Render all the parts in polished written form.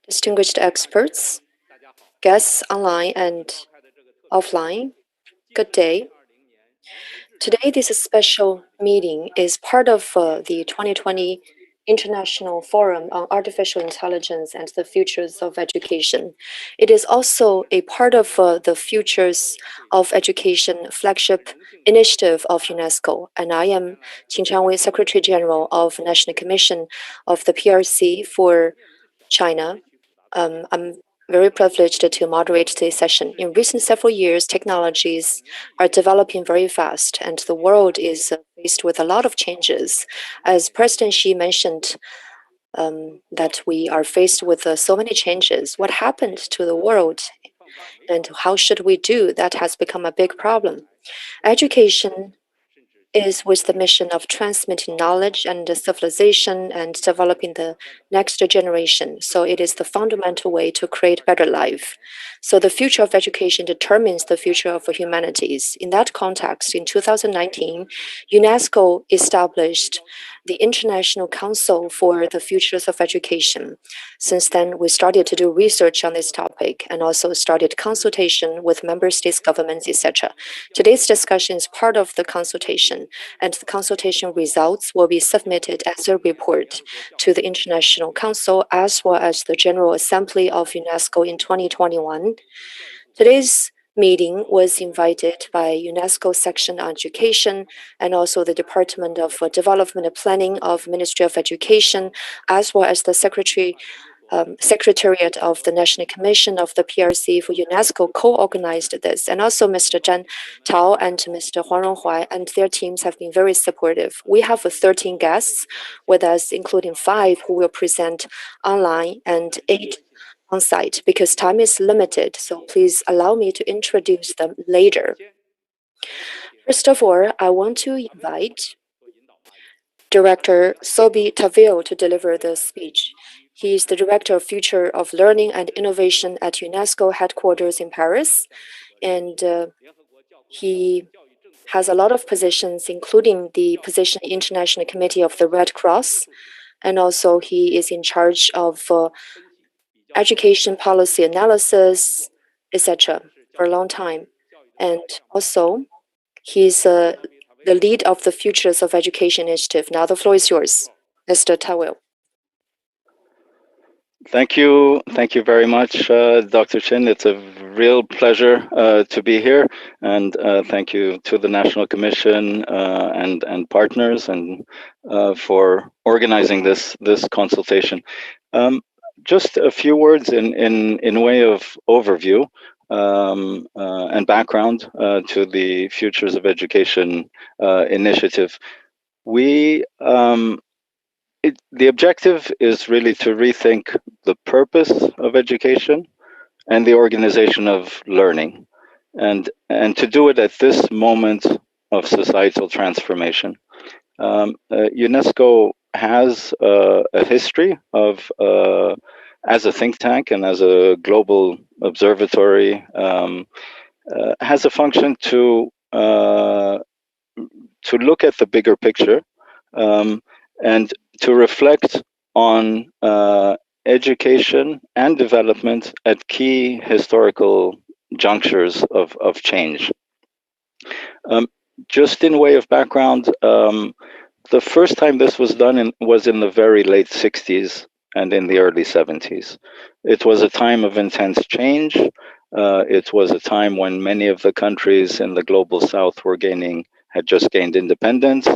Distinguished experts, guests online and offline, good day. Today, this special meeting is part of the 2020 International Forum on Artificial Intelligence and the Futures of Education. It is also a part of the Futures of Education flagship initiative of UNESCO, and I am Qin Changwei, Secretary General of National Commission of the PRC for China. I'm very privileged to moderate this session. In recent several years, technologies are developing very fast, and the world is faced with a lot of changes. As President Xi mentioned, that we are faced with so many changes. What happened to the world, and how should we do? That has become a big problem. Education is with the mission of transmitting knowledge and civilization and developing the next generation. So it is the fundamental way to create better life. So the future of education determines the future of humanities. In that context, in 2019, UNESCO established the International Council for the Futures of Education. Since then, we started to do research on this topic and also started consultation with member states, governments, etc. Today's discussion is part of the consultation, and the consultation results will be submitted as a report to the International Council as well as the General Assembly of UNESCO in 2021. Today's meeting was invited by UNESCO Section on Education and also the Department of Development and Planning of Ministry of Education, as well as the Secretariat of the National Commission of the PRC for UNESCO co-organized this, and also Mr. Zhang Tao and Mr. Huang Ronghuai and their teams have been very supportive. We have 13 guests with us, including 5 who will present online and 8 on site because time is limited, so please allow me to introduce them later. First of all, I want to invite Director Sobi Tavil to deliver the speech. He is the Director of Future of Learning and Innovation at UNESCO headquarters in Paris, and he has a lot of positions, including the position International Committee of the Red Cross, and also he is in charge of education policy analysis, etc. for a long time. And also, he's the lead of the Futures of Education initiative. Now the floor is yours, Mr. Tawil. Thank you very much, Dr. Chin. It's a real pleasure to be here, and thank you to the National Commission and partners and for organizing this consultation. Just a few words in way of overview and background to the Futures of Education initiative. The objective is really to rethink the purpose of education and the organization of learning, and to do it at this moment of societal transformation. UNESCO has a history of, as a think tank and as a global observatory, has a function to look at the bigger picture and to reflect on education and development at key historical junctures of change. Just in way of background, the first time this was done was in the very late 60s and in the early 70s. It was a time of intense change. It was a time when many of the countries in the global south had just gained independence.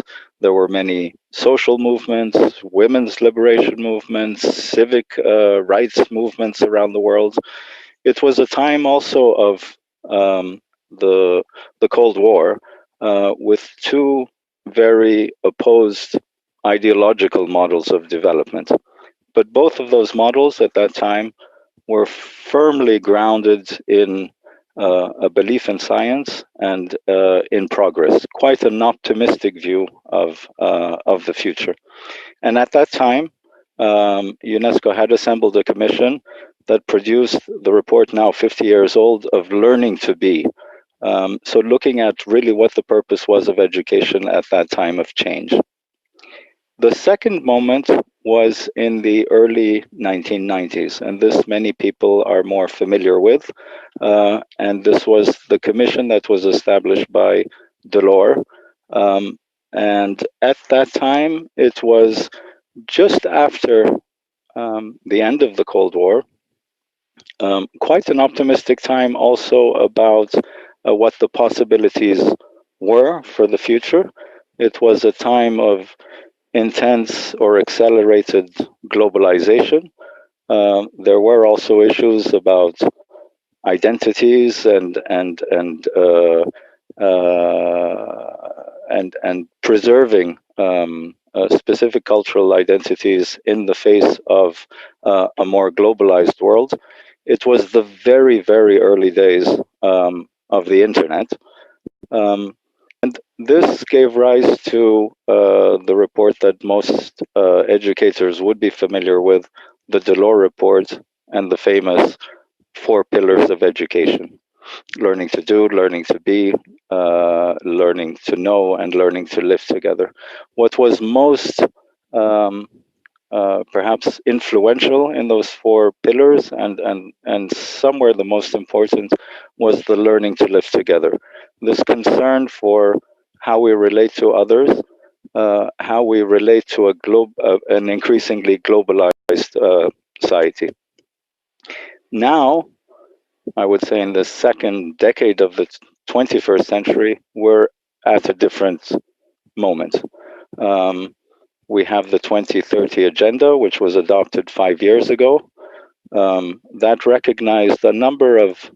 There were many social movements, women's liberation movements, civic rights movements around the world. It was a time also of the Cold War, with two very opposed ideological models of development. But both of those models at that time were firmly grounded in a belief in science and in progress, quite an optimistic view of the future. And at that time, UNESCO had assembled a commission that produced the report, now 50 years old, of Learning to Be, So looking at really what the purpose was of education at that time of change. The second moment was in the early 1990s, and this many people are more familiar with. And this was the commission that was established by Delors. And at that time, it was just after the end of the Cold War, quite an optimistic time also about what the possibilities were for the future. It was a time of intense or accelerated globalization. There were also issues about identities and preserving specific cultural identities in the face of a more globalized world. It was the very, very early days of the internet. And this gave rise to the report that most educators would be familiar with, the Delors report, and the famous 4 pillars of education: learning to do, learning to be, learning to know, and learning to live together. What was most perhaps influential in those 4 pillars, and somewhere the most important, was the learning to live together. This concern for how we relate to others, how we relate to an increasingly globalized society. Now, I would say in the second decade of the 21st century, we're at a different moment. We have the 2030 Agenda, which was adopted 5 years ago. That recognized a number of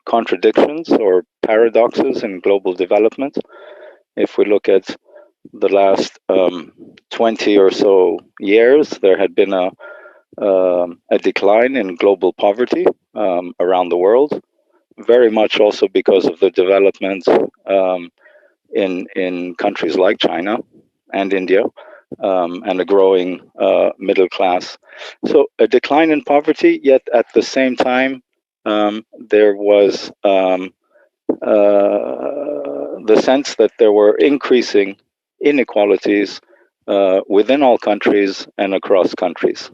contradictions or paradoxes in global development. If we look at the last 20 or so years, there had been a decline in global poverty around the world, very much also because of the development in countries like China and India, and a growing middle class. So a decline in poverty, yet at the same time, there was the sense that there were increasing inequalities within all countries and across countries.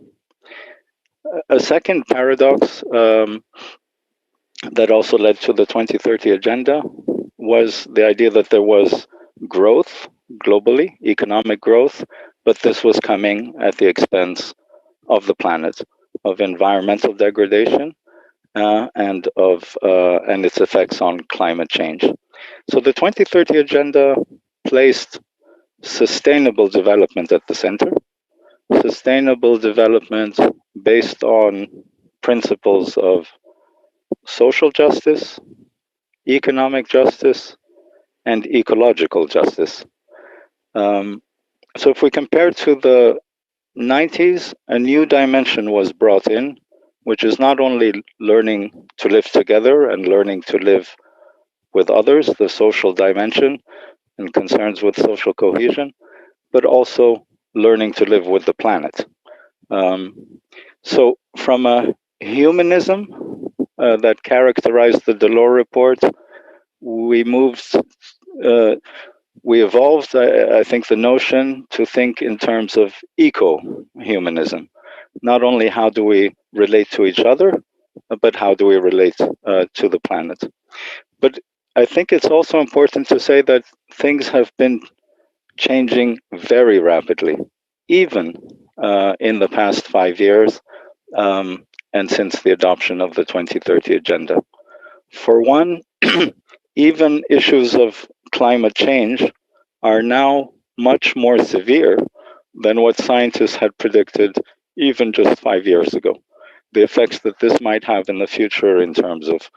A second paradox that also led to the 2030 Agenda was the idea that there was growth globally, economic growth, but this was coming at the expense of the planet, of environmental degradation, and its effects on climate change. So the 2030 Agenda placed sustainable development at the center, sustainable development based on principles of social justice, economic justice, and ecological justice. So if we compare to the 90s, a new dimension was brought in, which is not only learning to live together and learning to live with others, the social dimension and concerns with social cohesion, but also learning to live with the planet. So from a humanism that characterized the Delors report, we evolved, I think, the notion to think in terms of eco-humanism. Not only how do we relate to each other, but how do we relate to the planet. But I think it's also important to say that things have been changing very rapidly, even in the past 5 years, and since the adoption of the 2030 Agenda. For one, even issues of climate change are now much more severe than what scientists had predicted even just 5 years ago. The effects that this might have in the future in terms of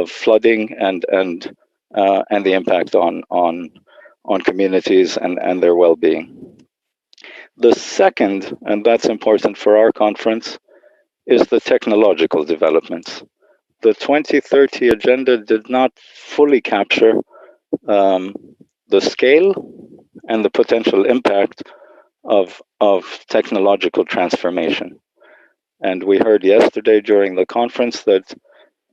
flooding and the impact on communities and their well-being. The second, and that's important for our conference, is the technological developments. The 2030 Agenda did not fully capture the scale and the potential impact of technological transformation. And we heard yesterday during the conference that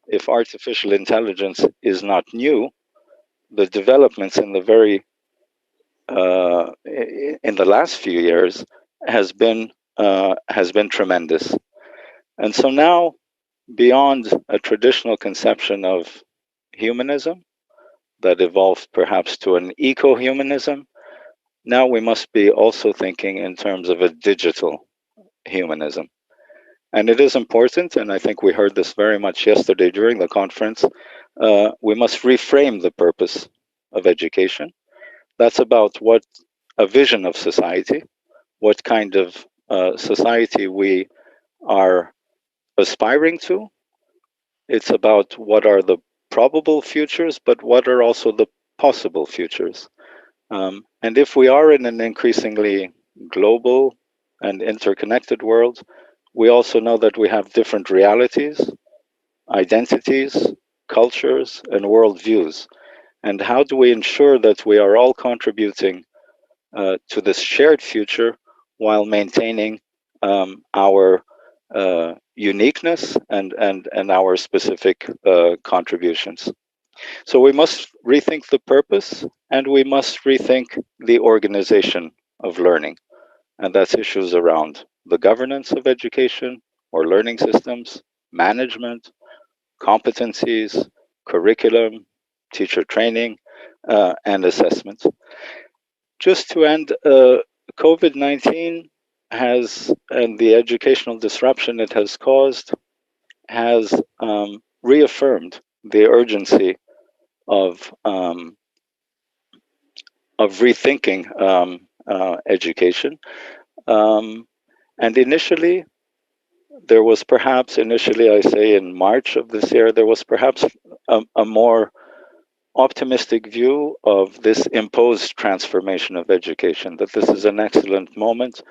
if artificial intelligence is not new, the developments in the very in the last few years has been tremendous. And so now, beyond a traditional conception of humanism that evolved perhaps to an eco-humanism, now we must be also thinking in terms of a digital humanism. And it is important, and I think we heard this very much yesterday during the conference, we must reframe the purpose of education. That's about what a vision of society, what kind of society we are aspiring to. It's about what are the probable futures, but what are also the possible futures. And if we are in an increasingly global and interconnected world, we also know that we have different realities, identities, cultures, and worldviews. And how do we ensure that we are all contributing to this shared future while maintaining our uniqueness and our specific contributions? So we must rethink the purpose and we must rethink the organization of learning. And that's issues around the governance of education or learning systems, management, competencies, curriculum, teacher training, and assessment. Just to end, COVID 19 has, and the educational disruption it has caused, has reaffirmed the urgency of, um, of rethinking education. Um, and initially, initially, I say in March of this year, there was perhaps a more optimistic view of this imposed transformation of education, that this is an excellent moment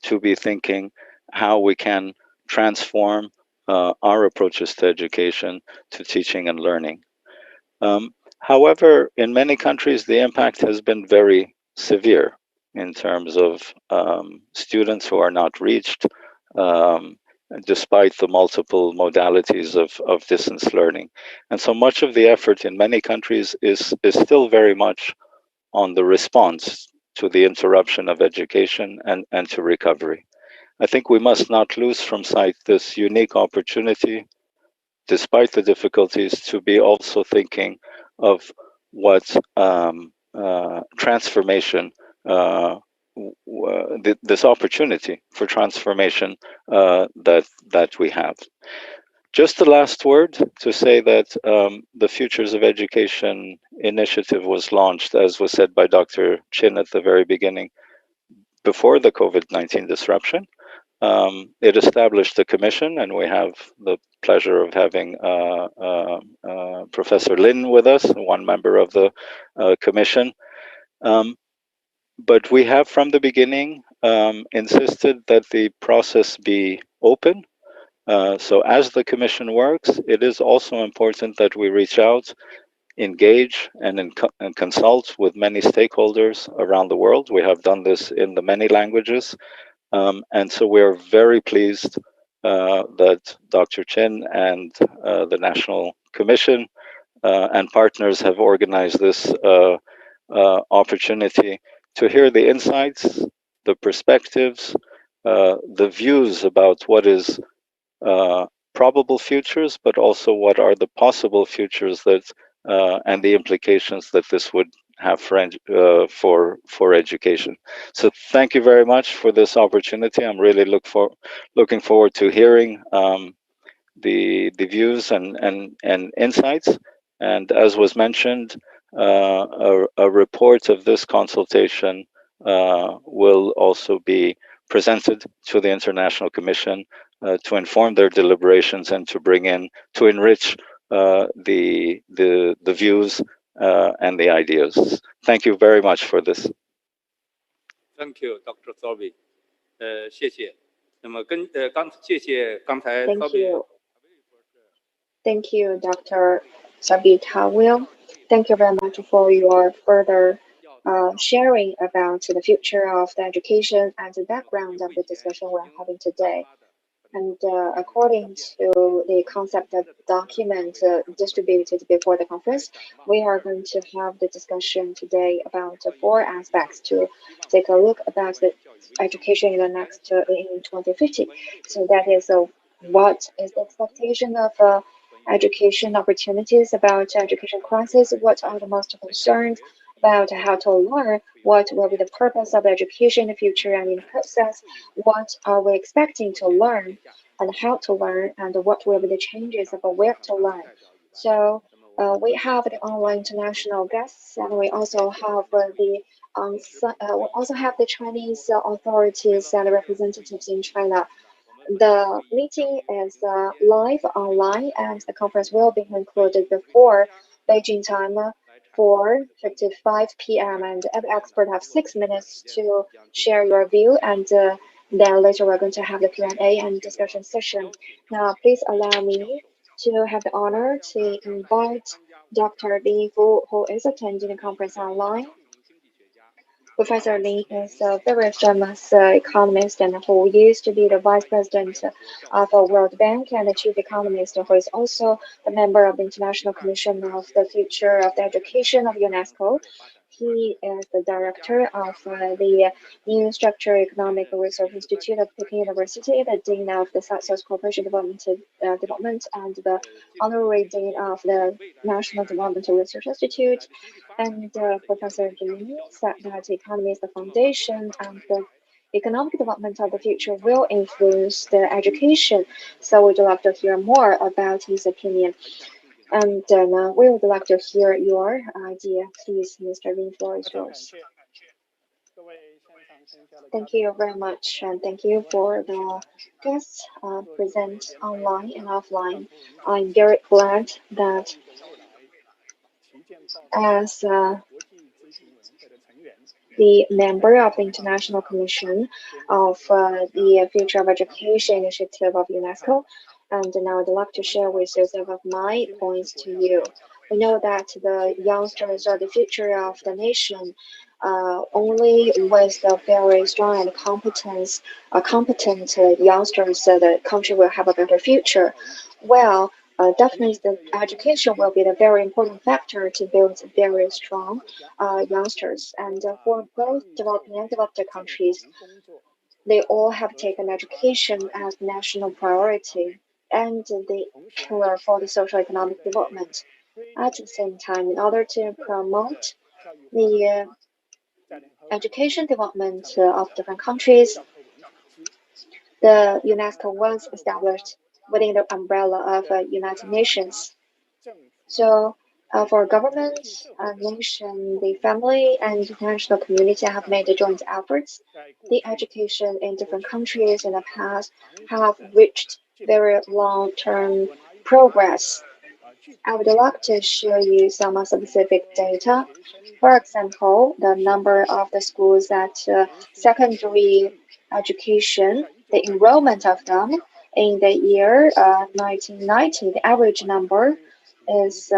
to be thinking how we can transform our approaches to education, to teaching and learning. However, in many countries, the impact has been very severe in terms of students who are not reached, um, despite the multiple modalities of distance learning. And so much of the effort in many countries is still very much on the response to the interruption of education and to recovery. I think we must not lose from sight this unique opportunity, despite the difficulties, to be also thinking of what transformation, this opportunity for transformation that we have. Just the last word to say that the Futures of Education initiative was launched, as was said by Dr. Chin at the very beginning, before the COVID-19 disruption. It established a commission, and we have the pleasure of having Professor Lin with us, one member of the commission. But we have from the beginning insisted that the process be open. So as the commission works, it is also important that we reach out, engage, and consult with many stakeholders around the world. We have done this in the many languages. And so we're very pleased that Dr. Chin and the National Commission and partners have organized this opportunity to hear the insights, the perspectives, the views about what is probable futures, but also what are the possible futures that and the implications that this would have for education. So thank you very much for this opportunity. I'm really looking forward to hearing the views and insights. And as was mentioned, a report of this consultation will also be presented to the International Commission to inform their deliberations and to bring in, to enrich the views and the ideas. Thank you very much for this. Thank you, Dr. Sorby. 谢谢。那么谢谢刚才 Thank you, Dr. Sabita Will. Thank you very much for your further sharing about the future of the education and the background of the discussion we're having today. And according to the concept of document distributed before the conference, we are going to have the discussion today about four aspects to take a look about the education in the next in 2050. So that is what is the expectation of education opportunities about education crisis? What are the most concerns about how to learn? What will be the purpose of education in the future and in the process? What are we expecting to learn and how to learn, and what will be the changes of where to learn? So we have the online international guests, and we also have we also have the Chinese authorities and representatives in China. The meeting is live online, and the conference will be concluded before Beijing time 4:55 p.m. And every expert have 6 minutes to share your view, and then later we're going to have the Q&A and discussion session. Now, please allow me to have the honor to invite Dr. Li Fu, who is attending the conference online. Professor Li is a very famous economist and who used to be the vice president of the World Bank and the chief economist who is also the member of the International Commission of the Future of the Education of UNESCO. He is the director of the New Structural Economic Research Institute of Peking University, the dean of the South South Cooperation Development, and the honorary dean of the National Development Research Institute. And Professor Jin said that economy is the foundation and the economic development of the future will influence the education. So we'd like to hear more about his opinion. And now we would like to hear your idea. Please, Mr. Lin, floor is yours. Thank you very much, and thank you for the guests present online and offline. I'm very glad that as the member of the International Commission of the Future of Education Initiative of UNESCO, and now I'd like to share with you some of my points to you. We know that the youngsters are the future of the nation. Only with the very strong and competent youngsters, the country will have a better future. Well, definitely the education will be the very important factor to build very strong youngsters. And for both developing and developed countries, they all have taken education as national priority and the pillar for the social economic development. At the same time, in order to promote the education development of different countries, the UNESCO was established within the umbrella of United Nations. So, for government, nation, the family, and international community have made joint efforts. The education in different countries in the past have reached very long-term progress. I would like to show you some specific data. For example, the number of the schools at secondary education, the enrollment of them in the year 1990, the average number is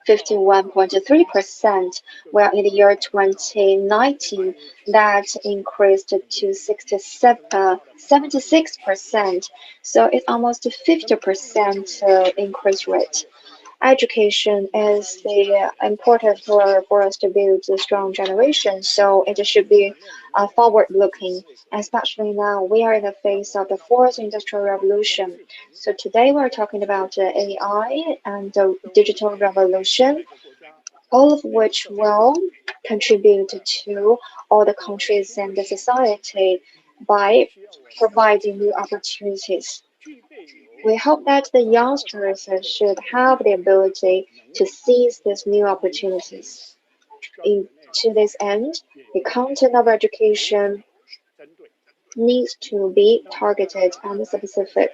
51.3%, while in the year 2019, that increased to 76%. So it's almost a 50% increase rate. Education is the important pillar for us to build a strong generation, so it should be forward-looking. Especially now, we are in the phase of the fourth industrial revolution. So today we're talking about AI and the digital revolution, all of which will contribute to all the countries and the society by providing new opportunities. We hope that the youngsters should have the ability to seize these new opportunities. To this end, the content of education needs to be targeted and specific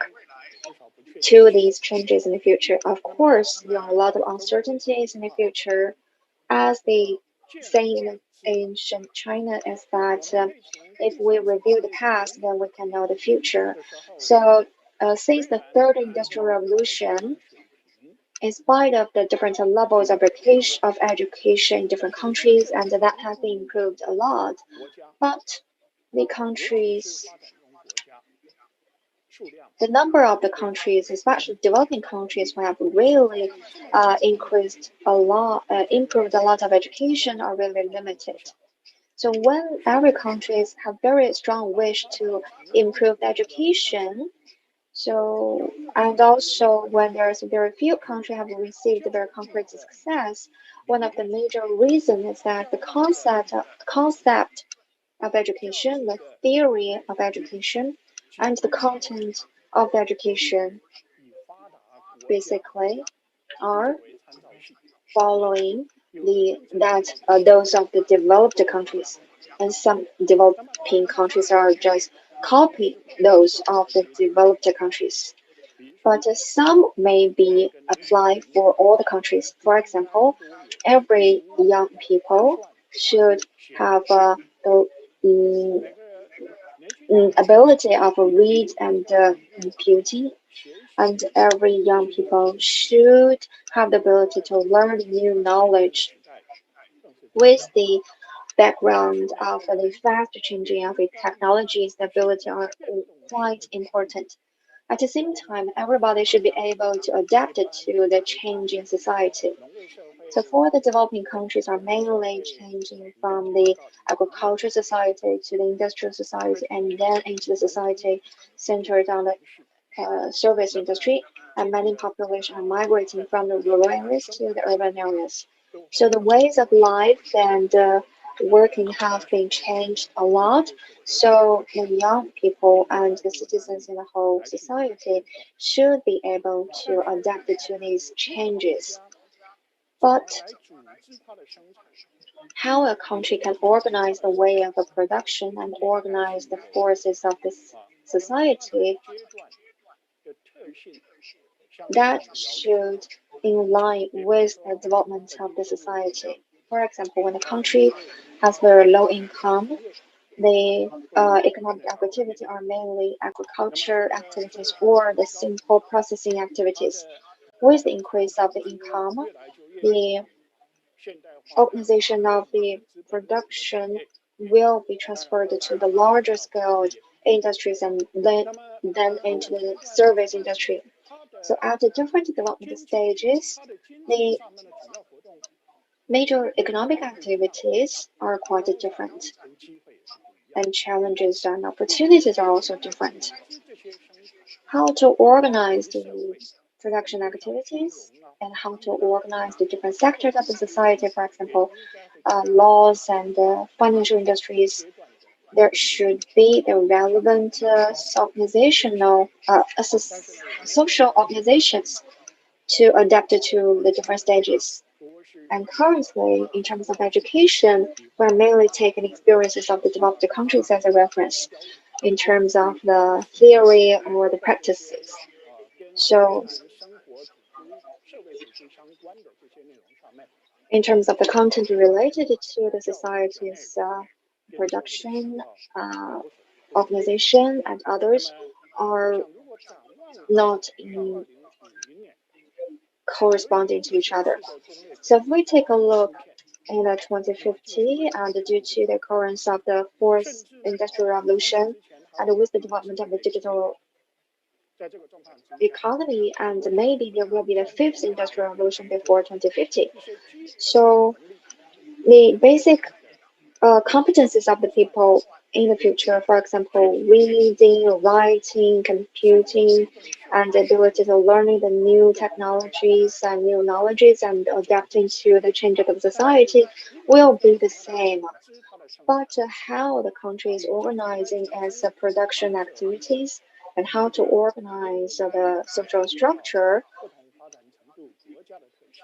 to these changes in the future. Of course, there are a lot of uncertainties in the future. As the saying in ancient China is that if we review the past, then we can know the future. So, since the third industrial revolution, in spite of the different levels of education in different countries, and that has been improved a lot, but the countries the number of the countries, especially developing countries, who have really increased a lot, improved a lot of education, are really limited. So when every countries have very strong wish to improve education, so and also when there's very few countries have received very concrete success, one of the major reasons is that the concept of education, the theory of education, and the content of the education basically are following those of the developed countries, and some developing countries are just copying those of the developed countries. But some may be applied for all the countries. For example, every young people should have the ability of read and computing, and every young people should have the ability to learn new knowledge with the background of the fast changing of the technologies. The ability are quite important. At the same time, everybody should be able to adapt to the changing society. So for the developing countries are mainly changing from the agricultural society to the industrial society, and then into the society centered on the service industry, and many population are migrating from the rural areas to the urban areas. So the ways of life and working have been changed a lot. So the young people and the citizens in the whole society should be able to adapt to these changes. But how a country can organize the way of a production and organize the forces of this society, that should in line with the development of the society. For example, when a country has very low income, the economic activity are mainly agriculture activities or the simple processing activities. With the increase of the income, the organization of the production will be transferred to the larger scaled industries and then into the service industry. So at the different development stages, the major economic activities are quite different, and challenges and opportunities are also different. How to organize the production activities and how to organize the different sectors of the society, for example, laws and financial industries, there should be the relevant social organizations to adapt to the different stages. And currently, in terms of education, we're mainly taking experiences of the developed countries as a reference in terms of the theory or the practices. So, in terms of the content related to the society's production, uh, organization, and others are not corresponding to each other. So if we take a look in 2050, and due to the occurrence of the fourth industrial revolution, and with the development of the digital economy, and maybe there will be the fifth industrial revolution before 2050. So the basic competencies of the people in the future, for example, reading, writing, computing, and the ability to learning the new technologies and new knowledges and adapting to the changes of society will be the same. But how the country is organizing its production activities and how to organize the social structure,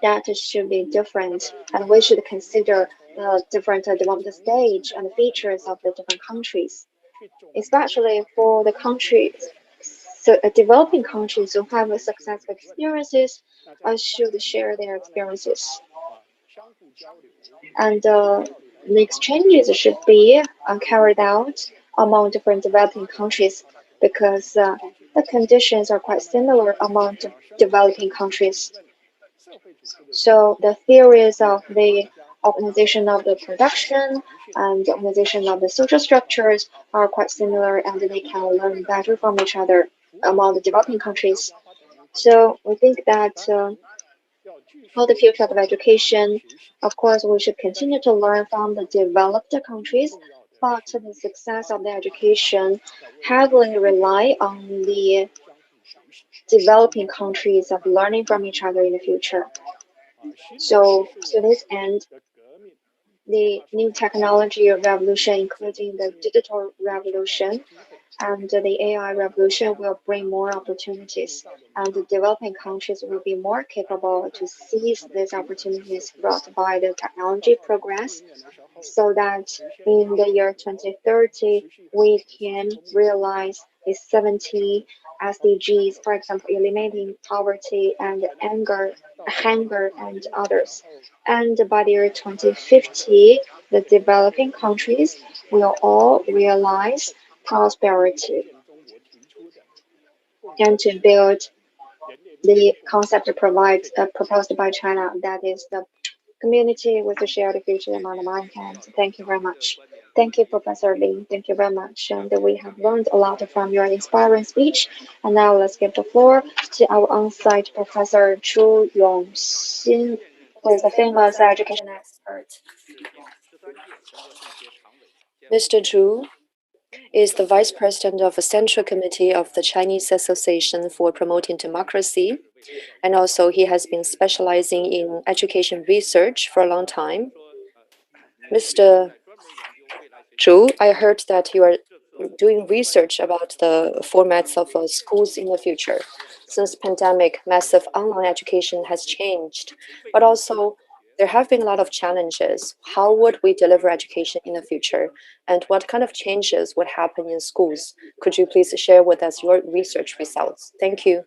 that should be different, and we should consider the different development stage and features of the different countries, especially for the countries, so developing countries who have successful experiences should share their experiences, and the exchanges should be carried out among different developing countries because the conditions are quite similar among developing countries. So the theories of the organization of the production and the organization of the social structures are quite similar, and they can learn better from each other. among the developing countries. So we think that for the future of education, of course, we should continue to learn from the developed countries, but the success of the education heavily rely on the developing countries of learning from each other in the future. So to this end, the new technology revolution, including the digital revolution and the AI revolution, will bring more opportunities, and the developing countries will be more capable to seize these opportunities brought by the technology progress, so that in the year 2030 we can realize the 70 SDGs, for example, eliminating poverty and hunger and others. And by the year 2050, the developing countries will all realize prosperity and to build the concept proposed by China, that is the community with a shared future among the mankind. Thank you very much. Thank you, Professor Lin. Thank you very much. And we have learned a lot from your inspiring speech. And now let's give the floor to our on-site Professor Chu Yongxin, who is a famous education expert. Mr. Zhu is the Vice President of the Central Committee of the Chinese Association for Promoting Democracy, and also he has been specializing in education research for a long time. Mr. Zhu, I heard that you are doing research about the formats of schools in the future. Since pandemic, massive online education has changed, but also there have been a lot of challenges. How would we deliver education in the future? And what kind of changes would happen in schools? Could you please share with us your research results? Thank you.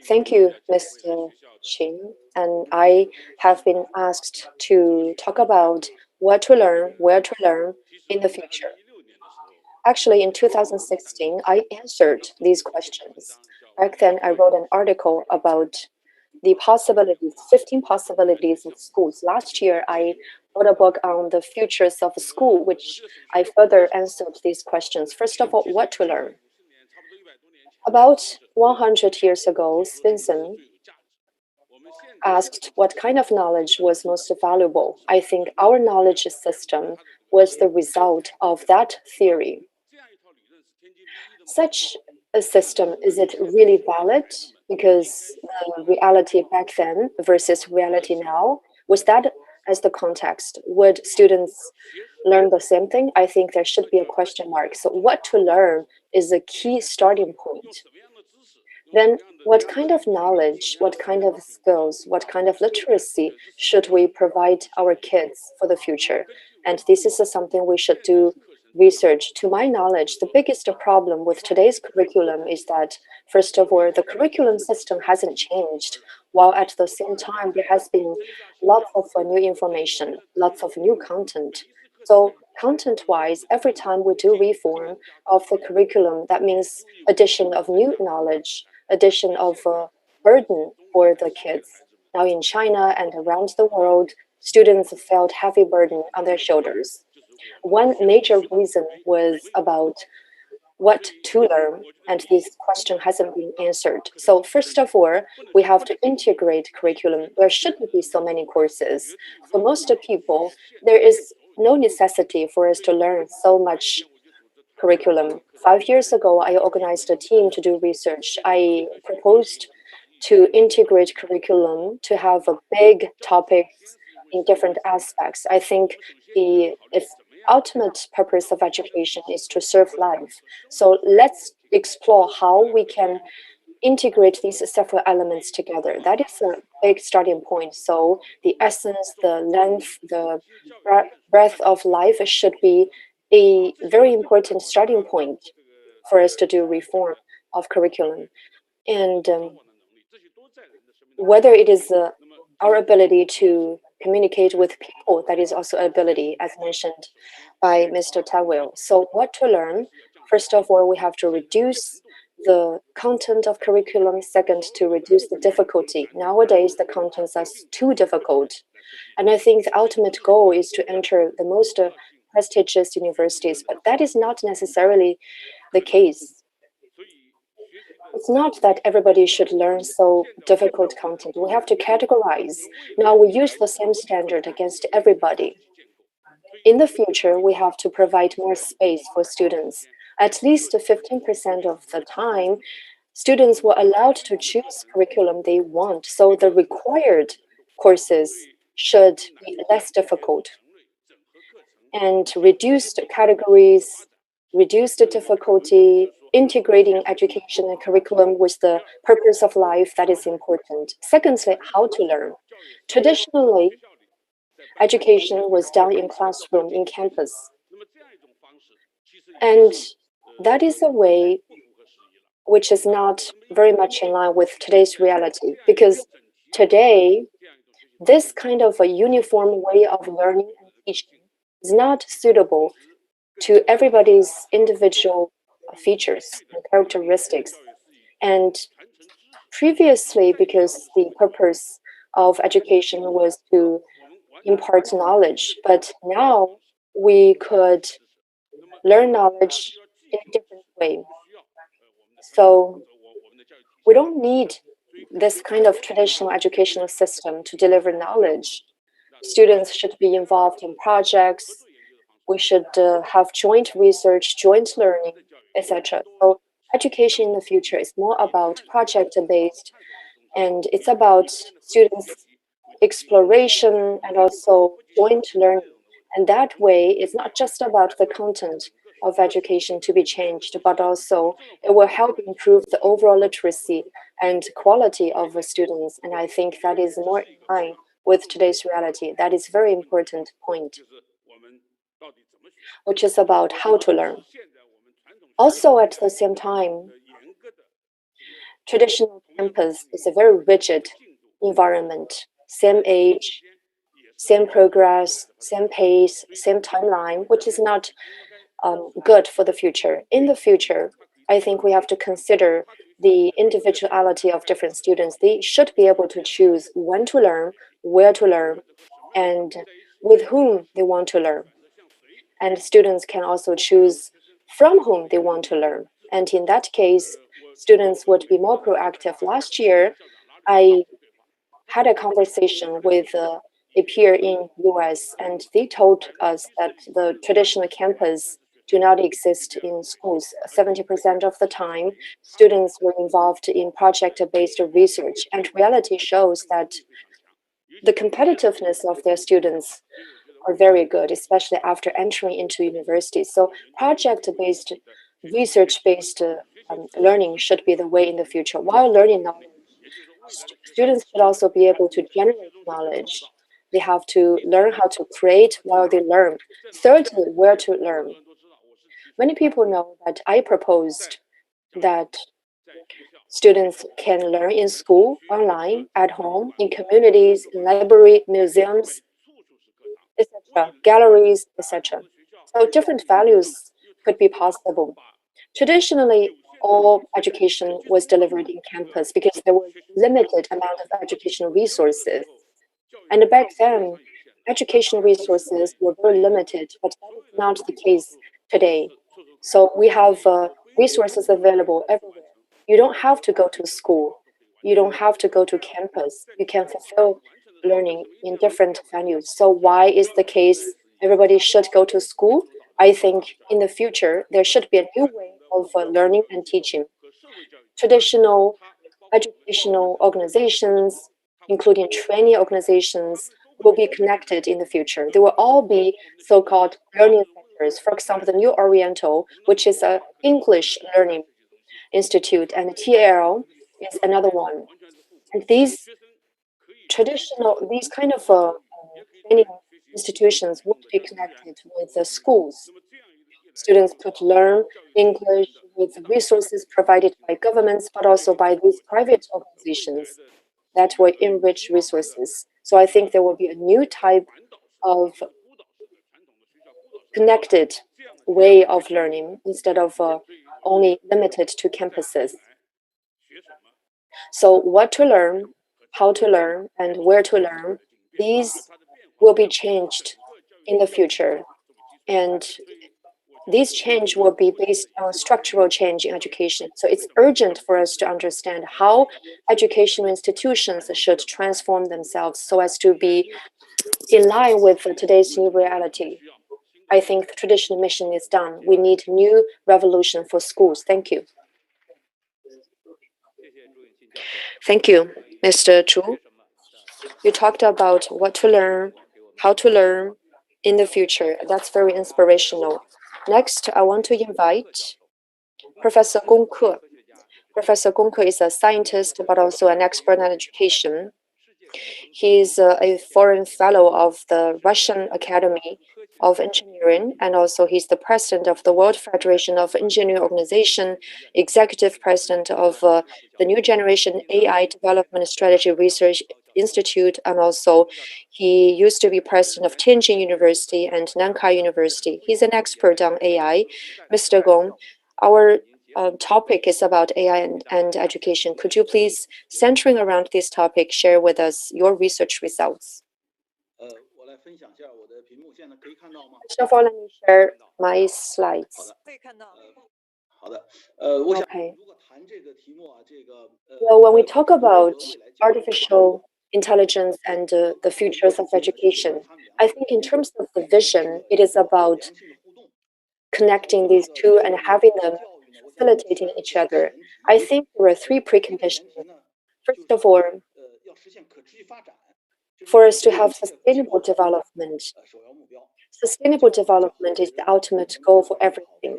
Thank you, Mr. Qin. And I have been asked to talk about what to learn, where to learn in the future. Actually, in 2016, I answered these questions. Back then, I wrote an article about the possibilities, 15 possibilities of schools. Last year, I wrote a book on the futures of school, which I further answered these questions. First of all, what to learn. About 100 years ago, Spencer asked what kind of knowledge was most valuable. I think our knowledge system was the result of that theory. Such a system, is it really valid? Because the reality back then versus reality now, was that as the context? Would students learn the same thing? I think there should be a question mark. So what to learn is a key starting point. Then what kind of knowledge, what kind of skills, what kind of literacy should we provide our kids for the future? And this is something we should do research. To my knowledge, the biggest problem with today's curriculum is that, first of all, the curriculum system hasn't changed, while at the same time there has been lots of new information, lots of new content. So content-wise, every time we do reform of the curriculum, that means addition of new knowledge, addition of burden for the kids. Now in China and around the world, students felt heavy burden on their shoulders. One major reason was about what to learn, and this question hasn't been answered. So first of all, we have to integrate curriculum. There shouldn't be so many courses. For most people, there is no necessity for us to learn so much curriculum. 5 years ago, I organized a team to do research. I proposed to integrate curriculum to have a big topics in different aspects. I think the ultimate purpose of education is to serve life. So let's explore how we can integrate these several elements together. That is a big starting point. So the essence, the length, the breadth of life should be a very important starting point for us to do reform of curriculum. And whether it is our ability to communicate with people, that is also ability, as mentioned by Mr. Tawil. So what to learn? First of all, we have to reduce the content of curriculum. Second, to reduce the difficulty. Nowadays, the contents are too difficult. And I think the ultimate goal is to enter the most prestigious universities, but that is not necessarily the case. It's not that everybody should learn so difficult content. We have to categorize. Now we use the same standard against everybody. In the future, we have to provide more space for students. At least 15% of the time, students were allowed to choose curriculum they want, so the required courses should be less difficult. And reduced categories, reduced difficulty, integrating education and curriculum with the purpose of life, that is important. Secondly, how to learn. Traditionally, education was done in classroom, in campus. And that is a way which is not very much in line with today's reality, because today, this kind of a uniform way of learning and teaching is not suitable to everybody's individual features and characteristics. And previously, because the purpose of education was to impart knowledge, but now we could learn knowledge in a different way. So we don't need this kind of traditional educational system to deliver knowledge. Students should be involved in projects. We should have joint research, joint learning, etc. So education in the future is more about project-based, and it's about students' exploration and also joint learning. And that way, it's not just about the content of education to be changed, but also it will help improve the overall literacy and quality of the students. And I think that is more in line with today's reality. That is a very important point, which is about how to learn. Also, at the same time, traditional campus is a very rigid environment, same age, same progress, same pace, same timeline, which is not good for the future. In the future, I think we have to consider the individuality of different students. They should be able to choose when to learn, where to learn, and with whom they want to learn. And students can also choose from whom they want to learn. And in that case, students would be more proactive. Last year, I had a conversation with a peer in US, and they told us that the traditional campus do not exist in schools. 70% of the time, students were involved in project-based research, and reality shows that the competitiveness of their students are very good, especially after entering into university. So project-based, research-based learning should be the way in the future. While learning knowledge, students should also be able to generate knowledge. They have to learn how to create while they learn. Thirdly, where to learn. Many people know that I proposed that students can learn in school, online, at home, in communities, in library, museums, etc., galleries, etc. So different values could be possible. Traditionally, all education was delivered in campus because there was limited amount of educational resources. And back then, educational resources were very limited, but that is not the case today. So we have resources available everywhere. You don't have to go to school. You don't have to go to campus. You can fulfill learning in different venues. So why is the case everybody should go to school? I think in the future, there should be a new way of learning and teaching. Traditional educational organizations, including training organizations, will be connected in the future. They will all be so-called learning centers. For example, the New Oriental, which is an English learning institute, and the TAL is another one. And these kind of training institutions would be connected with the schools. Students could learn English with resources provided by governments, but also by these private organizations that will enrich resources. So I think there will be a new type of connected way of learning instead of only limited to campuses. So what to learn, how to learn, and where to learn, these will be changed in the future. And this change will be based on structural change in education. So it's urgent for us to understand how educational institutions should transform themselves so as to be in line with today's new reality. I think the traditional mission is done. We need new revolution for schools. Thank you. Thank you, Mr. Chu. You talked about what to learn, how to learn in the future. That's very inspirational. Next, I want to invite Professor Gong Ke. Professor Gong Ke is a scientist, but also an expert in education. He's a foreign fellow of the Russian Academy of Engineering, and also he's the president of the World Federation of Engineering Organization, executive president of the New Generation AI Development Strategy Research Institute, and also he used to be president of Tianjin University and Nankai University. He's an expert on AI. Mr. Gong, our topic is about AI and education. Could you please, centering around this topic, share with us your research results? First of all, let me share my slides. Okay. Well, when we talk about artificial intelligence and the futures of education, I think in terms of the vision, it is about connecting these two and having them facilitating each other. I think there are three preconditions. First of all, for us to have sustainable development. Sustainable development is the ultimate goal for everything.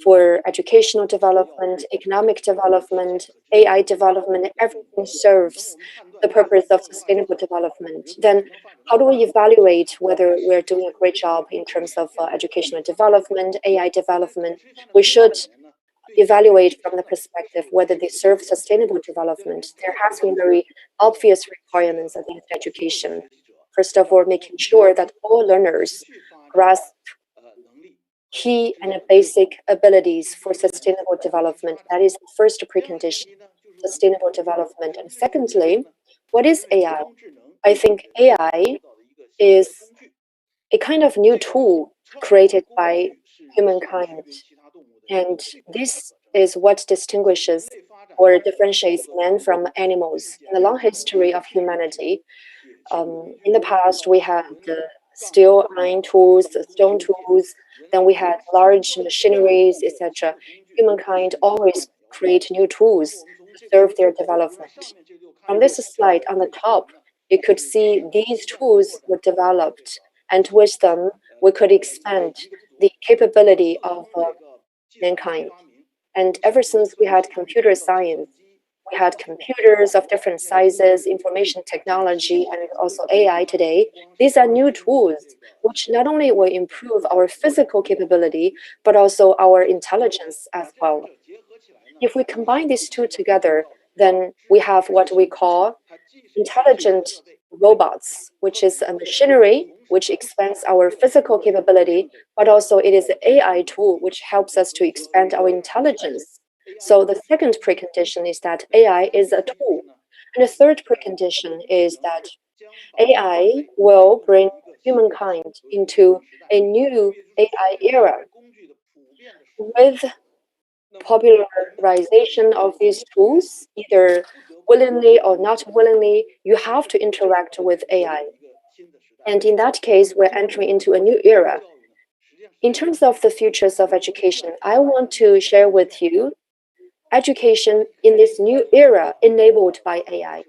For educational development, economic development, AI development, everything serves the purpose of sustainable development. Then how do we evaluate whether we're doing a great job in terms of educational development, AI development? We should evaluate from the perspective whether they serve sustainable development. There has been very obvious requirements against education. First of all, making sure that all learners grasp key and basic abilities for sustainable development. That is the first precondition, sustainable development. And secondly, what is AI? I think AI is a kind of new tool created by humankind. And this is what distinguishes or differentiates man from animals. In the long history of humanity, in the past, we had steel, iron tools, stone tools, then we had large machineries, etc. Humankind always create new tools to serve their development. From this slide on the top, you could see these tools were developed, and with them, we could expand the capability of mankind. And ever since we had computer science, we had computers of different sizes, information technology, and also AI today. These are new tools which not only will improve our physical capability, but also our intelligence as well. If we combine these two together, then we have what we call intelligent robots, which is a machinery which expands our physical capability, but also it is an AI tool which helps us to expand our intelligence. So the second precondition is that AI is a tool. And the third precondition is that AI will bring humankind into a new AI era. With popularization of these tools, either willingly or not willingly, you have to interact with AI. And in that case, we're entering into a new era. In terms of the futures of education, I want to share with you education in this new era enabled by AI.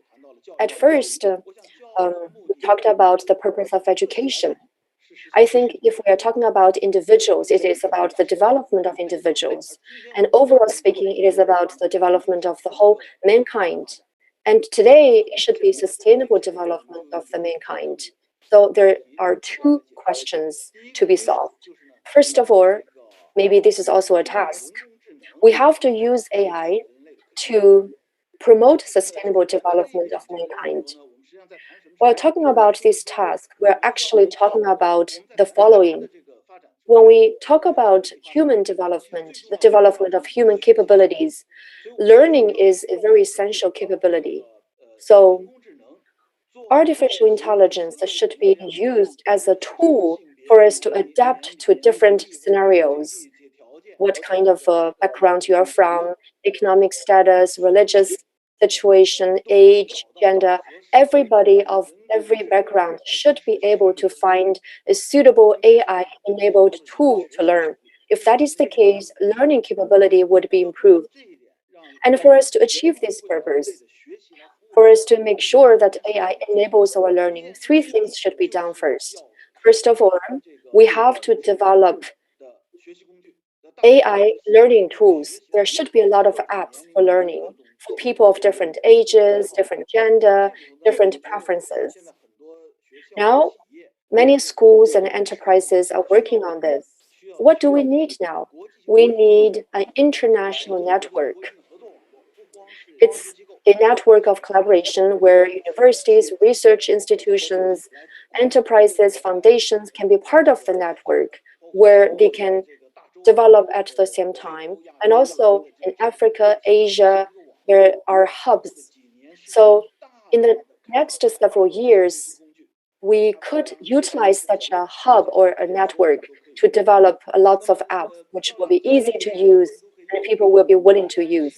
At first, we talked about the purpose of education. I think if we are talking about individuals, it is about the development of individuals. And overall speaking, it is about the development of the whole mankind. And today, it should be sustainable development of the mankind. So there are two questions to be solved. First of all, maybe this is also a task. We have to use AI to promote sustainable development of mankind. While talking about this task, we're actually talking about the following. When we talk about human development, the development of human capabilities, learning is a very essential capability. So artificial intelligence should be used as a tool for us to adapt to different scenarios. What kind of background you are from, economic status, religious situation, age, gender, everybody of every background should be able to find a suitable AI-enabled tool to learn. If that is the case, learning capability would be improved. And for us to achieve this purpose, for us to make sure that AI enables our learning, three things should be done first. First of all, we have to develop AI learning tools. There should be a lot of apps for learning for people of different ages, different gender, different preferences. Now, many schools and enterprises are working on this. What do we need now? We need an international network. It's a network of collaboration where universities, research institutions, enterprises, foundations can be part of the network, where they can develop at the same time. And also in Africa, Asia, there are hubs. So in the next several years, we could utilize such a hub or a network to develop lots of apps, which will be easy to use and people will be willing to use.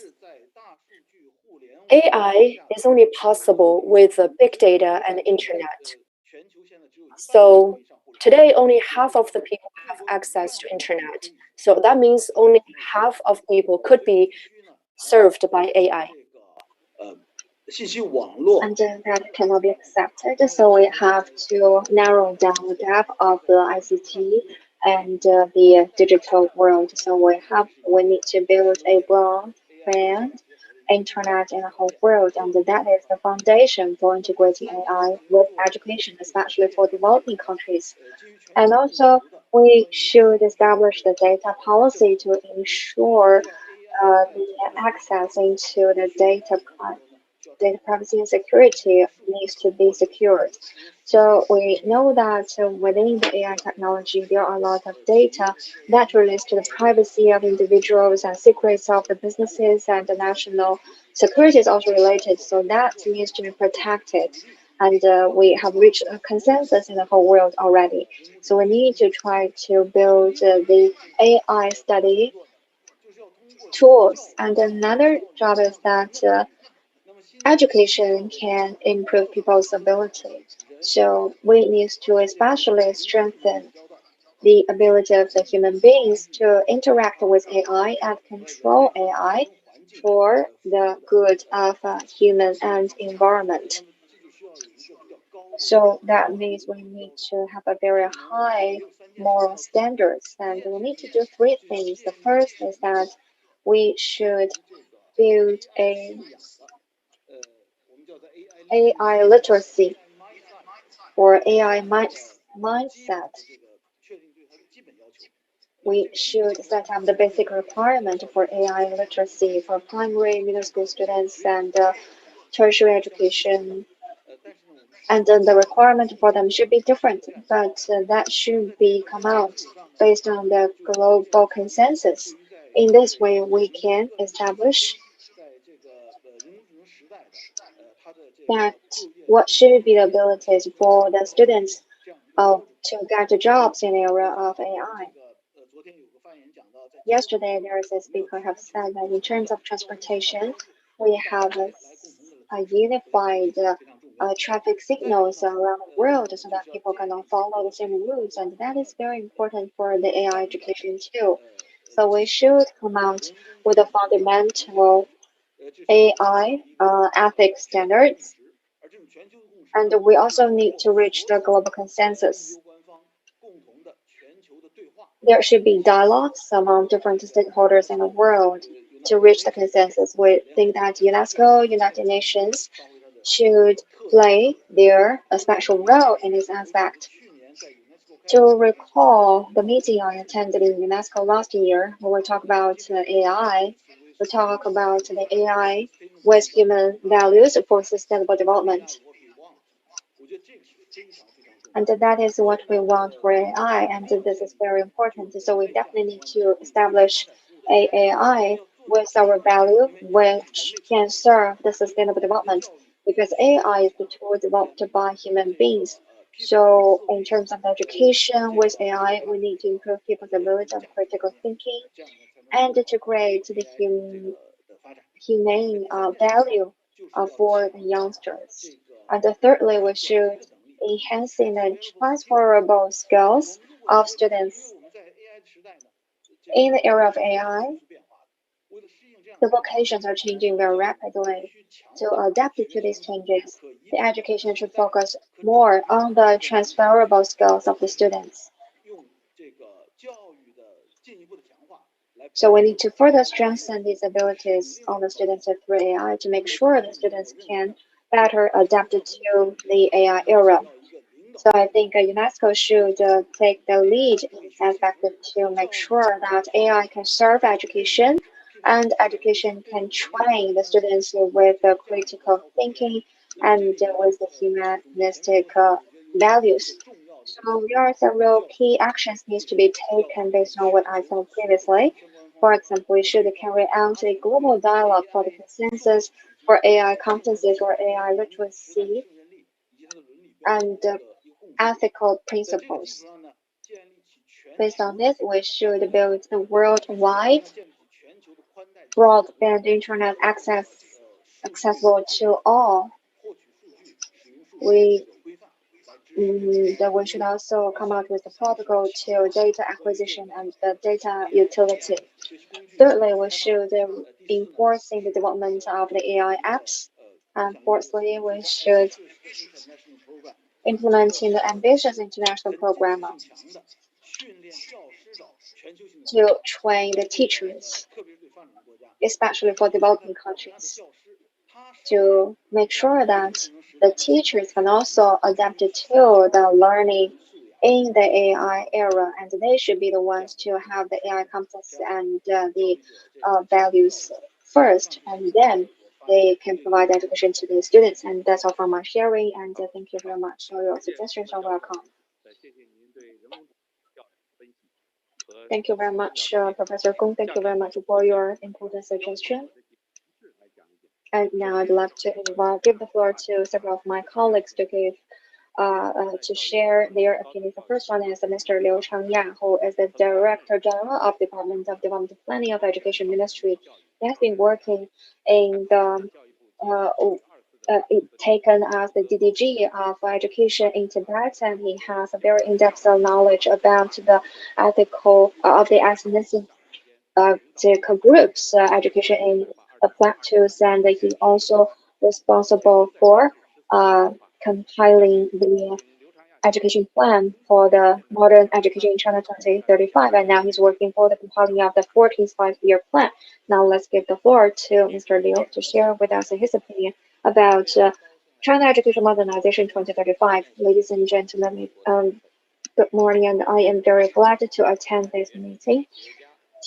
AI is only possible with big data and internet. So today, only half of the people have access to internet. So that means only half of people could be served by AI. And that cannot be accepted. So we have to narrow down the gap of the ICT and the digital world. So we need to build a broadband internet in the whole world, and that is the foundation for integrating AI with education, especially for developing countries. And also, we should establish the data policy to ensure the access into the data privacy and security needs to be secured. So we know that within the AI technology, there are a lot of data that relates to the privacy of individuals and secrets of the businesses, and the national security is also related. So that needs to be protected. And we have reached a consensus in the whole world already. So we need to try to build the AI study tools. And another job is that education can improve people's ability. So we need to especially strengthen the ability of the human beings to interact with AI and control AI for the good of human and environment. So that means we need to have a very high moral standards, and we need to do three things. The first is that we should build a AI literacy or AI mindset. We should set up the basic requirement for AI literacy for primary, middle school students, and tertiary education. And then the requirement for them should be different, but that should be come out based on the global consensus. In this way, we can establish that what should be the abilities for the students to get jobs in the area of AI. Yesterday, there is a speaker have said that in terms of transportation, we have a unified traffic signals around the world so that people can follow the same routes, and that is very important for the AI education too. So we should come out with a fundamental AI ethics standards, and we also need to reach the global consensus. There should be dialogues among different stakeholders in the world to reach the consensus. We think that UNESCO, United Nations, should play their special role in this aspect. To recall the meeting I attended in UNESCO last year, when we talk about AI, we talk about the AI with human values for sustainable development. And that is what we want for AI, and this is very important. So we definitely need to establish a AI with our value, which can serve the sustainable development. Because AI is the tool developed by human beings So in terms of education with AI, we need to improve people's ability of critical thinking and to create the humane value for the youngsters. And thirdly, we should enhance the transferable skills of students. In the era of AI, the vocations are changing very rapidly. To adapt to these changes, the education should focus more on the transferable skills of the students. So we need to further strengthen these abilities on the students through AI to make sure the students can better adapt to the AI era. So I think UNESCO should take the lead in this aspect to make sure that AI can serve education and education can train the students with critical thinking and with the humanistic values. So there are several key actions needs to be taken based on what I said previously. For example, we should carry out a global dialogue for the consensus for AI competencies or AI literacy and ethical principles. Based on this, we should build a worldwide broadband internet accessible to all. We that we should also come out with a protocol to data acquisition and the data utility. Thirdly, we should enforce the development of the AI apps. And fourthly, we should implement the ambitious international program to train the teachers, especially for developing countries, to make sure that the teachers can also adapt to the learning in the AI era, and they should be the ones to have the AI competence and the values first, and then they can provide education to the students. And that's all for my sharing, and thank you very much for your suggestions are welcome. Thank you very much, Professor Gong. Thank you very much for your important suggestion. And now I'd like to give the floor to several of my colleagues to share their opinions. The first one is Mr. Liu Changya, who is the Director General of Department of Development Planning of Education Ministry. He has been working in the uh, taken as the DDG of education in Tibet, and he has a very in-depth knowledge about the ethical of the ethnicity groups education in the plateaus, and he also responsible for compiling the education plan for the modern education in China 2035, and now he's working for the compiling of the 14th five-year plan. Now let's give the floor to Mr. Liu to share with us his opinion about China Education Modernization 2035. Ladies and gentlemen, good morning, and I am very glad to attend this meeting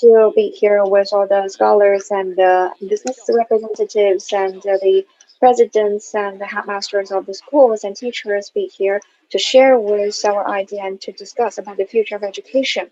to be here with all the scholars and the business representatives and the presidents and the headmasters of the schools and teachers be here to share with our idea and to discuss about the future of education.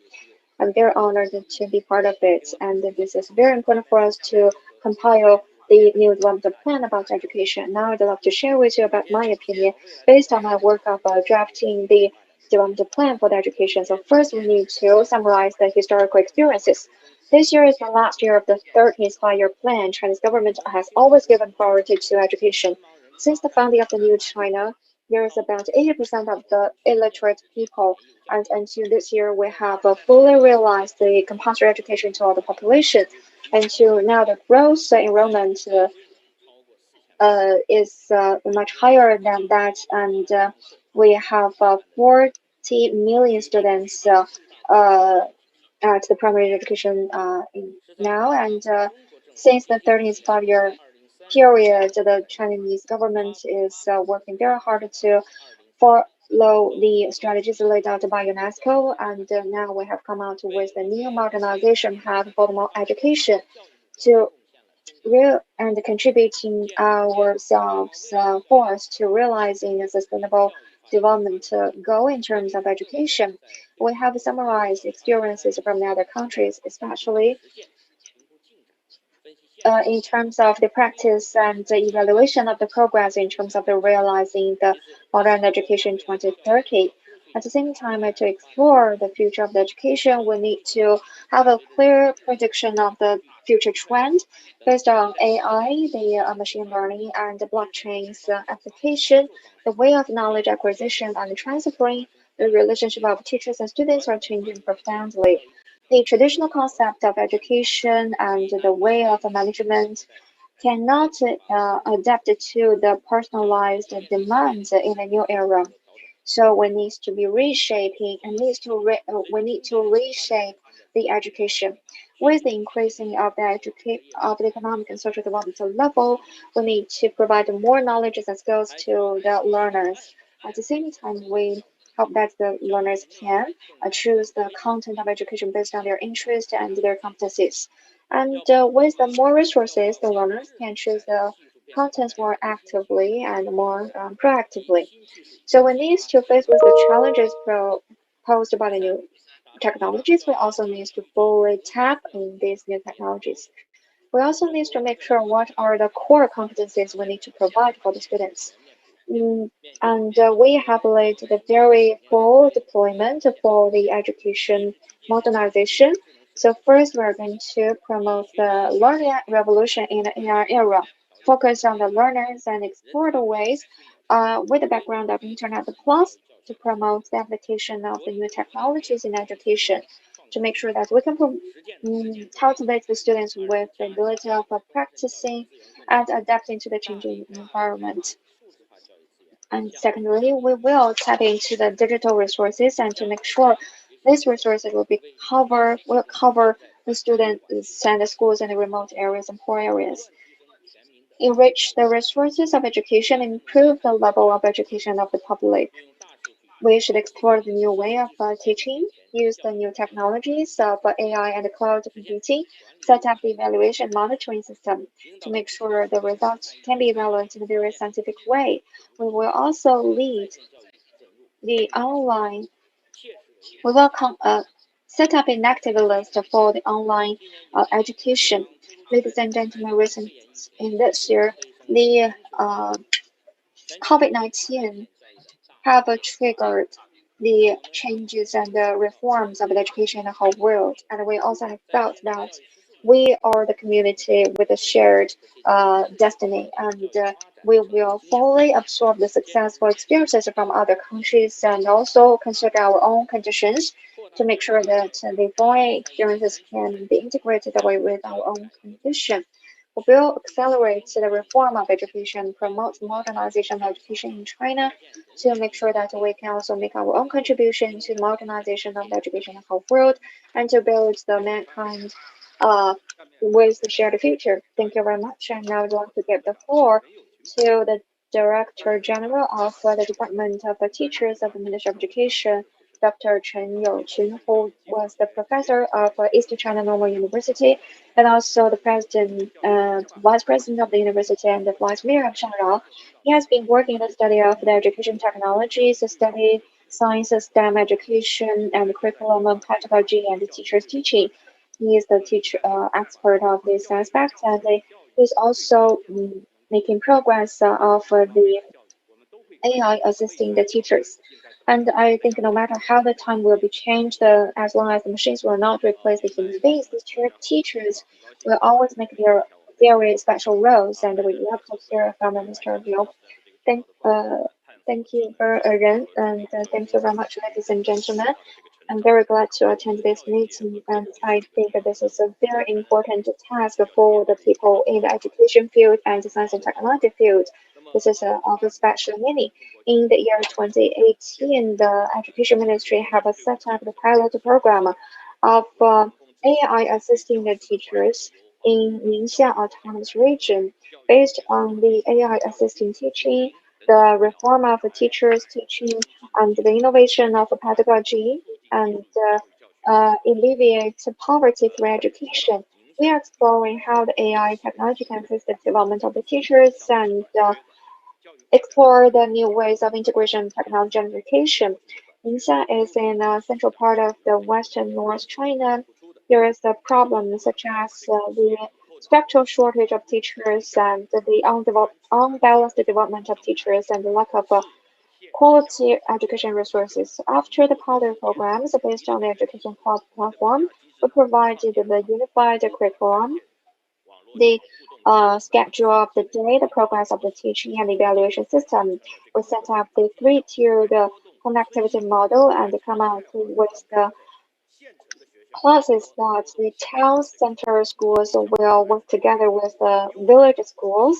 I'm very honored to be part of it, and this is very important for us to compile the new development plan about education. Now I'd love to share with you about my opinion based on my work of drafting the development plan for the education. So first, we need to summarize the historical experiences. This year is the last year of the 13th five-year plan. Chinese government has always given priority to education. Since the founding of the new China, there is about 80% of the illiterate people, and until this year, we have fully realized the compulsory education to all the population. Until now, the gross enrollment is much higher than that, and we have 40 million students at the primary education now. And since the 13th five-year period, the Chinese government is working very hard to follow the strategies laid out by UNESCO, and now we have come out with the new modernization path for the education to real and contributing ourselves for us to realizing a sustainable development goal in terms of education. We have summarized experiences from the other countries, especially in terms of the practice and the evaluation of the progress in terms of the realizing the modern education 2030. At the same time, to explore the future of the education, we need to have a clear prediction of the future trend based on AI, the machine learning, and the blockchain's application. The way of knowledge acquisition and transferring, the relationship of teachers and students are changing profoundly. The traditional concept of education and the way of management cannot adapt to the personalized demands in a new era. So we need to be reshaping and we need to reshape the education. With the increasing of the economic and social development level, we need to provide more knowledge and skills to the learners. At the same time, we hope that the learners can choose the content of education based on their interest and their competencies. And with the more resources, the learners can choose the contents more actively and more proactively. So we need to face with the challenges posed by the new technologies. We also need to fully tap in these new technologies. We also need to make sure what are the core competencies we need to provide for the students. Mm, and we have laid the very full deployment for the education modernization. So first, we're going to promote the learning revolution in the AI era, focus on the learners and explore the ways with the background of Internet Plus to promote the application of the new technologies in education to make sure that we can cultivate the students with the ability of practicing and adapting to the changing environment. And secondly, we will tap into the digital resources and to make sure these resources will cover the students and the schools in the remote areas and poor areas. Enrich the resources of education and improve the level of education of the public. We should explore the new way of teaching, use the new technologies of AI and cloud computing, set up the evaluation monitoring system to make sure the results can be evaluated in a very scientific way. We will also lead the online, we will set up an active list for the online education. Ladies and gentlemen, recent in this year, the COVID-19 have triggered the changes and the reforms of the education in the whole world. And we also have felt that we are the community with a shared destiny, and we will fully absorb the successful experiences from other countries and also consider our own conditions to make sure that the foreign experiences can be integrated with our own condition. We will accelerate the reform of education, promote modernization of education in China, to make sure that we can also make our own contribution to the modernization of the education in the whole world and to build the mankind uh, with the shared future. Thank you very much. And now I'd like to give the floor to the Director General of the Department of the Teachers of the Ministry of Education, Dr. Chen Youqun, who was the professor of East China Normal University and also the president, vice president of the university and the vice mayor of Shanghai. He has been working in the study of the education technologies, the study science, STEM education, and curriculum and pedagogy and the teachers teaching. He is the teacher expert of this aspect, and he is also making progress of the AI assisting the teachers. And I think no matter how the time will be changed, as long as the machines will not replace the human beings, the teachers will always make their very special roles. And we love to hear from Mr. Liu. Thank, uh, thank you for Ren, and thank you very much, ladies and gentlemen. I'm very glad to attend this meeting, and I think that this is a very important task for the people in the education field and the science and technology field. This is of a special meaning. In the year 2018, the Education Ministry have set up the pilot program of AI assisting the teachers in Ningxia Autonomous Region. Based on the AI assisting teaching, the reform of the teachers teaching, and the innovation of pedagogy, and alleviate poverty through education. We are exploring how the AI technology can assist the development of the teachers and explore the new ways of integration of technology and education. Ningxia is in a central part of the western North China. There is a problem such as the structural shortage of teachers and the unbalanced development of teachers and the lack of quality education resources. After the pilot programs based on the education platform, we provided the unified curriculum, the schedule of the day, the progress of the teaching, and evaluation system. We set up the three-tiered connectivity model and come out with the classes that the town center schools will work together with the village schools,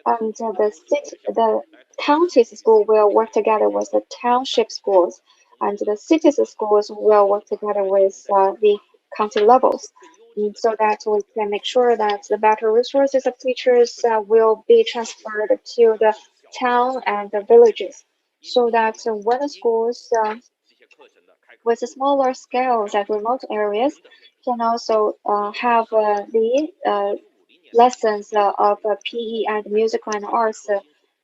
and the county's school will work together with the township schools, and the city's schools will work together with the county levels. So that we can make sure that the better resources of teachers will be transferred to the town and the villages, so that when the schools with smaller scales at remote areas can also have the lessons of PE and musical and arts,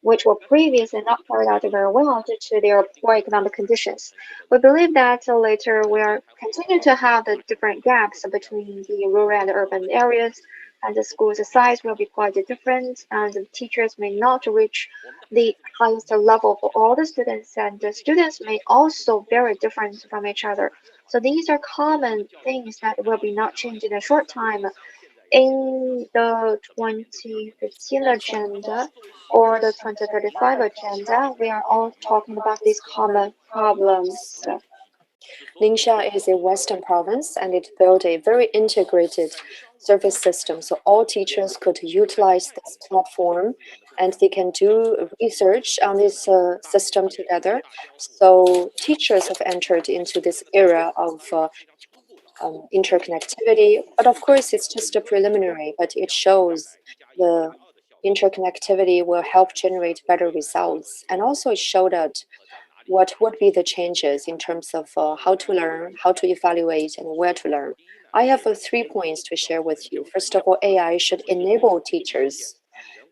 which were previously not carried out very well due to their poor economic conditions. We believe that later we are continuing to have the different gaps between the rural and urban areas, and the school's size will be quite different, and the teachers may not reach the highest level for all the students, and the students may also very different from each other. So these are common things that will be not changed in a short time. In the 2015 agenda or the 2035 agenda, we are all talking about these common problems. Ningxia is a Western province and it built a very integrated service system. So all teachers could utilize this platform and they can do research on this system together. So teachers have entered into this era of interconnectivity. But of course, it's just a preliminary, but it shows the interconnectivity will help generate better results. And also it showed out what would be the changes in terms of how to learn, how to evaluate, and where to learn. I have 3 points to share with you. First of all, AI should enable teachers,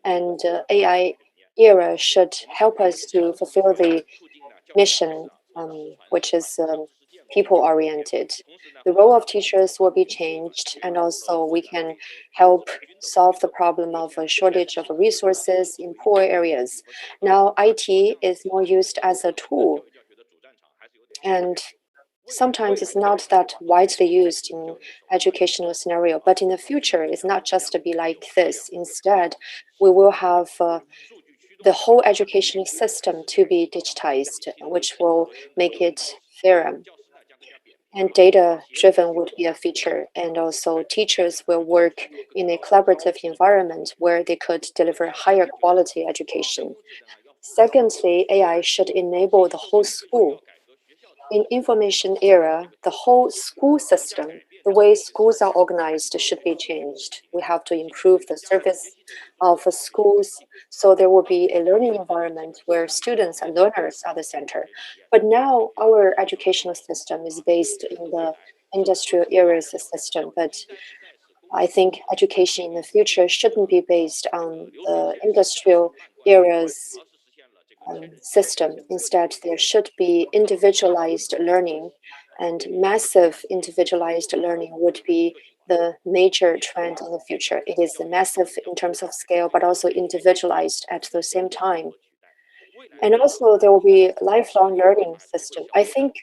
and AI era should help us to fulfill the mission, which is people-oriented. The role of teachers will be changed, and also we can help solve the problem of a shortage of resources in poor areas. Now, IT is more used as a tool, and sometimes it's not that widely used in educational scenario. But in the future, it's not just to be like this. Instead, we will have the whole educational system to be digitized, which will make it fairer. And data-driven would be a feature, and also teachers will work in a collaborative environment where they could deliver higher quality education. Secondly, AI should enable the whole school. In information era, the whole school system, the way schools are organized should be changed. We have to improve the service of schools so there will be a learning environment where students and learners are the center. But now our educational system is based in the industrial era's system, but I think education in the future shouldn't be based on the industrial era's system. Instead, there should be individualized learning, and massive individualized learning would be the major trend in the future. It is massive in terms of scale, but also individualized at the same time. And also, there will be lifelong learning system. I think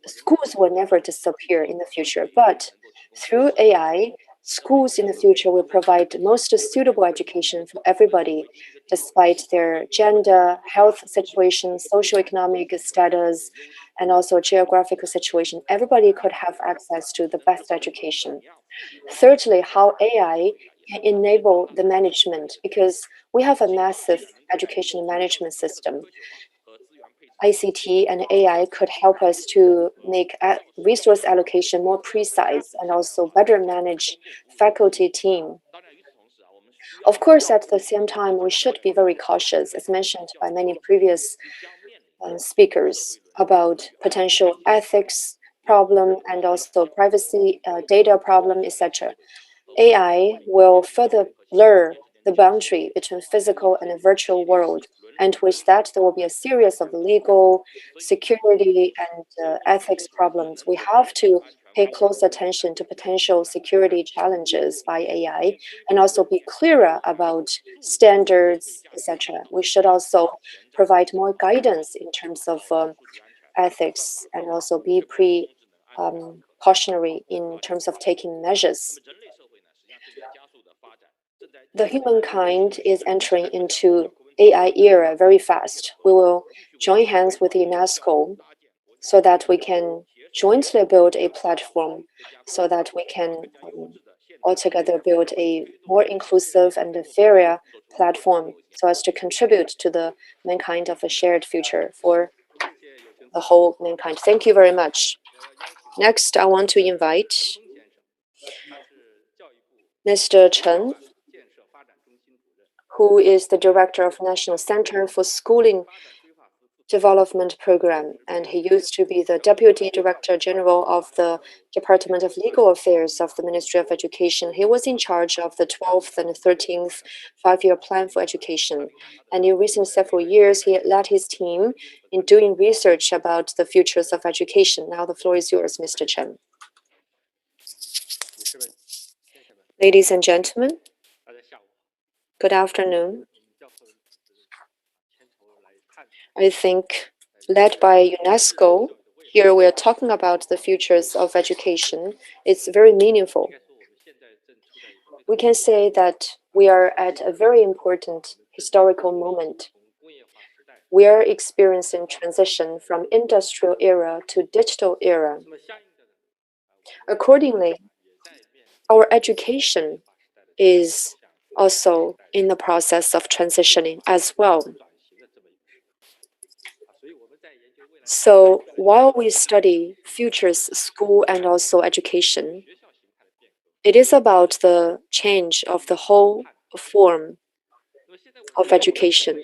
schools will never disappear in the future, but through AI, schools in the future will provide the most suitable education for everybody, despite their gender, health situation, socioeconomic status, and also geographical situation. Everybody could have access to the best education. Thirdly, how AI can enable the management, because we have a massive education management system. ICT and AI could help us to make resource allocation more precise and also better manage faculty team. Of course, at the same time, we should be very cautious, as mentioned by many previous speakers, about potential ethics problem and also privacy data problem, etc. AI will further blur the boundary between physical and a virtual world, and with that, there will be a series of legal, security, and ethics problems. We have to pay close attention to potential security challenges by AI and also be clearer about standards, etc. We should also provide more guidance in terms of ethics and also be cautionary in terms of taking measures. The humankind is entering into AI era very fast. We will join hands with UNESCO so that we can jointly build a platform so that we can altogether build a more inclusive and fairer platform so as to contribute to the mankind of a shared future for the whole mankind. Thank you very much. Next, I want to invite Mr. Chen, who is the director of National Center for Schooling Development Program, and he used to be the Deputy Director General of the Department of Legal Affairs of the Ministry of Education. He was in charge of the 12th and 13th five-year plan for education. And in recent several years, he led his team in doing research about the futures of education. Now the floor is yours, Mr. Chen. Ladies and gentlemen, good afternoon. I think, led by UNESCO, here we are talking about the futures of education. It's very meaningful. We can say that we are at a very important historical moment. We are experiencing transition from industrial era to digital era. Accordingly, our education is also in the process of transitioning as well. So while we study futures school and also education, it is about the change of the whole form of education.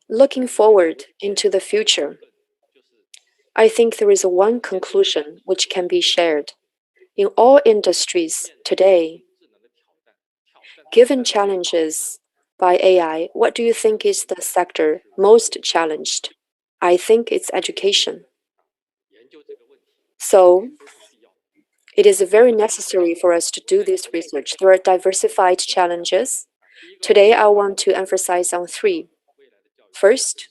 Looking forward into the future, I think there is one conclusion which can be shared. In all industries today, given challenges by AI, what do you think is the sector most challenged? I think it's education. So it is very necessary for us to do this research. There are diversified challenges. Today, I want to emphasize on three. First,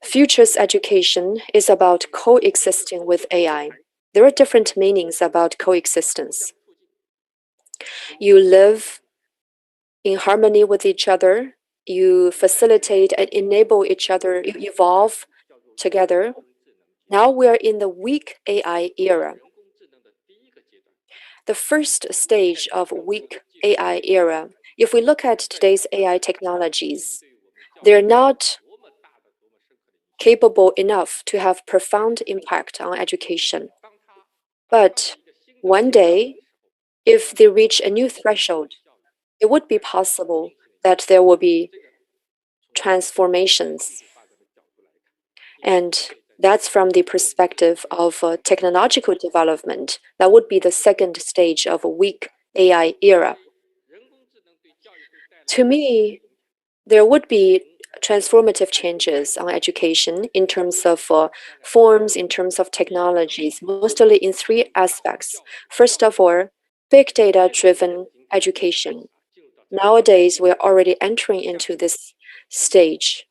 futures education is about coexisting with AI. There are different meanings about coexistence. You live in harmony with each other, you facilitate and enable each other, you evolve together. Now we are in the weak AI era. The first stage of weak AI era, if we look at today's AI technologies, they're not capable enough to have profound impact on education. But one day, if they reach a new threshold, it would be possible that there will be transformations. And that's from the perspective of technological development. That would be the second stage of a weak AI era. To me, there would be transformative changes on education in terms of forms, in terms of technologies, mostly in three aspects. First of all, big data-driven education. Nowadays, we're already entering into this stage.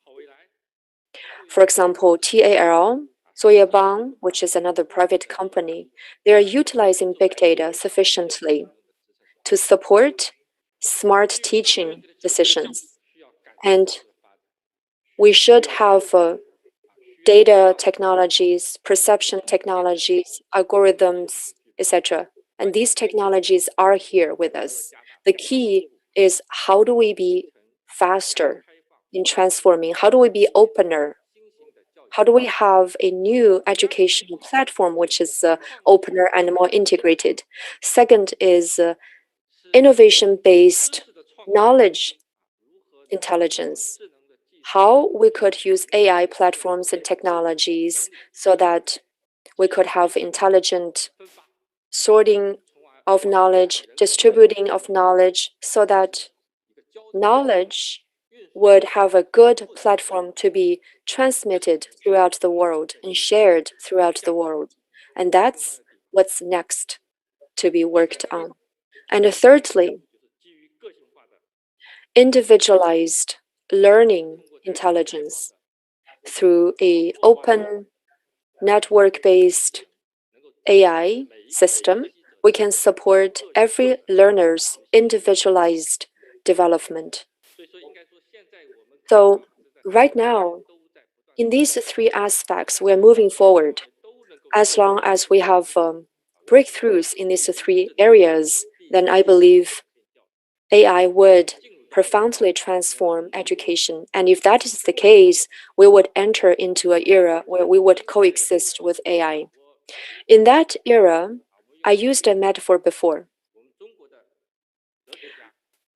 For example, TAL, Zoyebang, which is another private company, they are utilizing big data sufficiently to support smart teaching decisions. And we should have data technologies, perception technologies, algorithms, etc. And these technologies are here with us. The key is how do we be faster in transforming? How do we be opener? How do we have a new educational platform which is opener and more integrated? Second is innovation-based knowledge intelligence. How we could use AI platforms and technologies so that we could have intelligent sorting of knowledge, distributing of knowledge, so that knowledge would have a good platform to be transmitted throughout the world and shared throughout the world. And that's what's next to be worked on. And thirdly, individualized learning intelligence through a open network-based AI system, we can support every learner's individualized development. So right now, in these three aspects, we're moving forward. As long as we have breakthroughs in these three areas, then I believe AI would profoundly transform education. And if that is the case, we would enter into an era where we would coexist with AI. In that era, I used a metaphor before.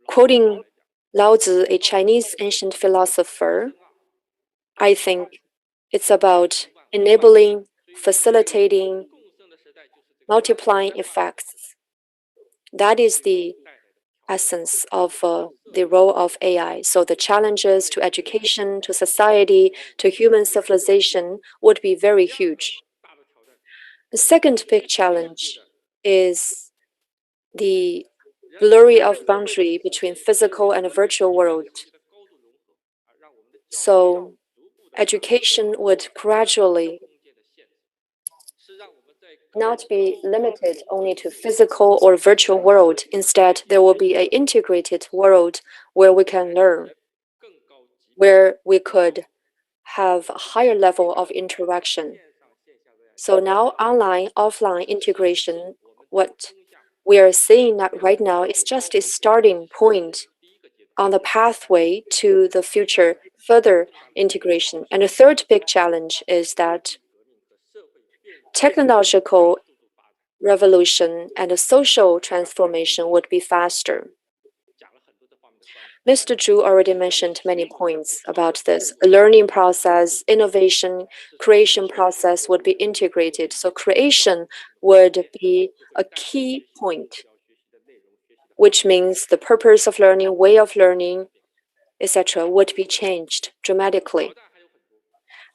Quoting Lao Tzu, a Chinese ancient philosopher, I think it's about enabling, facilitating, multiplying effects. That is the essence of the role of AI. So the challenges to education, to society, to human civilization would be very huge. The second big challenge is the blurry of boundary between physical and virtual world. So education would gradually not be limited only to physical or virtual world. Instead, there will be an integrated world where we can learn, where we could have a higher level of interaction. So now online, offline integration, what we are seeing right now is just a starting point on the pathway to the future further integration. And the third big challenge is that technological revolution and the social transformation would be faster. Mr. Zhu already mentioned many points about this. The learning process, innovation, creation process would be integrated. So creation would be a key point, which means the purpose of learning, way of learning, etc., would be changed dramatically.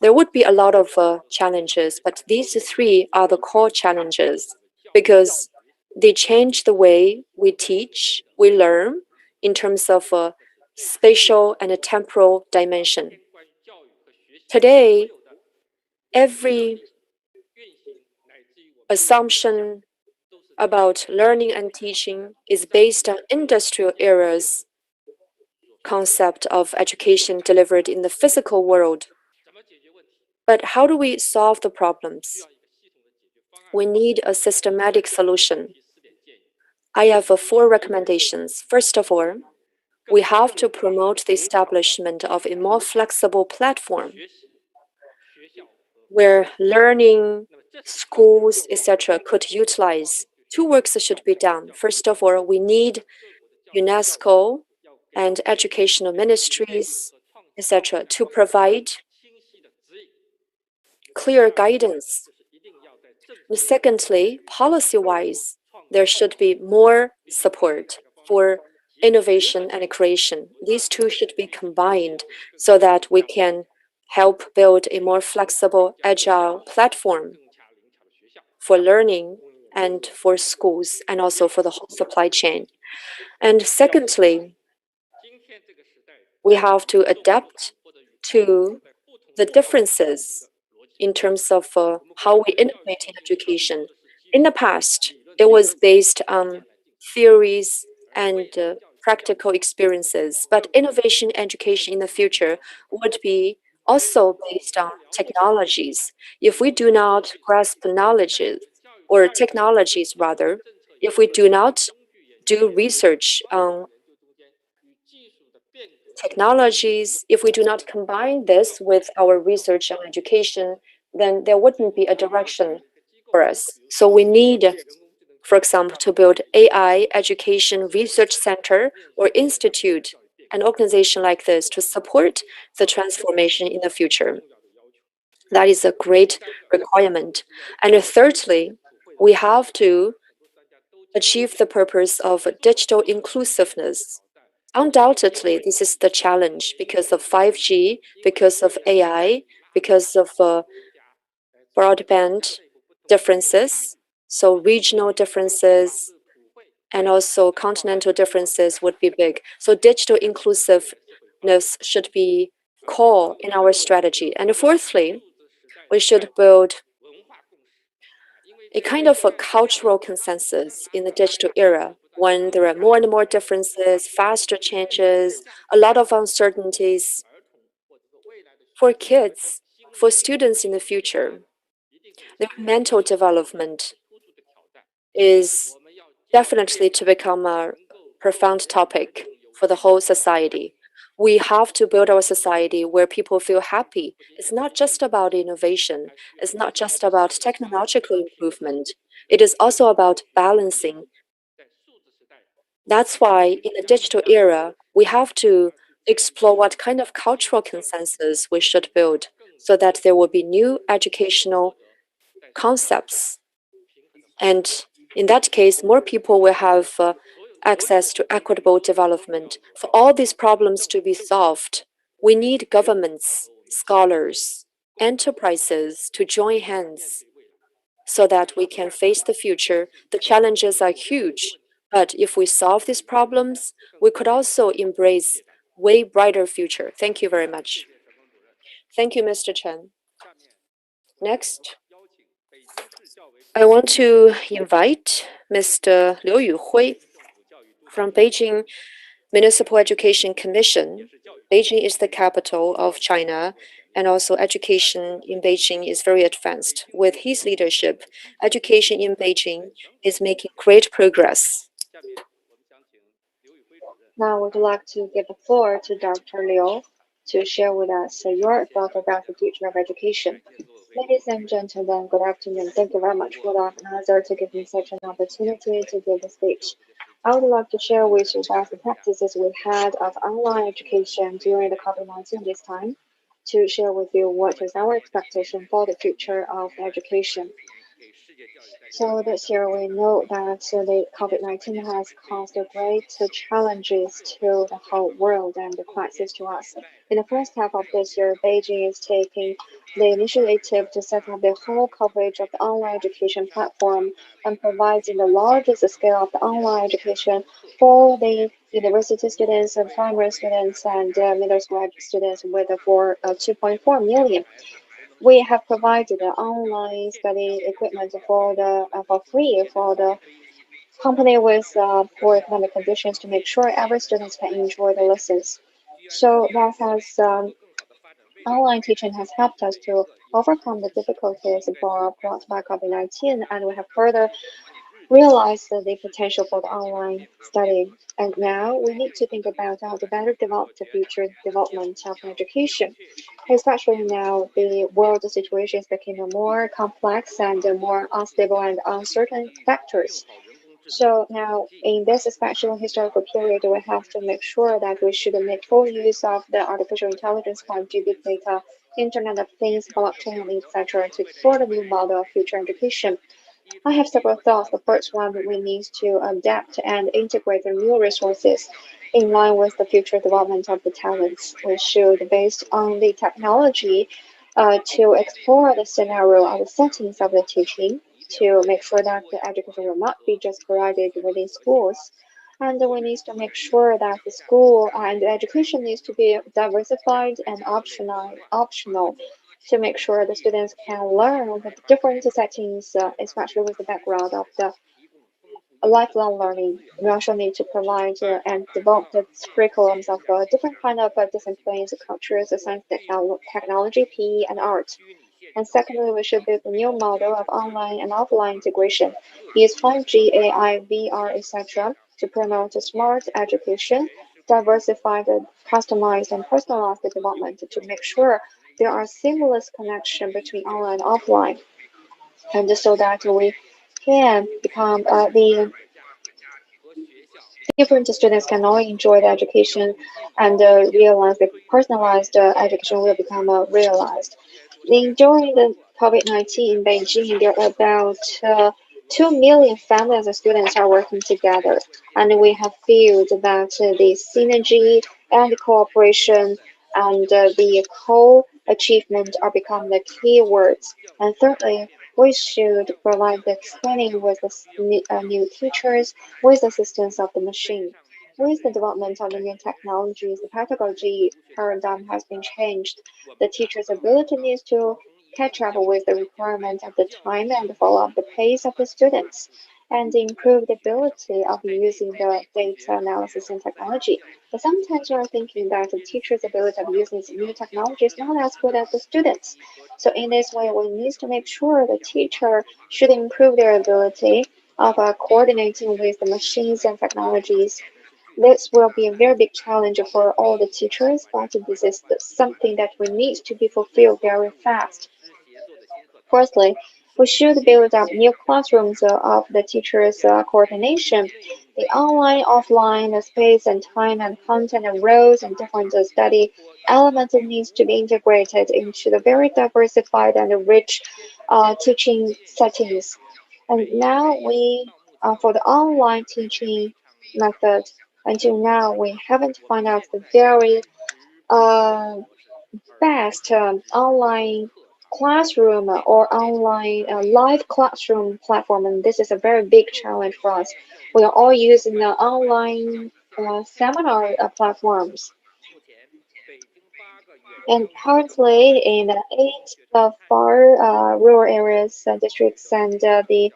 There would be a lot of challenges, but these three are the core challenges because they change the way we teach, we learn in terms of spatial and temporal dimension. Today, every assumption about learning and teaching is based on industrial era's concept of education delivered in the physical world. But how do we solve the problems? We need a systematic solution. I have four recommendations. First of all, we have to promote the establishment of a more flexible platform where learning, schools, etc. could utilize. Two works should be done. First of all, we need UNESCO and educational ministries, etc., to provide clear guidance. And secondly, policy-wise, there should be more support for innovation and creation. These two should be combined so that we can help build a more flexible, agile platform for learning and for schools and also for the whole supply chain. And secondly, we have to adapt to the differences in terms of how we innovate in education. In the past, it was based on theories and practical experiences, but innovation education in the future would be also based on technologies. If we do not grasp knowledge or technologies rather, if we do not do research on technologies, if we do not combine this with our research and education, then there wouldn't be a direction for us. So we need, for example, to build AI education research center or institute, an organization like this to support the transformation in the future. That is a great requirement. And thirdly, we have to achieve the purpose of digital inclusiveness. Undoubtedly, this is the challenge because of 5G, because of AI, because of broadband differences, so regional differences and also continental differences would be big. So digital inclusiveness should be core in our strategy. And fourthly, we should build a kind of a cultural consensus in the digital era when there are more and more differences, faster changes, a lot of uncertainties. For kids, for students in the future, their mental development is definitely to become a profound topic for the whole society. We have to build our society where people feel happy. It's not just about innovation. It's not just about technological improvement. It is also about balancing. That's why in the digital era, we have to explore what kind of cultural consensus we should build so that there will be new educational concepts. And in that case, more people will have access to equitable development. For all these problems to be solved, we need governments, scholars, enterprises to join hands so that we can face the future. The challenges are huge, but if we solve these problems, we could also embrace way brighter future. Thank you very much. Thank you, Mr. Chen. Next, I want to invite Mr. Liu Yuhui from Beijing Municipal Education Commission. Beijing is the capital of China, and also education in Beijing is very advanced. With his leadership, education in Beijing is making great progress. Now, I would like to give the floor to Dr. Liu to share with us your thoughts about the future of education. Ladies and gentlemen, good afternoon. Thank you very much for the organizer to give me such an opportunity to give the speech. I would like to share with you about the practices we had of online education during the COVID-19 this time, to share with you what is our expectation for the future of education. So this year we know that the COVID-19 has caused great challenges to the whole world and the crisis to us. In the first half of this year, Beijing is taking the initiative to set up the whole coverage of the online education platform and providing the largest scale of the online education for the university students and primary students and middle school students with for 2.4 million. We have provided online study equipment for free for the company with poor economic conditions to make sure every student can enjoy the lessons. So that has online teaching has helped us to overcome the difficulties brought by COVID-19, and we have further realized the potential for the online study. And now we need to think about how to better develop the future development of education. Especially now, the world situation is becoming more complex and more unstable and uncertain factors. So now, in this special historical period, we have to make sure that we should make full use of the artificial intelligence, 5G, big data, Internet of Things, blockchain, etc., to explore the new model of future education. I have several thoughts. The first one, we need to adapt and integrate the new resources in line with the future development of the talents. We should, based on the technology, to explore the scenario and the settings of the teaching to make sure that the education will not be just provided within schools. And we need to make sure that the school and the education needs to be diversified and optional to make sure the students can learn with different settings, especially with the background of the lifelong learning. We also need to provide and develop the curriculums of different kind of disciplines, cultures, science, technology, PE, and art. And secondly, we should build a new model of online and offline integration. Use 5G, AI, VR, etc. to promote a smart education, diversified, customized, and personalized development to make sure there are seamless connection between online and offline, and so that we can become the different students can all enjoy the education and realize the personalized education will become realized. During the COVID-19 in Beijing, there are about 2 million families and students are working together, and we have felt that the synergy and the cooperation and the co-achievement are becoming the key words. And thirdly, we should provide the training with the new teachers with the assistance of the machine. With the development of the new technologies, the pedagogy paradigm has been changed. The teacher's ability needs to catch up with the requirement of the time and follow up the pace of the students and improve the ability of using the data analysis and technology. But sometimes we're thinking that the teacher's ability of using new technology is not as good as the students. So in this way, we need to make sure the teacher should improve their ability of coordinating with the machines and technologies. This will be a very big challenge for all the teachers, but this is something that we need to be fulfilled very fast. Firstly, we should build up new classrooms of the teachers' coordination. The online, offline, the space and time and content and roles and different study elements needs to be integrated into the very diversified and rich teaching settings. And now for the online teaching method, until now, we haven't found out the very uh, best online classroom or online live classroom platform, and this is a very big challenge for us. We are all using the online seminar platforms, and currently in eight far rural areas, districts, and the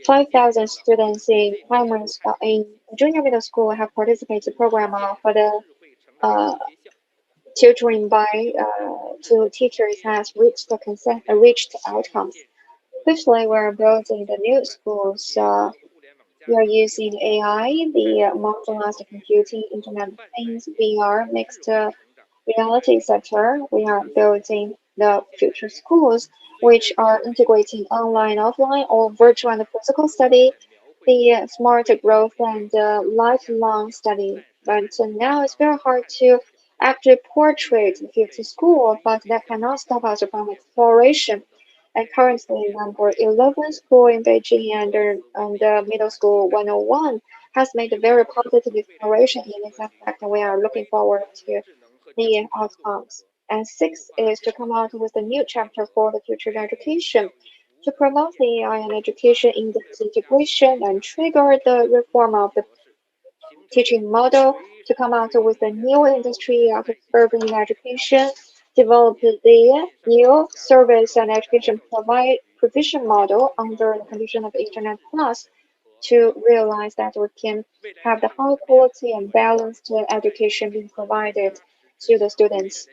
5,000 students in primary school, in junior middle school have participated in the program for the uh, tutoring by to teachers has reached the reached outcomes. Especially we're building the new schools. We are using AI, the modernized computing, Internet of Things, VR, mixed reality, etc. We are building the future schools, which are integrating online, offline, or virtual and physical study, the smart growth and lifelong study. But now it's very hard to actually portray the future school, but that cannot stop us from exploration. And currently, number 11 school in Beijing and middle school 101 has made a very positive exploration in this aspect, and we are looking forward to the outcomes. And six is to come out with a new chapter for the future education to promote the AI and education in the integration and trigger the reform of the teaching model to come out with a new industry of urban education, develop the new service and education provide provision model under the condition of Internet Plus to realize that we can have the high quality and balanced education being provided to the students.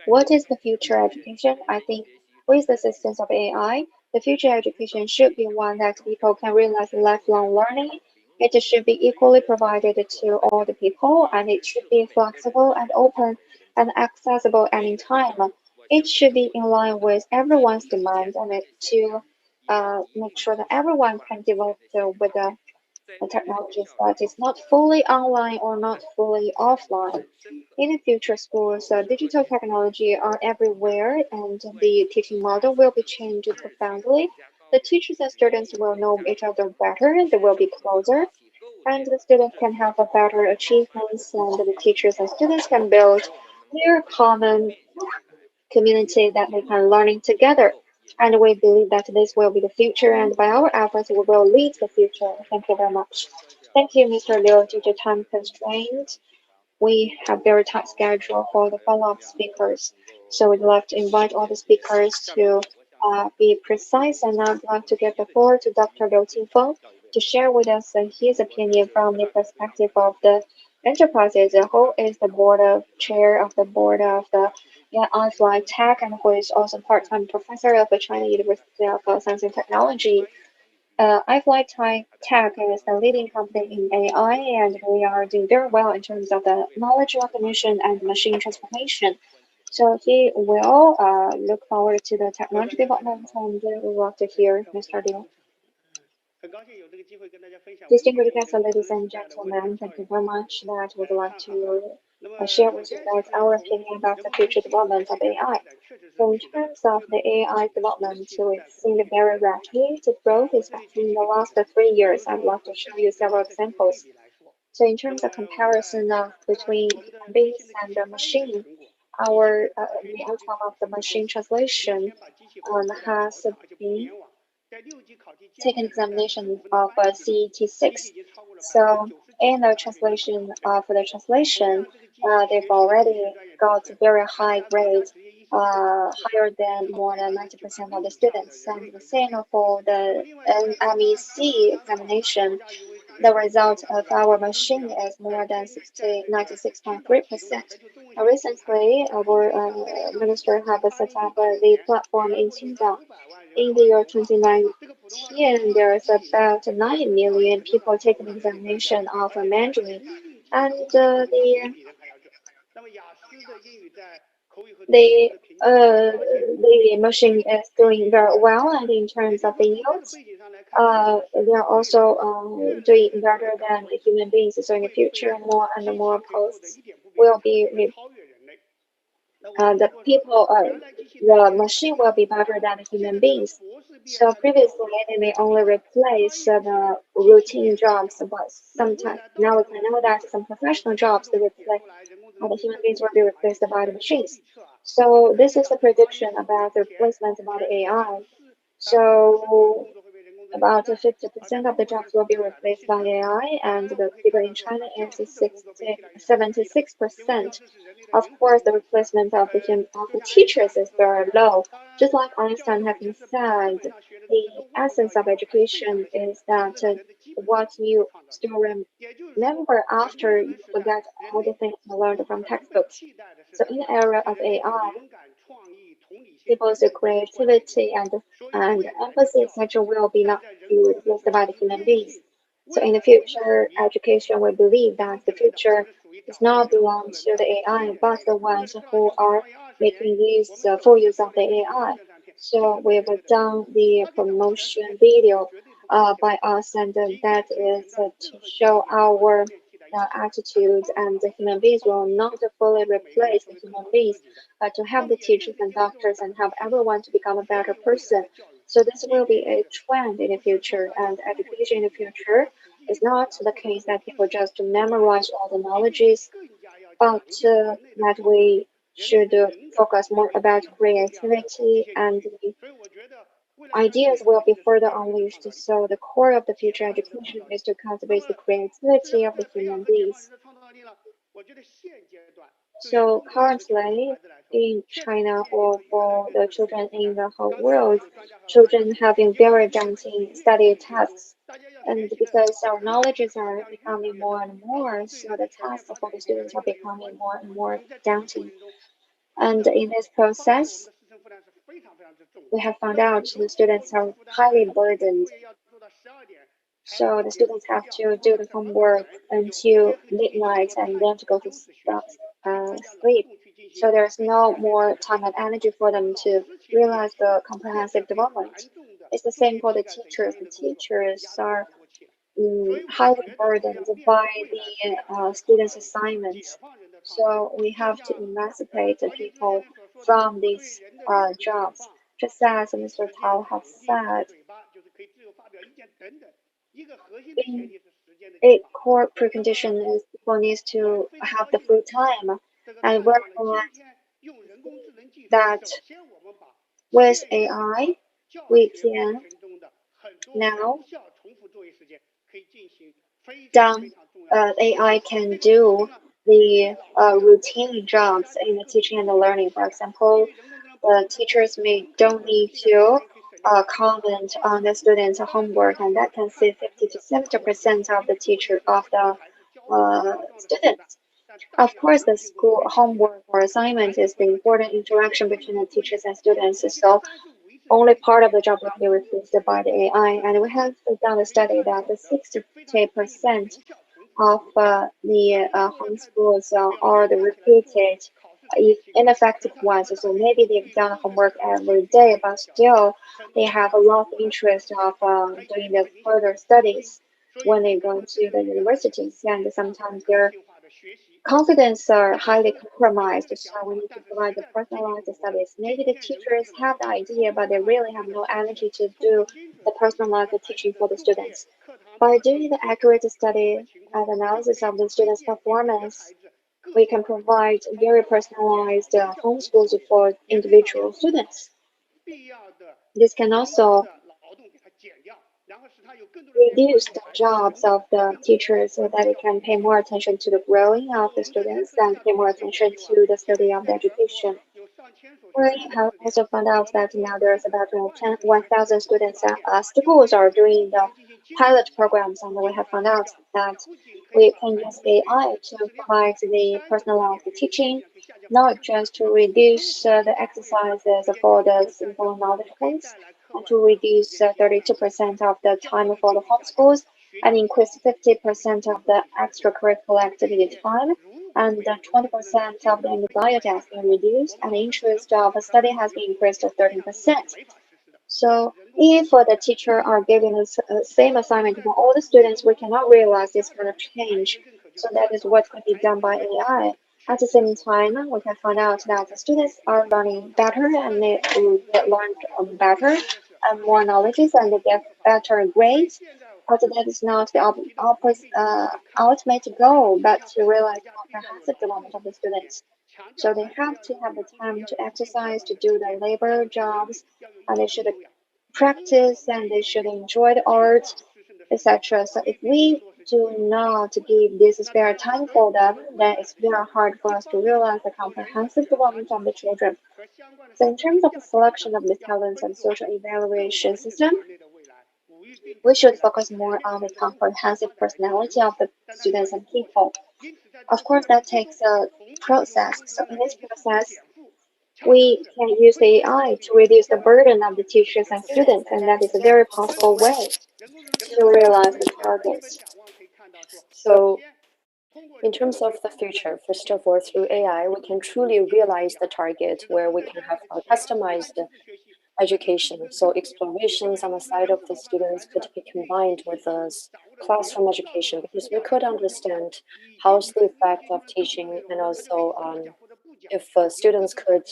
What is the future education? I think with the assistance of AI, the future education should be one that people can realize lifelong learning. It should be equally provided to all the people, and it should be flexible and open and accessible anytime. It should be in line with everyone's demand and to make sure that everyone can develop with the technologies, but it's not fully online or not fully offline. In the future schools, digital technology are everywhere, and the teaching model will be changed profoundly. The teachers and students will know each other better, they will be closer, and the students can have a better achievements, and the teachers and students can build their common community that they can learning together. And we believe that this will be the future, and by our efforts, we will lead the future. Thank you very much. Thank you, Mr. Liu. Due to time constraint, we have very tight schedule for the follow-up speakers. So we'd like to invite all the speakers to be precise, and I'd like to give the floor to Dr. Liu Qingfeng to share with us his opinion from the perspective of the enterprises, who is the board of chair of the board of the iFly Tech, and who is also part-time professor of the China University of Science and Technology. iFly Tech is the leading company in AI, and we are doing very well in terms of the knowledge recognition and machine transformation. So he will look forward to the technology development, and we would like to hear Mr. Liu. Distinguished guests, ladies and gentlemen, thank you very much that would like to share with you guys our opinion about the future development of AI. So in terms of the AI development, we've seen a very rapid growth, especially in the last 3 years. I'd like to show you several examples. So in terms of comparison between human beings and the machine, the outcome of the machine translation has been taken examination of CET6. So in the translation of the translation, they've already got very high grade, higher than more than 90% of the students. And the same for the NMEC examination, the result of our machine is more than 96.3%. Recently, our minister have set up the platform in Qingdao. In the year 2019, there's about 9 million people taking examination of Mandarin, and the the machine is doing very well, and in terms of the yields, they're also doing better than the human beings. So in the future, more and more posts will be the machine will be better than the human beings. So previously, they may only replace the routine jobs, but sometimes now we can know that some professional jobs they replace the human beings will be replaced by the machines. So this is a prediction about the replacement by the AI. So about 50% of the jobs will be replaced by AI, and the figure in China is 76%. Of course, the replacement of the teachers is very low. Just like Einstein having said, the essence of education is that what you still remember after you forget all the things you learned from textbooks. So in the era of AI, people's creativity and empathy, etc., will be not be replaced by the human beings. So in the future, education will believe that the future does not belong to the AI, but the ones who are making full use of the AI. So we've done the promotion video by us, and that is to show our attitude, and the human beings will not fully replace the human beings, to help the teachers and doctors and help everyone to become a better person. So this will be a trend in the future, and education in the future is not the case that people just memorize all the knowledges, but that we should focus more about creativity, and the ideas will be further unleashed. So the core of the future education is to cultivate the creativity of the human beings. So currently in China, or for the children in the whole world, children having very daunting study tasks. And because our knowledges are becoming more and more, so the tasks for the students are becoming more and more daunting. And in this process, we have found out the students are highly burdened. So the students have to do the homework until midnight and then to go to sleep. So there's no more time and energy for them to realize the comprehensive development. It's the same for the teachers. The teachers are highly burdened by the students' assignments. So we have to emancipate the people from these jobs. Just as Mr. Tao has said, in a core precondition is people needs to have the full time, and we're glad that with AI we can now done AI can do the routine jobs in the teaching and the learning. For example, the teachers may don't need to comment on the students' homework, and that can save 50 to 70% of the teacher of the students. Of course, the school homework or assignment is the important interaction between the teachers and students. So only part of the job will be replaced by the AI. And we have done a study that 60% of the homeschools are the repeated ineffective ones. So maybe they've done homework every day, but still they have a lot of interest of doing the further studies when they go to the universities, and sometimes their confidence are highly compromised. So we need to provide the personalized studies. Maybe the teachers have the idea, but they really have no energy to do the personalized teaching for the students. By doing the accurate study and analysis of the students' performance, we can provide very personalized homeschools for individual students. This can also reduce the jobs of the teachers so that they can pay more attention to the growing of the students and pay more attention to the study of the education. We have also found out that now there's about 1,000 students schools are doing the pilot programs, and we have found out that we can use AI to provide the personalized teaching, not just to reduce the exercises for the simple knowledge points, and to reduce 32% of the time for the homeschools and increase 50% of the extracurricular activity time, and 20% of the anxiety has been reduced, and the interest of study has been increased to 13%. So if the teacher are giving us same assignment for all the students, we cannot realize this kind of change. So that is what could be done by AI. At the same time, we can find out that the students are learning better and they learn better and more knowledge and they get better grades. But that is not the ultimate goal, but to realize the comprehensive development of the students. So they have to have the time to exercise, to do their labor jobs, and they should practice and they should enjoy the art, etc. So if we do not give this spare time for them, then it's very hard for us to realize the comprehensive development of the children. So in terms of the selection of the talents and social evaluation system, we should focus more on the comprehensive personality of the students and people. Of course, that takes a process. So in this process, we can use the AI to reduce the burden of the teachers and students, and that is a very possible way to realize the targets. So, in terms of the future, first of all, through AI, we can truly realize the target where we can have a customized education. So explorations on the side of the students could be combined with the classroom education because we could understand how's the effect of teaching and also if students could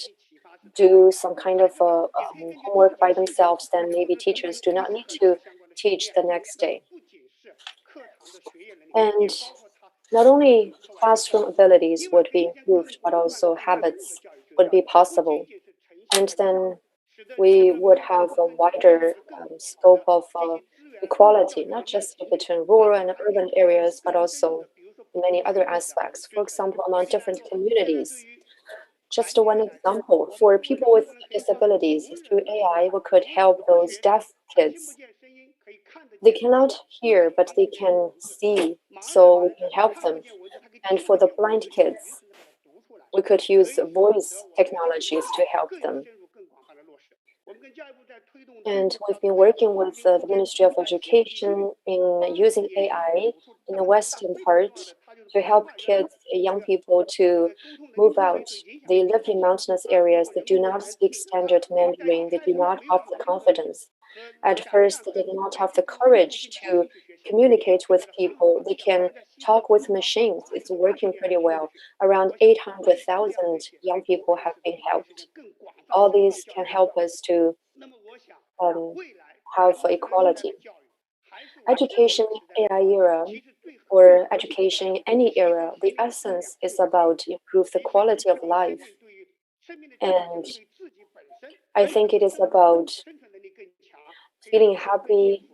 do some kind of homework by themselves, then maybe teachers do not need to teach the next day. And not only classroom abilities would be improved, but also habits would be possible. And then we would have a wider scope of equality, not just between rural and urban areas, but also in many other aspects. For example, among different communities. Just one example, for people with disabilities, through AI, we could help those deaf kids. They cannot hear, but they can see, so we can help them. And for the blind kids, we could use voice technologies to help them. And we've been working with the Ministry of Education in using AI in the western part to help kids, young people to move out. They live in mountainous areas. They do not speak standard Mandarin. They do not have the confidence. At first, they did not have the courage to communicate with people. They can talk with machines. It's working pretty well. Around 800,000 young people have been helped. All these can help us to have equality. Education in AI era or education in any era, the essence is about improve the quality of life. And I think it is about feeling happy,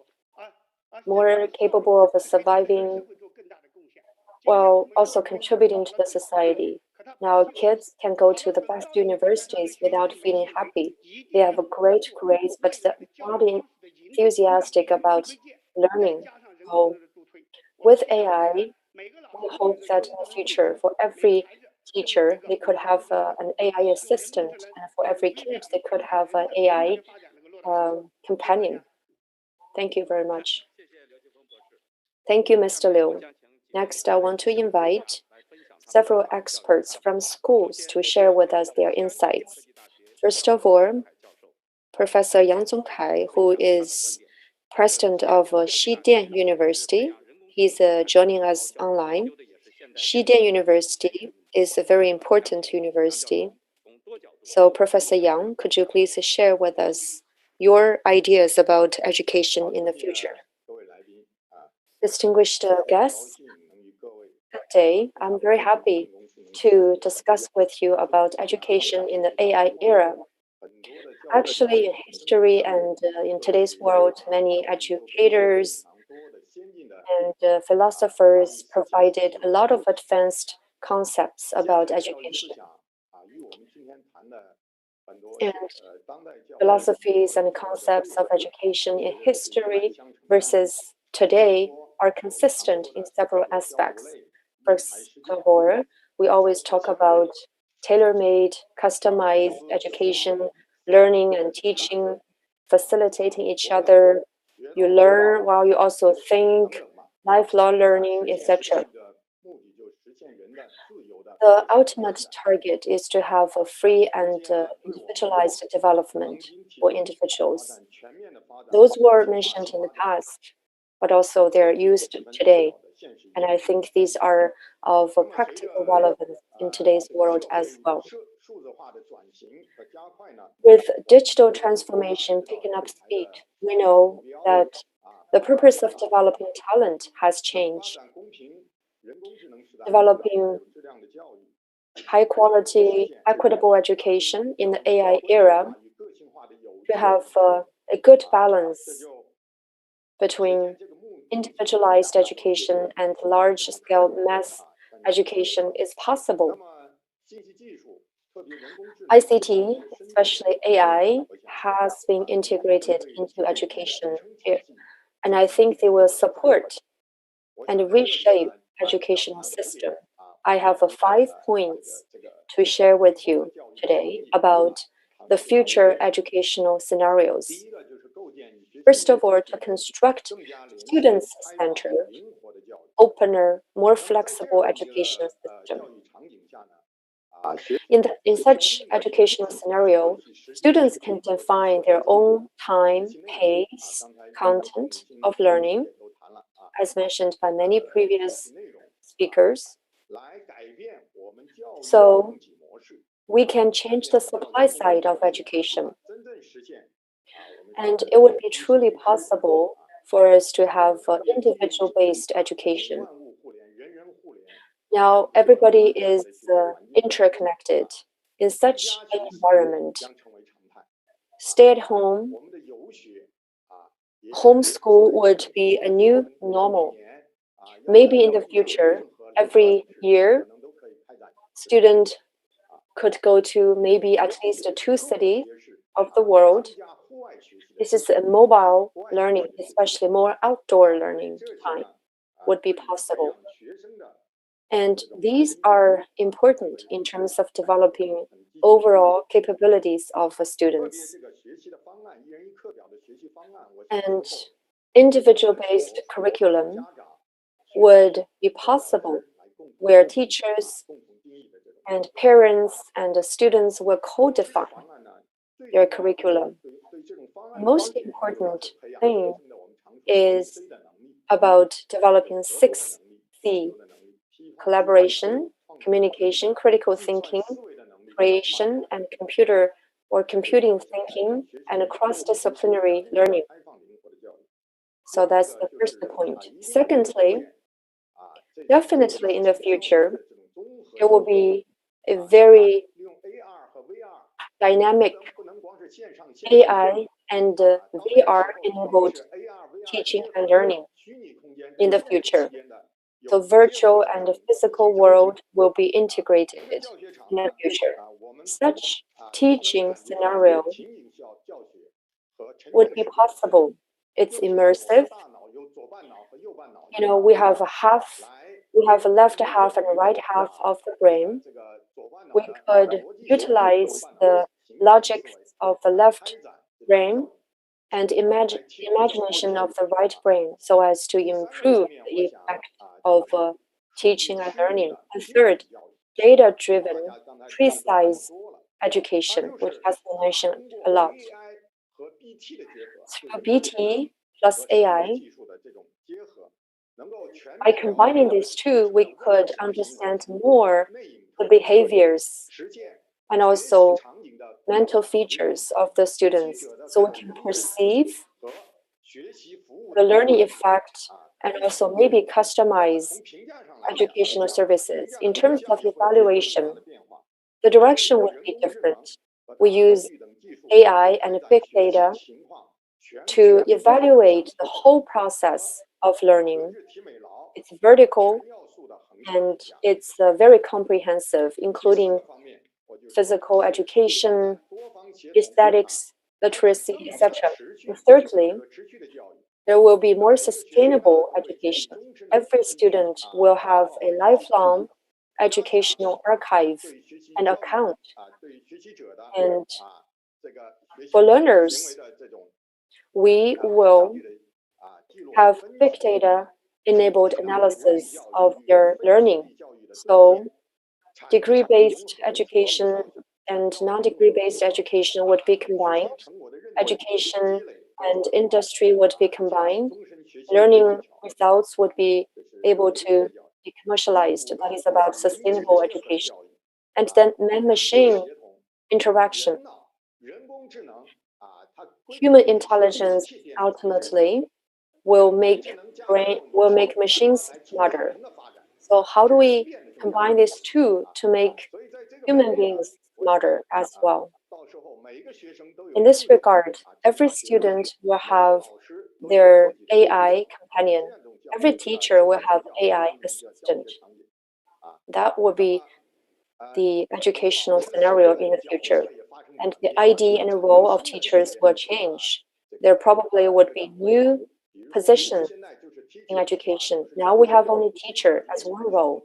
more capable of surviving, while also contributing to the society. Now, kids can go to the best universities without feeling happy. They have a great grades, but they're not enthusiastic about learning. So, with AI, we hope that in the future, for every teacher, they could have an AI assistant, and for every kid, they could have an AI companion. Thank you very much. Thank you, Mr. Liu. Next, I want to invite several experts from schools to share with us their insights. First of all, Professor Yang Zongkai, who is president of Xidian University. He's joining us online. Xidian University is a very important university. So, Professor Yang, could you please share with us your ideas about education in the future? Distinguished guests, good day. I'm very happy to discuss with you about education in the AI era. Actually, in history and in today's world, many educators and philosophers provided a lot of advanced concepts about education. And philosophies and concepts of education in history versus today are consistent in several aspects. First of all, we always talk about tailor-made, customized education, learning and teaching, facilitating each other. You learn while you also think, lifelong learning, etc. The ultimate target is to have a free and individualized development for individuals. Those were mentioned in the past, but also they're used today. And I think these are of a practical relevance in today's world as well. With digital transformation picking up speed, we know that the purpose of developing talent has changed. Developing high quality, equitable education in the AI era to have a good balance between individualized education and large-scale mass education is possible. ICT, especially AI, has been integrated into education, and I think they will support and reshape educational system. I have 5 points to share with you today about the future educational scenarios. First of all, to construct student-centered, opener, more flexible education system. In such educational scenario, students can define their own time, pace, content of learning, as mentioned by many previous speakers. So we can change the supply side of education. And it would be truly possible for us to have individual-based education. Now, everybody is interconnected. In such an environment, stay at home, homeschool would be a new normal. Maybe in the future, every year, student could go to maybe at least 2 cities of the world. This is a mobile learning, especially more outdoor learning time would be possible. And these are important in terms of developing overall capabilities of students. And individual-based curriculum would be possible where teachers and parents and the students will co-define their curriculum. Most important thing is about developing 6C: collaboration, communication, critical thinking, creation, and computing thinking, and cross-disciplinary learning. So that's the first point. Secondly, definitely in the future, there will be a very dynamic AI and VR-enabled teaching and learning in the future. So virtual and the physical world will be integrated in the future. Such teaching scenario would be possible. It's immersive. You know, we have a left half and a right half of the brain. We could utilize the logic of the left brain and the imagination of the right brain so as to improve the effect of teaching and learning. And third, data-driven, precise education, which has been mentioned a lot. Through BT plus AI, by combining these two, we could understand more the behaviors and also mental features of the students, so we can perceive the learning effect and also maybe customize educational services. In terms of evaluation, the direction would be different. We use AI and big data to evaluate the whole process of learning. It's vertical and it's very comprehensive, including physical education, aesthetics, literacy, etc. And thirdly, there will be more sustainable education. Every student will have a lifelong educational archive and account. And for learners, we will have big data enabled analysis of their learning. So degree-based education and non-degree-based education would be combined. Education and industry would be combined. Learning results would be able to be commercialized. That is about sustainable education. And then man-machine interaction. Human intelligence ultimately will make machines smarter. So how do we combine these two to make human beings smarter as well? In this regard, every student will have their AI companion. Every teacher will have AI assistant. That will be the educational scenario in the future. And the ID and the role of teachers will change. There probably would be new positions in education. Now we have only teacher as one role.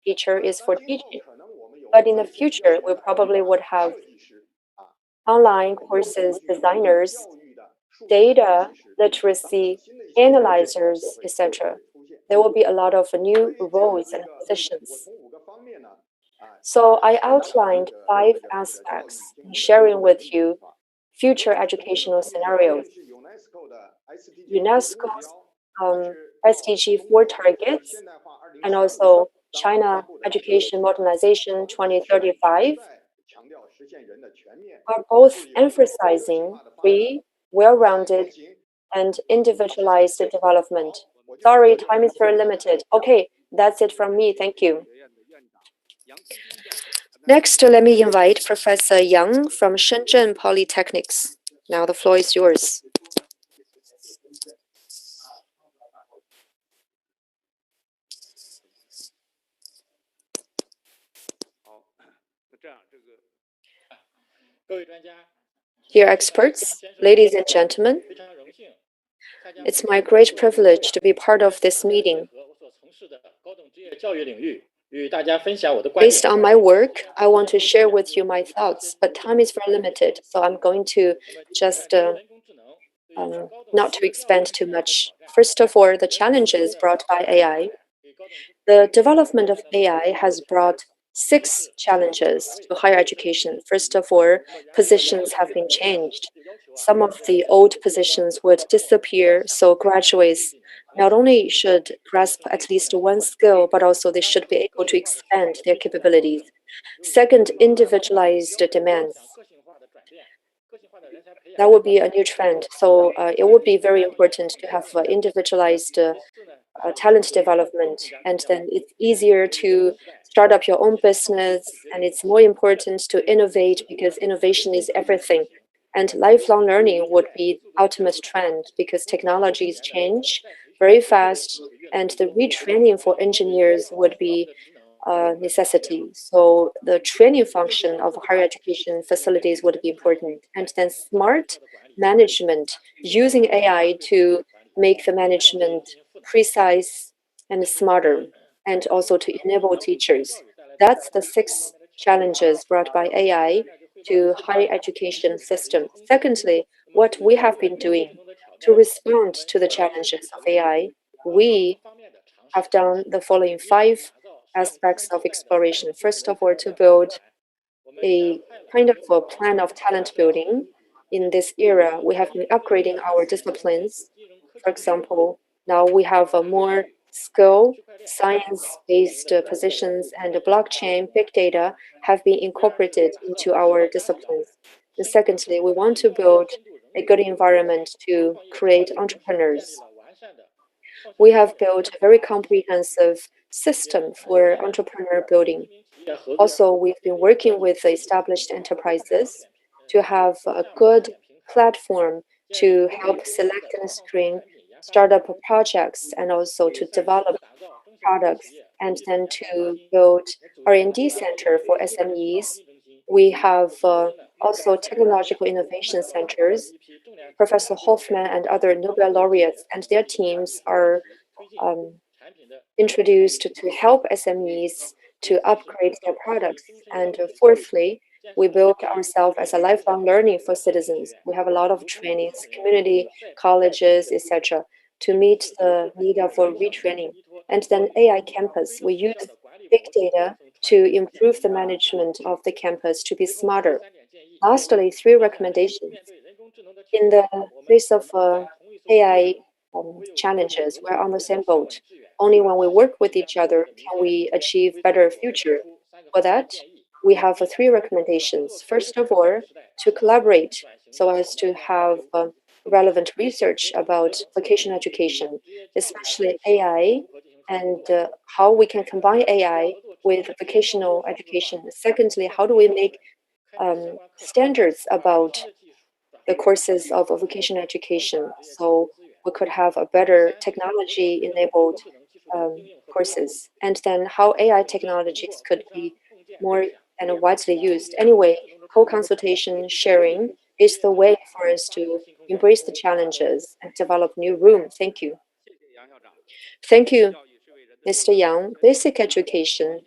Teacher is for teaching. But in the future, we probably would have online courses designers, data literacy analyzers, etc. There will be a lot of new roles and positions. So I outlined 5 aspects in sharing with you future educational scenarios. UNESCO's SDG 4 targets and also China Education Modernization 2035 are both emphasizing free, well-rounded, and individualized development. Sorry, time is very limited. Okay, that's it from me. Thank you. Next, let me invite Professor Yang from Shenzhen Polytechnics. Now the floor is yours. Dear experts, ladies and gentlemen, it's my great privilege to be part of this meeting. Based on my work, I want to share with you my thoughts, but time is very limited, so I'm going to just not to expand too much. First of all, the challenges brought by AI. The development of AI has brought 6 challenges to higher education. First of all, positions have been changed. Some of the old positions would disappear, so graduates not only should grasp at least one skill, but also they should be able to expand their capabilities. Second, individualized demands. That would be a new trend. So it would be very important to have individualized talent development, and then it's easier to start up your own business, and it's more important to innovate because innovation is everything. And lifelong learning would be ultimate trend because technologies change very fast, and the retraining for engineers would be a necessity. So the training function of higher education facilities would be important. And then smart management, using AI to make the management precise and smarter, and also to enable teachers. That's the 6 challenges brought by AI to higher education system. Secondly, what we have been doing to respond to the challenges of AI, we have done the following 5 aspects of exploration. First of all, to build a kind of a plan of talent building. In this era, we have been upgrading our disciplines. For example, now we have a more skill, science-based positions, and blockchain, big data have been incorporated into our disciplines. And secondly, we want to build a good environment to create entrepreneurs. We have built a very comprehensive system for entrepreneur building. Also, we've been working with the established enterprises to have a good platform to help select and screen startup projects and also to develop products and then to build R&D center for SMEs. We have also technological innovation centers. Professor Hoffman and other Nobel laureates and their teams are um, introduced to help SMEs to upgrade their products. And fourthly, we built ourselves as a lifelong learning for citizens. We have a lot of trainings, community colleges, etc., to meet the need of retraining. And then AI campus, we use big data to improve the management of the campus to be smarter. Lastly, three recommendations. In the face of AI challenges, we're on the same boat. Only when we work with each other can we achieve better future. For that, we have three recommendations. First of all, to collaborate so as to have relevant research about vocational education, especially AI, and how we can combine AI with vocational education. Secondly, how do we make standards about the courses of vocational education so we could have a better technology enabled courses, and then how AI technologies could be more and widely used. Anyway, co-consultation sharing is the way for us to embrace the challenges and develop new room. Thank you. Thank you, Mr. Yang. Basic education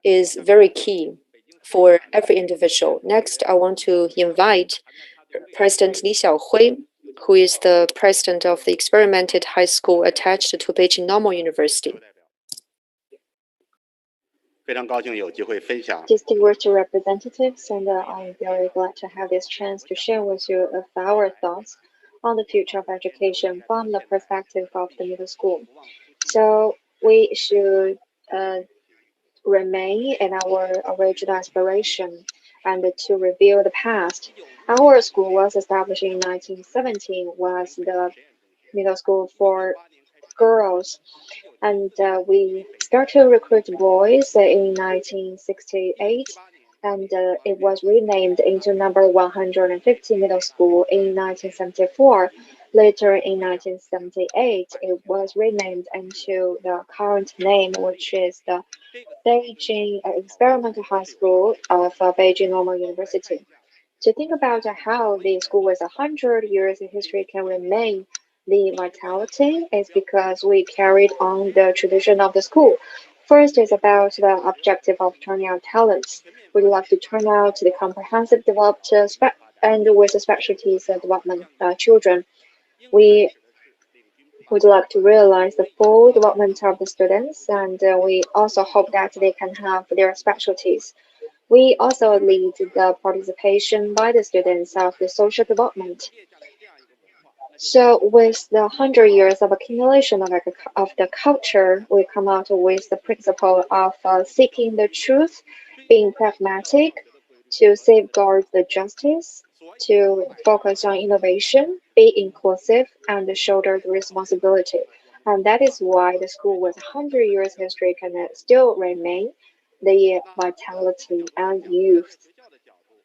is very key for every individual. Next, I want to invite President Li Xiaohui, who is the president of the experimented high school attached to Beijing Normal University. Distinguished representatives, and I'm very glad to have this chance to share with you of our thoughts on the future of education from the perspective of the middle school. So we should remain in our original aspiration and to review the past. Our school was established in 1917, was the middle school for girls, and we started to recruit boys in 1968, and it was renamed into number 150 middle school in 1974. Later in 1978, it was renamed into the current name, which is the Beijing Experimental High School of Beijing Normal University. To think about how the school with 100 years in history can remain the vitality is because we carried on the tradition of the school. First is about the objective of turning out talents. We love to turn out the comprehensive developed and with specialties development children. We would like to realize the full development of the students, and we also hope that they can have their specialties. We also lead the participation by the students of the social development. So, with the 100 years of accumulation of the culture, we come out with the principle of seeking the truth, being pragmatic, to safeguard the justice, to focus on innovation, be inclusive, and shoulder the responsibility. And that is why the school with 100 years history can still remain the vitality and youth.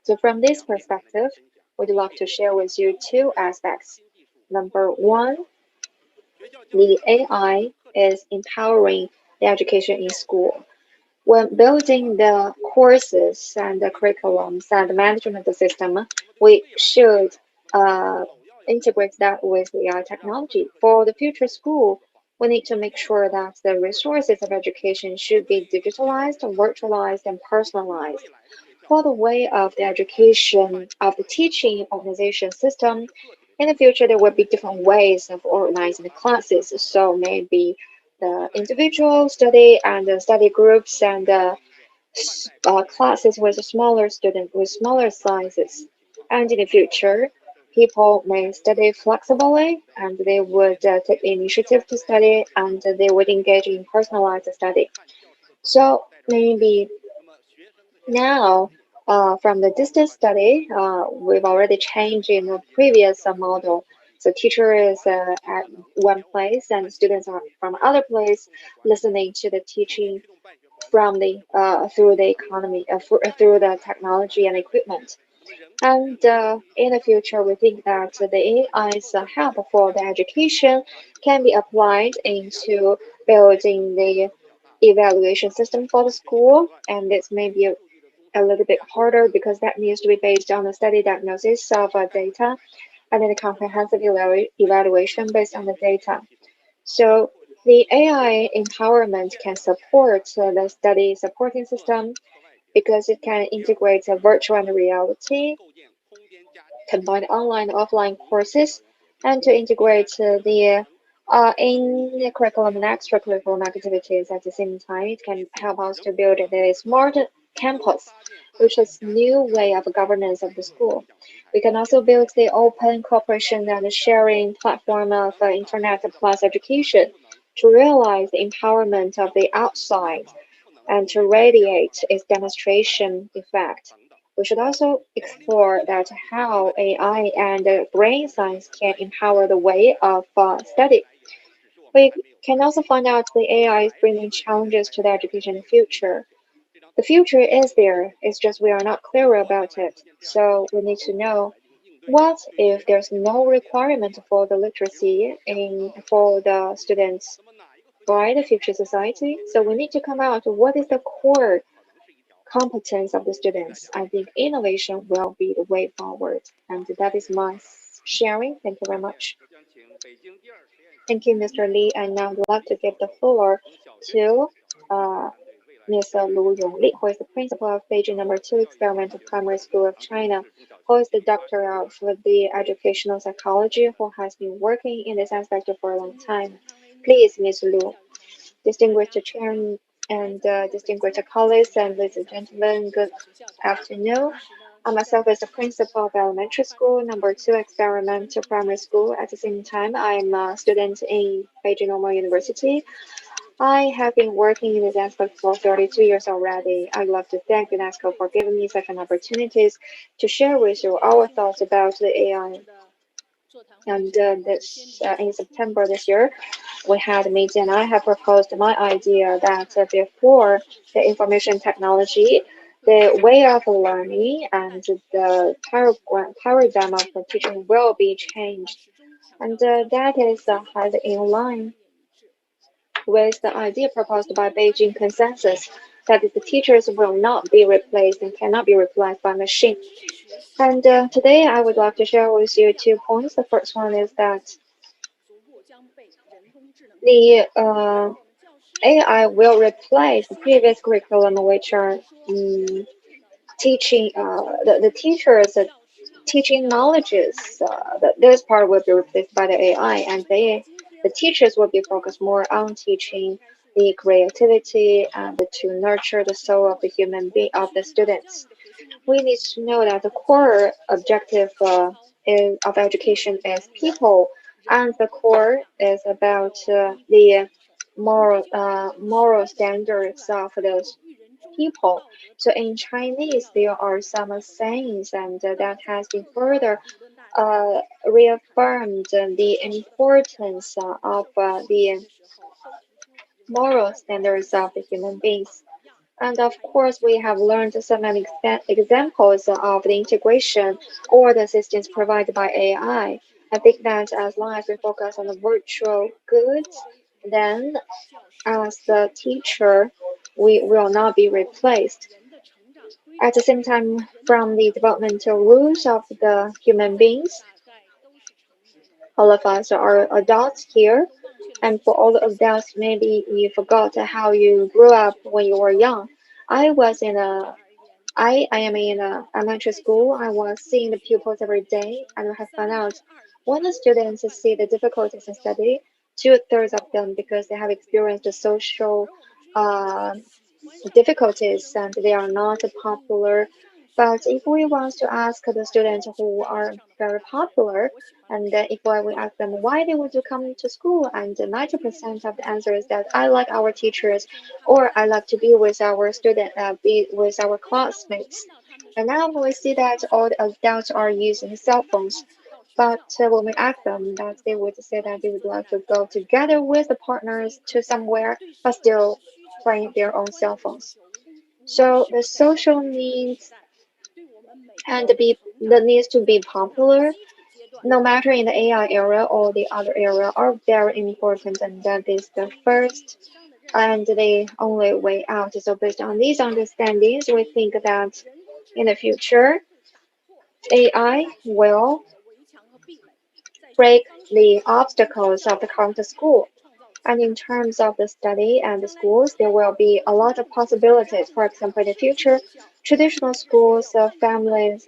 So, from this perspective, we'd love to share with you two aspects. Number one, the AI is empowering the education in school. When building the courses and the curriculums and the management system, we should uh, integrate that with the AI technology. For the future school, we need to make sure that the resources of education should be digitalized, virtualized, and personalized. For the way of the education of the teaching organization system, in the future there will be different ways of organizing the classes. So maybe the individual study and the study groups and classes with a smaller student with smaller sizes. And in the future, people may study flexibly and they would take the initiative to study and they would engage in personalized study. So maybe now, from the distance study, we've already changed in the previous model. So teacher is at one place and students are from other place listening to the teaching from the through the economy through the technology and equipment. And in the future, we think that the AI's help for the education can be applied into building the evaluation system for the school. And this may be a little bit harder because that needs to be based on the study diagnosis of data and then the comprehensive evaluation based on the data. So the AI empowerment can support the study supporting system because it can integrate virtual and reality, combine online and offline courses, and to integrate the in the curriculum and extracurriculum activities at the same time. It can help us to build the smart campus, which is new way of governance of the school. We can also build the open cooperation and sharing platform of internet plus education to realize the empowerment of the outside and to radiate its demonstration effect. We should also explore that how AI and brain science can empower the way of study. We can also find out the AI is bringing challenges to the education in the future. The future is there, it's just we are not clear about it. So we need to know what if there's no requirement for the literacy in for the students by the future society. So we need to come out what is the core competence of the students. I think innovation will be the way forward. And that is my sharing. Thank you very much. Thank you, Mr. Lee. And now I'd like to give the floor to Ms. Lu Yongli, who is the principal of Beijing No. 2 Experimental Primary School of China, who is the doctor of the educational psychology, who has been working in this aspect for a long time. Please, Ms. Lu. Distinguished chair and distinguished colleagues and ladies and gentlemen, good afternoon. I myself is the principal of elementary school, No. 2 experimental primary school. At the same time, I'm a student in Beijing Normal University. I have been working in this aspect for 32 years already. I'd love to thank UNESCO for giving me such an opportunity to share with you our thoughts about the AI. And in September this year, we had a meeting and I have proposed my idea that before the information technology, the way of learning and the paradigm of the teaching will be changed. And that is highly in line with the idea proposed by Beijing Consensus that the teachers will not be replaced and cannot be replaced by machine. And today I would like to share with you 2 points. The first one is that the AI will replace the previous curriculum, which are teaching the teachers teaching knowledges. This part will be replaced by the AI, and the teachers will be focused more on teaching the creativity and to nurture the soul of the human being of the students. We need to know that the core objective of education is people, and the core is about the moral standards of those people. So in Chinese, there are some sayings, and that has been further reaffirmed the importance of the moral standards of the human beings. And of course, we have learned some examples of the integration or the assistance provided by AI. I think that as long as we focus on the virtual goods, then as the teacher, we will not be replaced. At the same time, from the developmental rules of the human beings, all of us are adults here. And for all the adults, maybe you forgot how you grew up when you were young. I was in a I am in a elementary school. I was seeing the pupils every day, and I have found out when the students see the difficulties in study, two-thirds of them because they have experienced the social uh, difficulties and they are not popular. But if we want to ask the students who are very popular, and if we ask them why they want to come to school, and 90% of the answer is that I like our teachers, or I like to be with our be with our classmates. And now we see that all the adults are using cell phones. But when we ask them, that they would say that they would like to go together with the partners to somewhere, but still playing their own cell phones. So the social needs and the needs to be popular, no matter in the AI era or the other era, are very important, and that is the first and the only way out. So based on these understandings, we think that in the future, AI will break the obstacles of the current school. And in terms of the study and the schools, there will be a lot of possibilities. For example, in the future, traditional schools, the family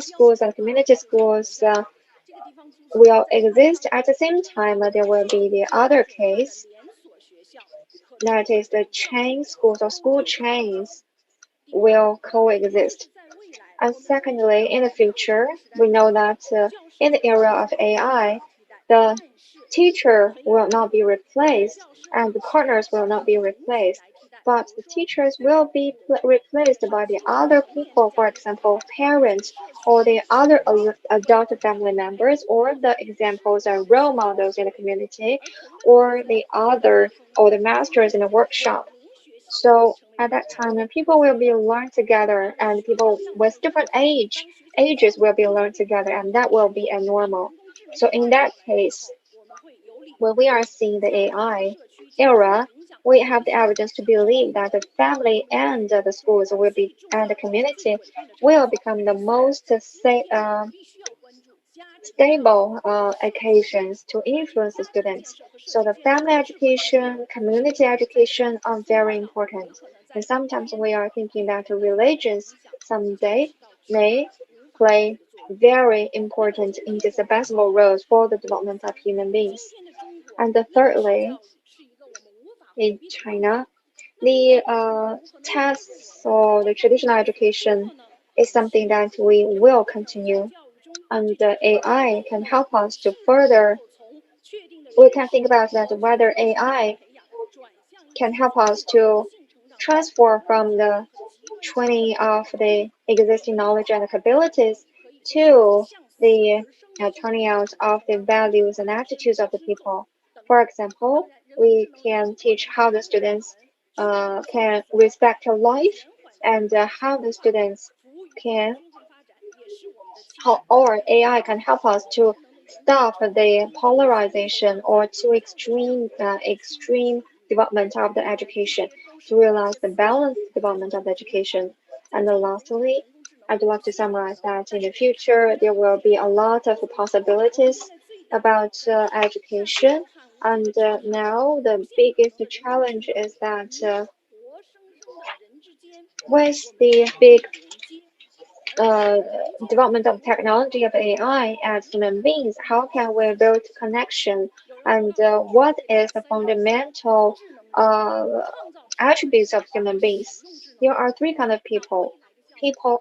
schools and community schools will exist. At the same time, there will be the other case, that is the chain schools or school chains will coexist. And secondly, in the future, we know that in the era of AI, the teacher will not be replaced and the partners will not be replaced, but the teachers will be replaced by the other people, for example, parents or the other adult family members, or the examples are role models in the community, or the other or the masters in the workshop. So at that time, people will be learned together, and people with different ages will be learned together, and that will be a normal. So in that case, when we are seeing the AI era, we have the evidence to believe that the family and the schools will be and the community will become the most stable occasions to influence the students. So the family education, community education are very important. And sometimes we are thinking that religions someday may play very important, indispensable roles for the development of human beings. And thirdly, in China, the tests or the traditional education is something that we will continue, and the AI can help us to further. We can think about that whether AI can help us to transform from the training of the existing knowledge and capabilities to the turning out of the values and attitudes of the people. For example, we can teach how the students can respect life, and how the students can how or AI can help us to stop the polarization or to extreme development of the education, to realize the balanced development of the education. And then lastly, I'd like to summarize that in the future there will be a lot of possibilities about education. And now the biggest challenge is that with the big uh, development of technology of AI as human beings, how can we build connection? And what is the fundamental uh, attributes of human beings? There are three kind of people: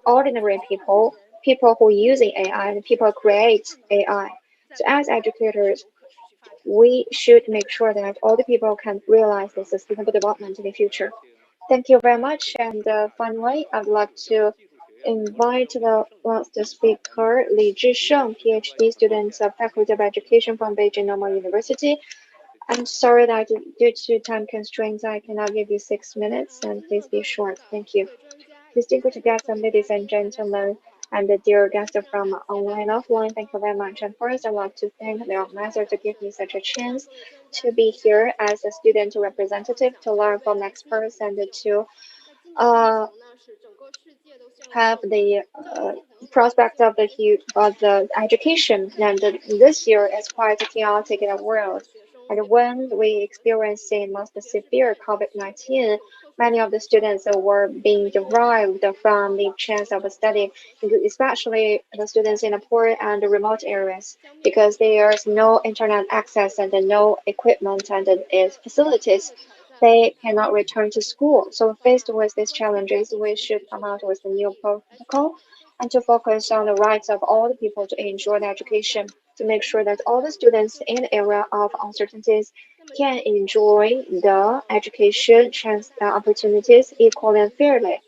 ordinary people, people who using AI, and people create AI. So as educators, we should make sure that all the people can realize the sustainable development in the future. Thank you very much. And finally, I'd like to invite the last speaker, Li Zhisheng, PhD student of Faculty of Education from Beijing Normal University. I'm sorry that due to time constraints, I cannot give you 6 minutes, and please be short. Thank you. Distinguished guests, ladies and gentlemen, and the dear guests from online and offline, thank you very much. And first, I'd like to thank the organizer to give me such a chance to be here as a student representative to learn from experts and to uh, have the prospect of the education. And this year is quite chaotic in the world. And when we experiencing most severe COVID-19, many of the students were being derived from the chance of study, especially the students in the poor and remote areas, because there's no internet access and no equipment and facilities. They cannot return to school. So faced with these challenges, we should come out with a new protocol and to focus on the rights of all the people to enjoy the education, to make sure that all the students in the era of uncertainties can enjoy the education chance opportunities equally and fairly.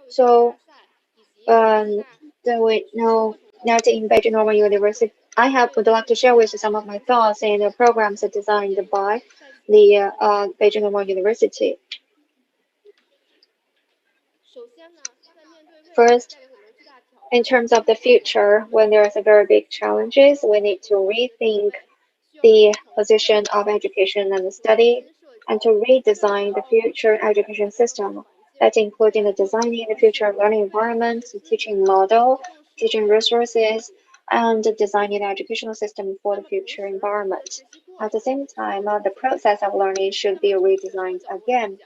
So, then we know that in Beijing Normal University, would like to share with you some of my thoughts in the programs designed by the Beijing Normal University. First, in terms of the future, when there's a very big challenges, we need to rethink the position of education and study, and to redesign the future education system. That including the designing the future learning environment, the teaching model, teaching resources, and designing the educational system for the future environment. At the same time, the process of learning should be redesigned again.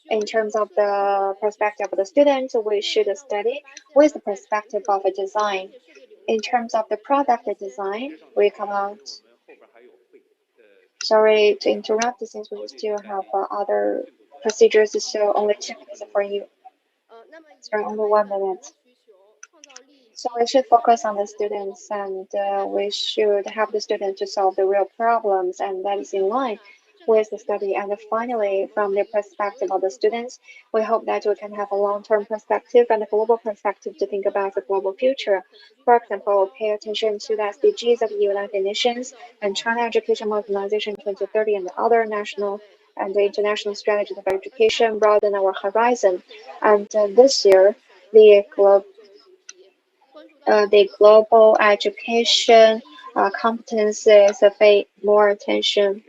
In terms of the perspective of the student, we should study with the perspective of a design. In terms of the product design, we come out. Sorry to interrupt, since we still have other procedures, so only 2 minutes for you. Sorry, only 1 minute. So we should focus on the students, and we should help the students to solve the real problems, and that is in line with the study. And finally, from the perspective of the students, we hope that we can have a long-term perspective and a global perspective to think about the global future. For example, pay attention to the SDGs of the United Nations and China Education Modernization 2030 and other national and the international strategies of education, broaden our horizon. And this year, the global education competencies pay more attention.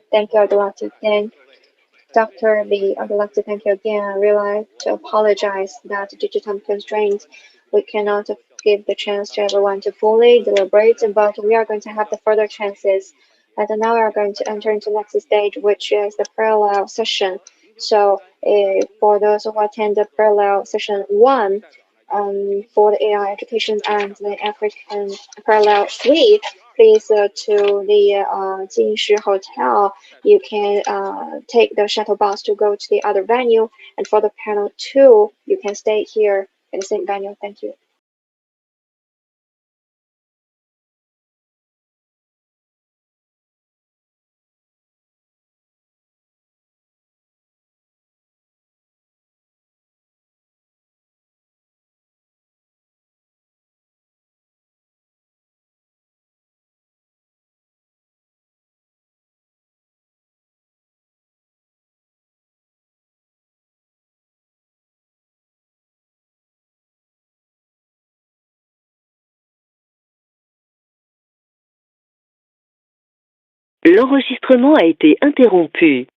Thank you. I'd like to thank Dr. Lee. I'd like to thank you again. I really like to apologize that due to time constraints, we cannot give the chance to everyone to fully deliberate, but we are going to have the further chances. And now we are going to enter into the next stage, which is the parallel session. So for those who attend the parallel session 1, for the AI education and the African parallel 3, please to the Jinshi Hotel. You can take the shuttle bus to go to the other venue. And for the panel 2, you can stay here in the same venue. Thank you. L'enregistrement a été interrompu.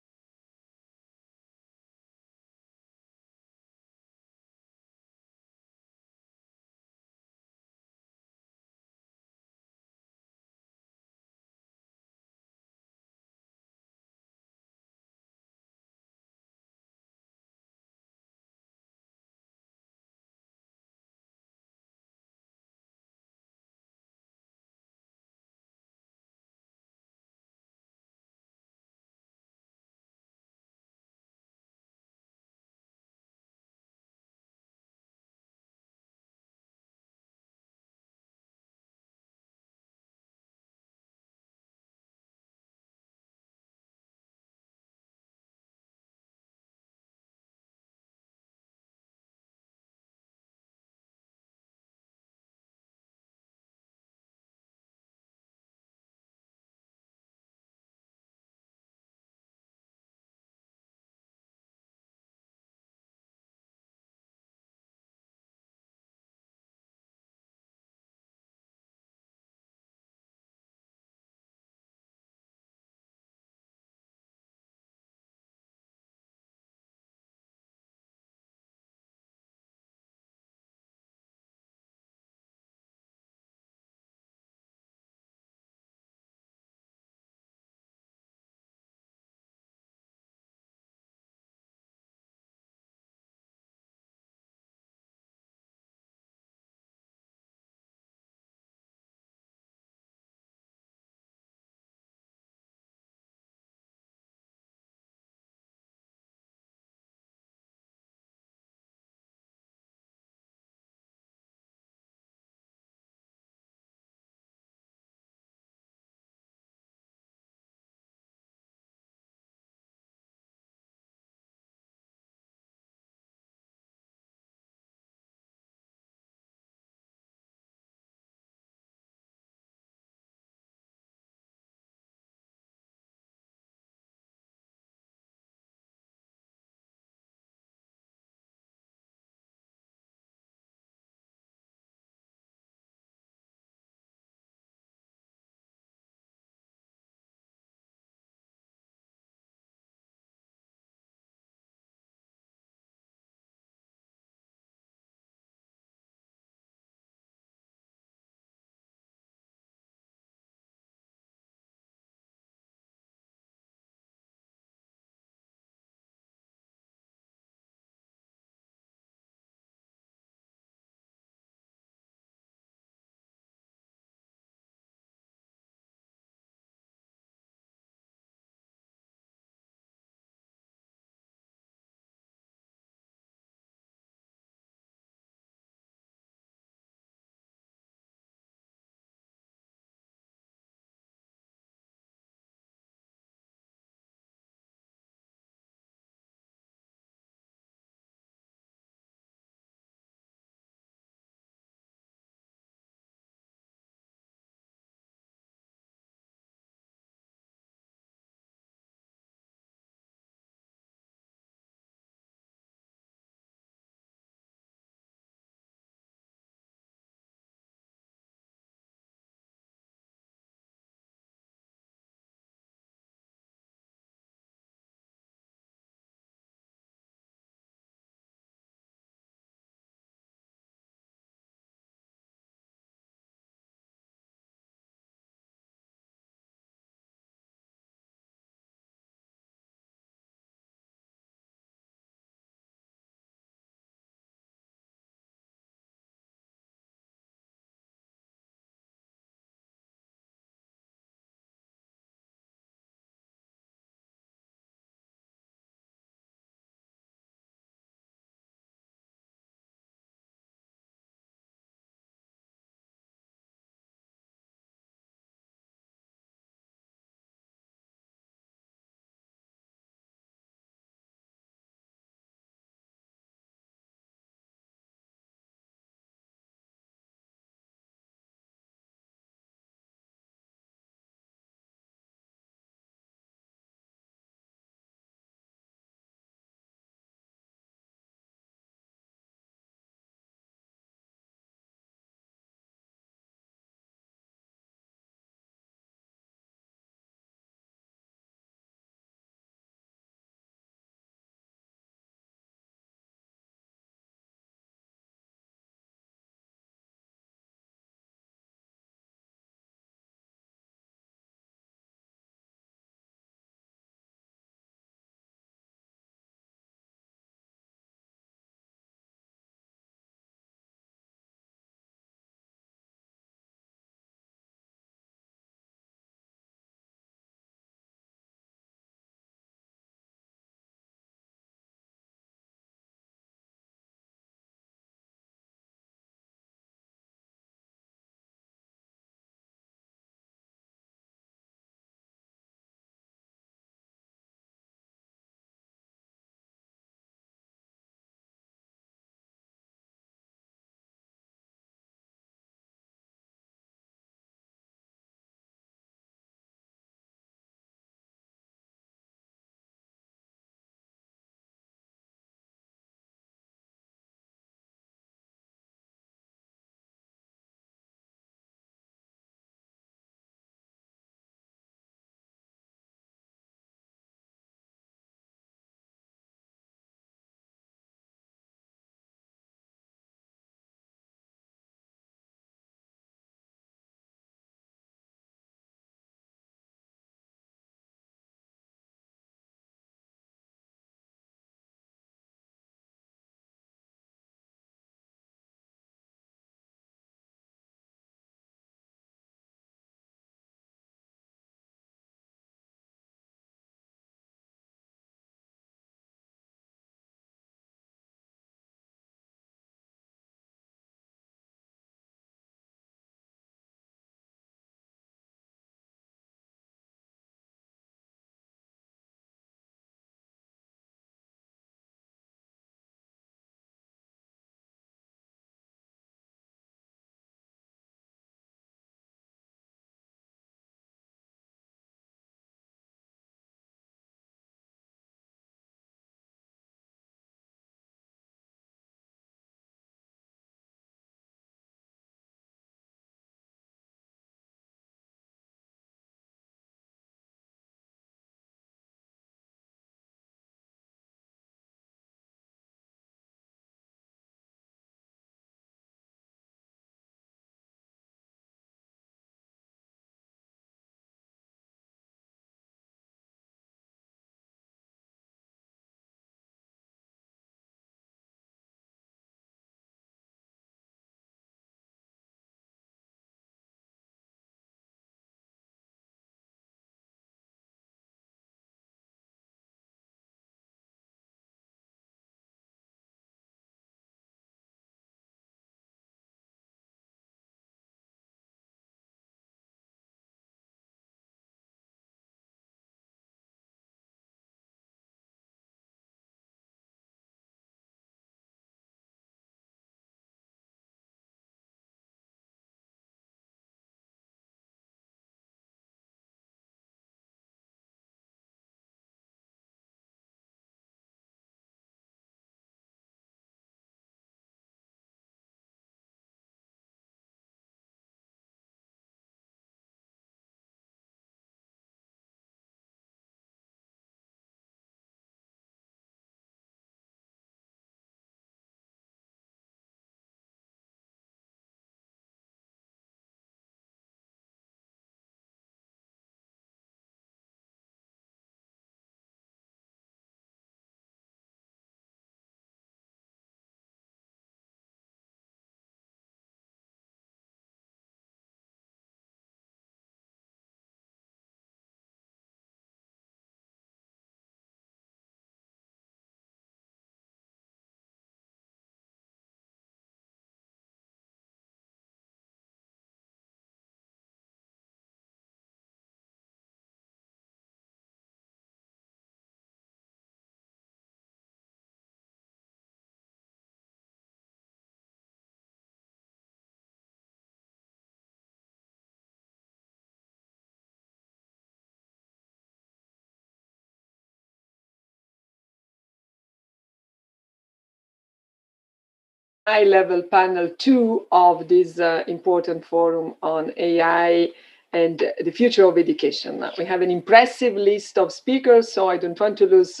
high-level panel 2 of this important forum on AI and the future of education. We have an impressive list of speakers, so I don't want to lose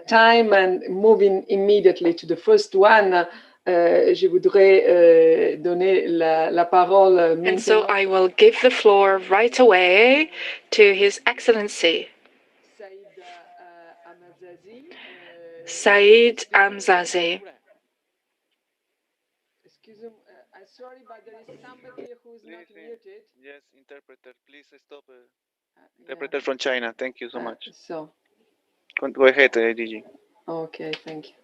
time and moving immediately to the first one. Je voudrais donner la parole maintenant. And so I will give the floor right away to His Excellency Said Amzazi. Excuse me, I'm sorry, but there is somebody who's not muted. Yes, interpreter, please stop. Interpreter from China. Thank you so much. So, Go ahead, DG. okay, thank you.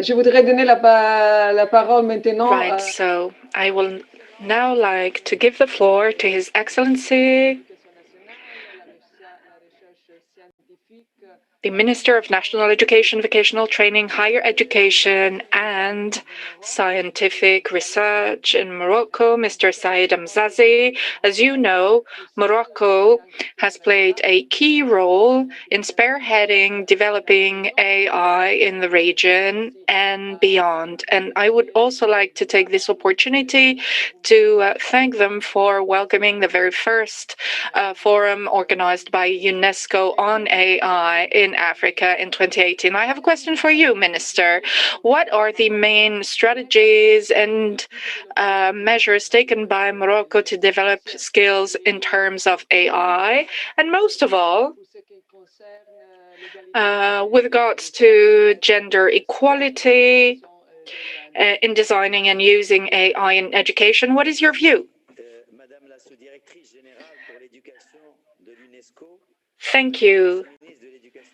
Je voudrais donner la parole maintenant. Right, so I will now like to give the floor to His Excellency the Minister of National Education, Vocational Training, Higher Education and Scientific Research in Morocco, Mr. Said Amzazi. As you know, Morocco has played a key role in spearheading developing AI in the region and beyond. And I would also like to take this opportunity to thank them for welcoming the very first forum organized by UNESCO on AI in Africa in 2018. I have a question for you, Minister. What are the main strategies and measures taken by Morocco to develop skills in terms of AI? And most of all, with regards to gender equality in designing and using AI in education, what is your view? Thank you,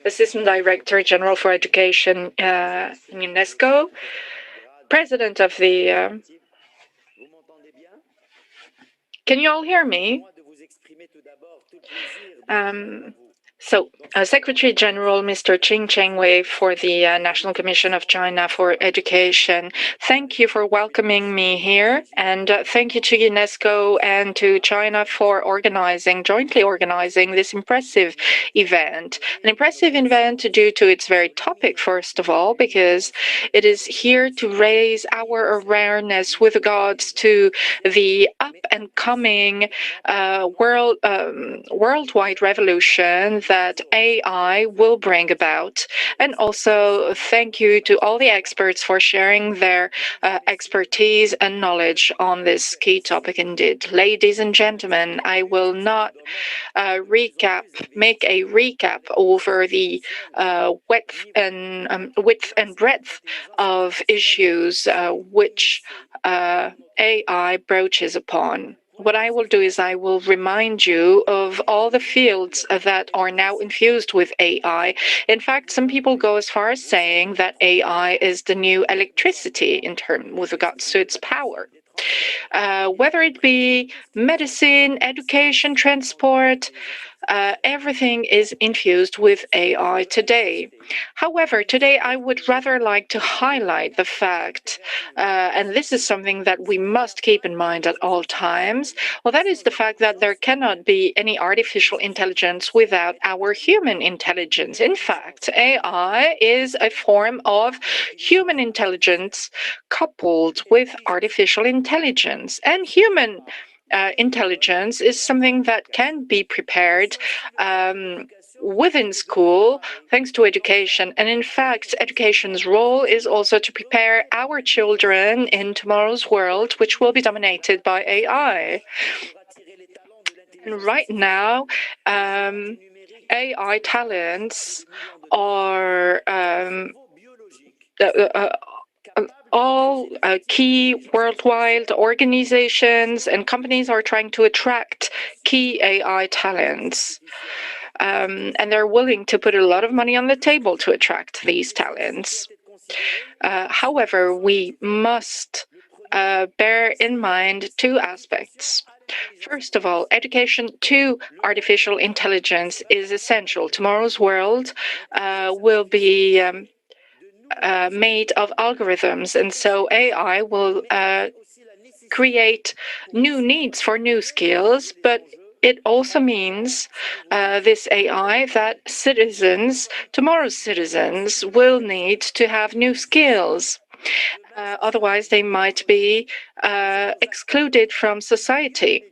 Assistant Director General for Education in UNESCO, President of the... Can you all hear me? Secretary General Mr. Qin Chengwei for the National Commission of China for Education, thank you for welcoming me here, and thank you to UNESCO and to China for jointly organizing this impressive event. An impressive event due to its very topic, first of all, because it is here to raise our awareness with regards to the up-and-coming worldwide revolution that AI will bring about. And also, thank you to all the experts for sharing their expertise and knowledge on this key topic indeed. Ladies and gentlemen, I will not make a recap over the width and breadth of issues which AI broaches upon. What I will do is I will remind you of all the fields that are now infused with AI. In fact, some people go as far as saying that AI is the new electricity with regards to its power. Whether it be medicine, education, transport, everything is infused with AI today. However, today I would rather like to highlight the fact, and this is something that we must keep in mind at all times, well, that is the fact that there cannot be any artificial intelligence without our human intelligence. In fact, AI is a form of human intelligence coupled with artificial intelligence. And human intelligence is something that can be prepared within school, thanks to education. And in fact, education's role is also to prepare our children in tomorrow's world, which will be dominated by AI. And right now, AI talents are all key worldwide organizations and companies are trying to attract key AI talents. And they're willing to put a lot of money on the table to attract these talents. However, we must bear in mind two aspects. First of all, education to artificial intelligence is essential. Tomorrow's world will be made of algorithms, and so AI will create new needs for new skills, but it also means this AI that tomorrow's citizens will need to have new skills. Otherwise, they might be excluded from society.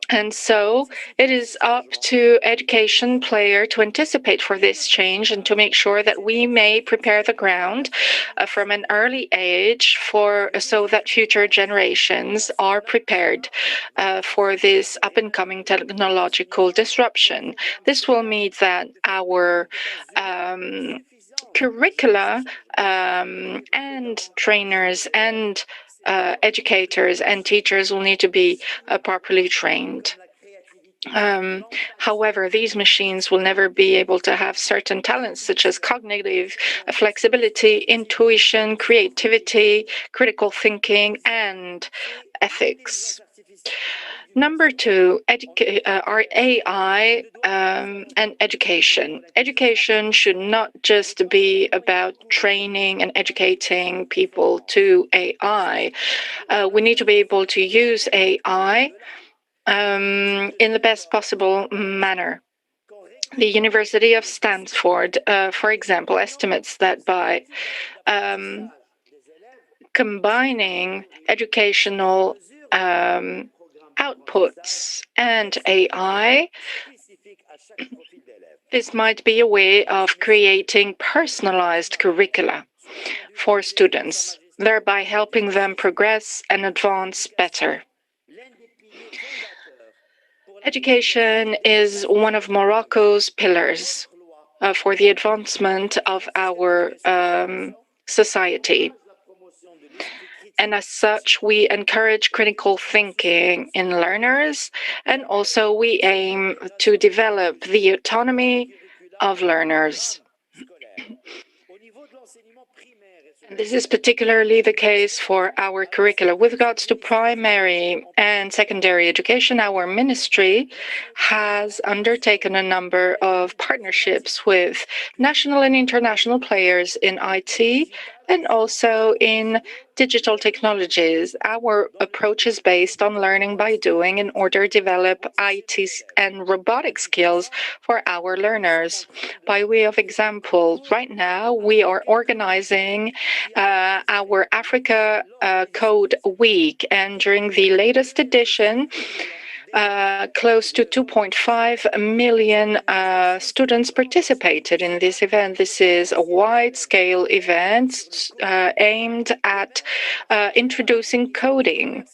And so it is up to education player to anticipate for this change and to make sure that we may prepare the ground from an early age so that future generations are prepared for this up and coming technological disruption. This will mean that our curricula and trainers and educators and teachers will need to be properly trained. However, these machines will never be able to have certain talents such as cognitive flexibility, intuition, creativity, critical thinking, and ethics. Number two, our AI and education. Education should not just be about training and educating people to AI. We need to be able to use AI in the best possible manner. The University of Stanford, for example, estimates that by combining educational outputs and AI, this might be a way of creating personalized curricula for students, thereby helping them progress and advance better. Education is one of Morocco's pillars for the advancement of our society. And as such, we encourage critical thinking in learners, and also we aim to develop the autonomy of learners. And this is particularly the case for our curricula. With regards to primary and secondary education, our ministry has undertaken a number of partnerships with national and international players in IT and also in digital technologies. Our approach is based on learning by doing in order to develop IT and robotic skills for our learners. By way of example, right now we are organizing our Africa Code Week, and during the latest edition, close to 2.5 million students participated in this event. This is a wide-scale event aimed at introducing coding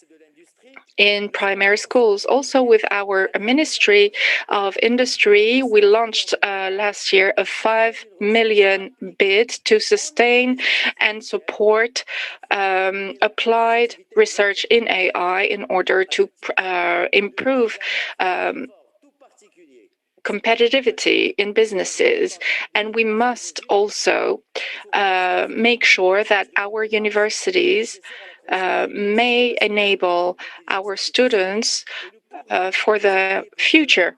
in primary schools. Also, with our Ministry of Industry, we launched last year a 5 million bid to sustain and support applied research in AI in order to improve competitivity in businesses. And we must also make sure that our universities may enable our students for the future.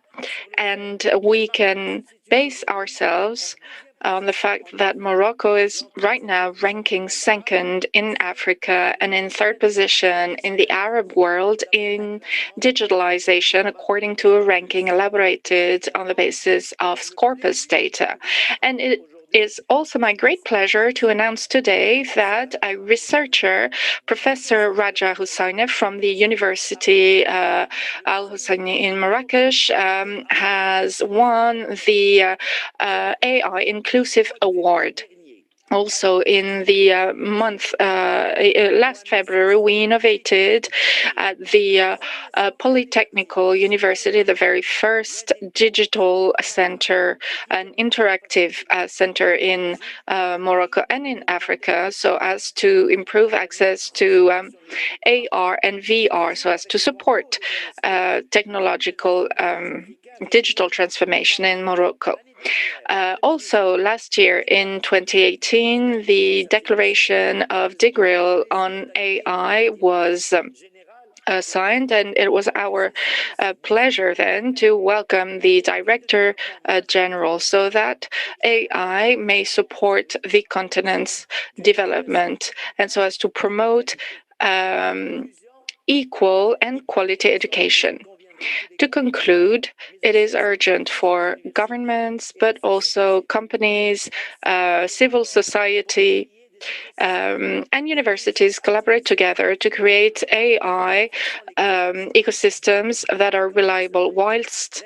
And we can base ourselves on the fact that Morocco is right now ranking second in Africa and in third position in the Arab world in digitalization, according to a ranking elaborated on the basis of Scopus data. And it is also my great pleasure to announce today that a researcher, Professor Raja Hussaini from the University Al Hussaini in Marrakesh, has won the AI Inclusive Award. Also, in the month last February, we innovated at the Polytechnical University, the very first digital center, an interactive center in Morocco and in Africa, so as to improve access to AR and VR, so as to support technological digital transformation in Morocco. Also, last year in 2018, the declaration of Digril on AI was signed, and it was our pleasure then to welcome the Director General so that AI may support the continent's development and so as to promote equal and quality education. To conclude, it is urgent for governments, but also companies, civil society, and universities collaborate together to create AI ecosystems that are reliable whilst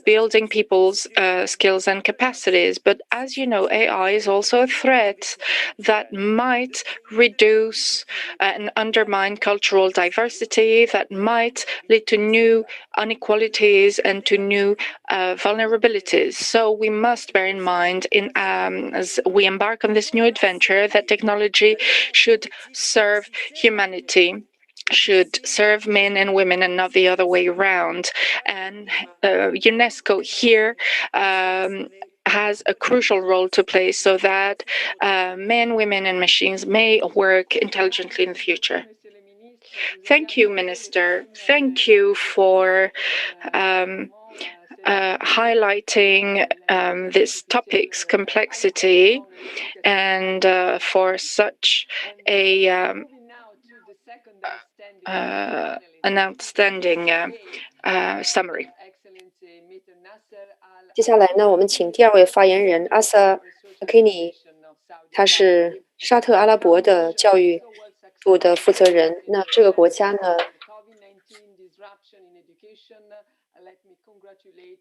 building people's skills and capacities. But as you know, AI is also a threat that might reduce and undermine cultural diversity, that might lead to new inequalities and to new vulnerabilities. So we must bear in mind, as we embark on this new adventure, that technology should serve humanity, should serve men and women and not the other way around. And UNESCO here has a crucial role to play so that men, women, and machines may work intelligently in the future. Thank you, Minister. Thank you for highlighting this topic's complexity and for such an outstanding summary. 接下来呢，我们请第二位发言人阿萨阿基尼，他是沙特阿拉伯的教育部的负责人。那这个国家呢， let me congratulate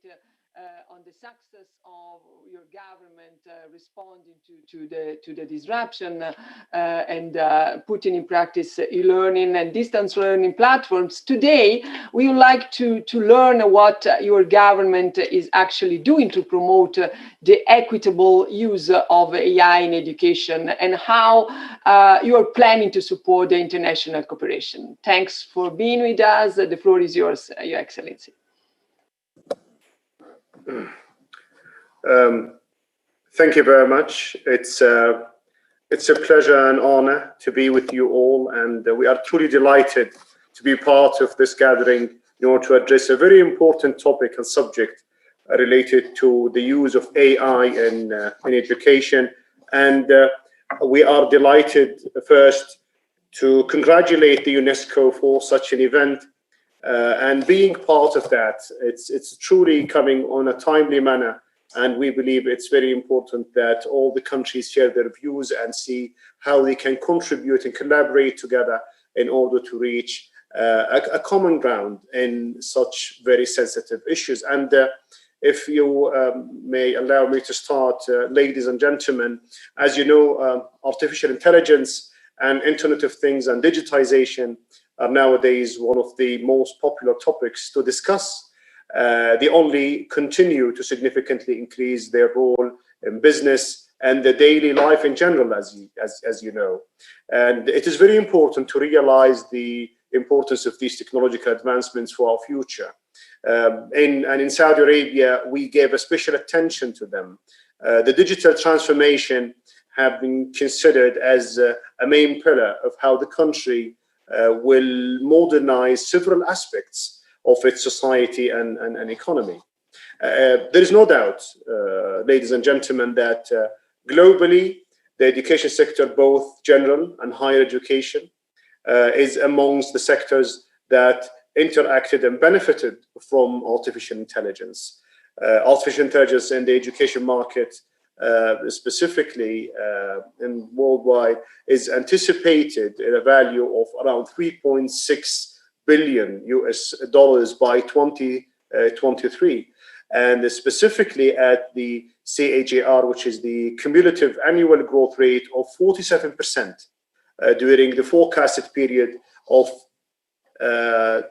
on the success of your government responding to the disruption and putting in practice e-learning and distance learning platforms. Today, we would like to learn what your government is actually doing to promote the equitable use of AI in education and how you are planning to support the international cooperation. Thanks for being with us. The floor is yours, Your Excellency. Thank you very much. It's a pleasure and honor to be with you all, and we are truly delighted to be part of this gathering in order to address a very important topic and subject related to the use of AI in education. And we are delighted first to congratulate the UNESCO for such an event. And being part of that, it's truly coming on a timely manner, and we believe it's very important that all the countries share their views and see how they can contribute and collaborate together in order to reach a common ground in such very sensitive issues. And if you may allow me to start, ladies and gentlemen, as you know, artificial intelligence and Internet of Things and digitization are nowadays one of the most popular topics to discuss. They only continue to significantly increase their role in business and the daily life in general, as you know. And it is very important to realize the importance of these technological advancements for our future. In Saudi Arabia, we gave a special attention to them. The digital transformation have been considered as a main pillar of how the country will modernize several aspects of its society and economy. There is no doubt, ladies and gentlemen, that globally, the education sector, both general and higher education, is amongst the sectors that interacted and benefited from artificial intelligence. Artificial intelligence in the education market, specifically in worldwide, is anticipated at a value of around $3.6 billion by 2023. And specifically at the CAGR, which is the cumulative annual growth rate of 47% during the forecasted period of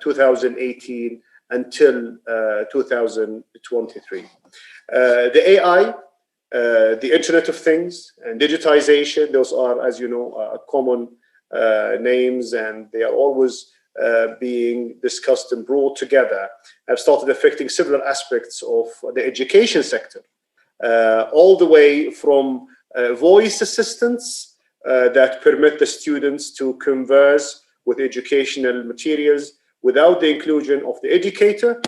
2018 until 2023. The AI, the Internet of Things, and digitization, those are, as you know, common names, and they are always being discussed and brought together, have started affecting several aspects of the education sector, all the way from voice assistants that permit the students to converse with educational materials without the inclusion of the educator,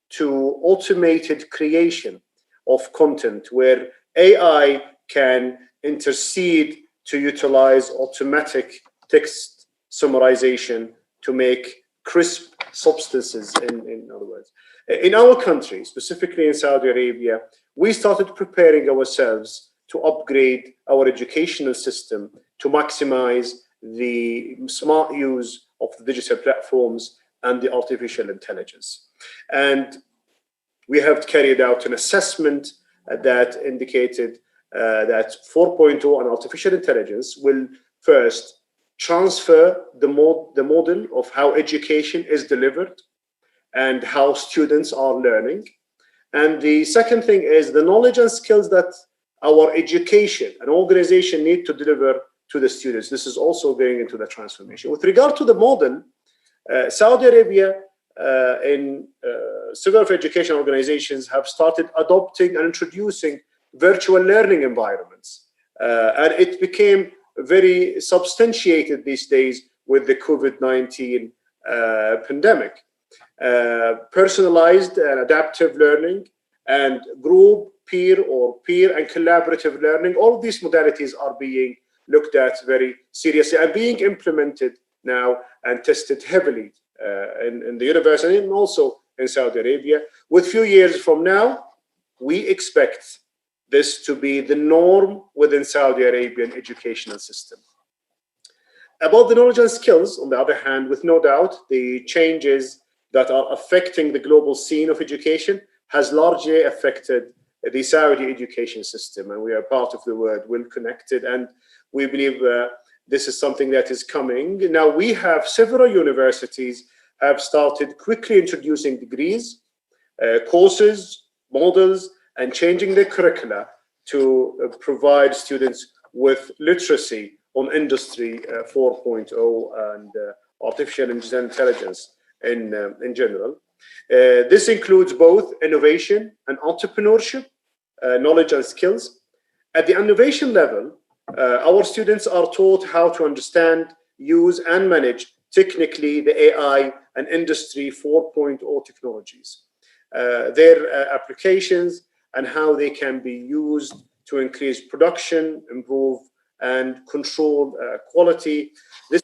to automated creation of content where AI can intercede to utilize automatic text summarization to make crisp substances, in other words. In our country, specifically in Saudi Arabia, we started preparing ourselves to upgrade our educational system to maximize the smart use of the digital platforms and the artificial intelligence. And we have carried out an assessment that indicated that 4.0 and artificial intelligence will first transfer the model of how education is delivered and how students are learning. And the second thing is the knowledge and skills that our education and organization need to deliver to the students. This is also going into the transformation. With regard to the model, Saudi Arabia in several education organizations have started adopting and introducing virtual learning environments. And it became very substantiated these days with the COVID-19 pandemic. Personalized and adaptive learning and group, peer and collaborative learning, all of these modalities are being looked at very seriously and being implemented now and tested heavily in the university and also in Saudi Arabia. With few years from now, we expect this to be the norm within Saudi Arabian educational system. About the knowledge and skills, on the other hand, with no doubt, the changes that are affecting the global scene of education has largely affected the Saudi education system. And we are part of the world, well connected, and we believe this is something that is coming. Now, we have several universities have started quickly introducing degrees, courses, models, and changing their curricula to provide students with literacy on Industry 4.0 and artificial intelligence in general. This includes both innovation and entrepreneurship, knowledge and skills. At the innovation level, our students are taught how to understand, use, and manage technically the AI and Industry 4.0 technologies, their applications, and how they can be used to increase production, improve, and control quality. This,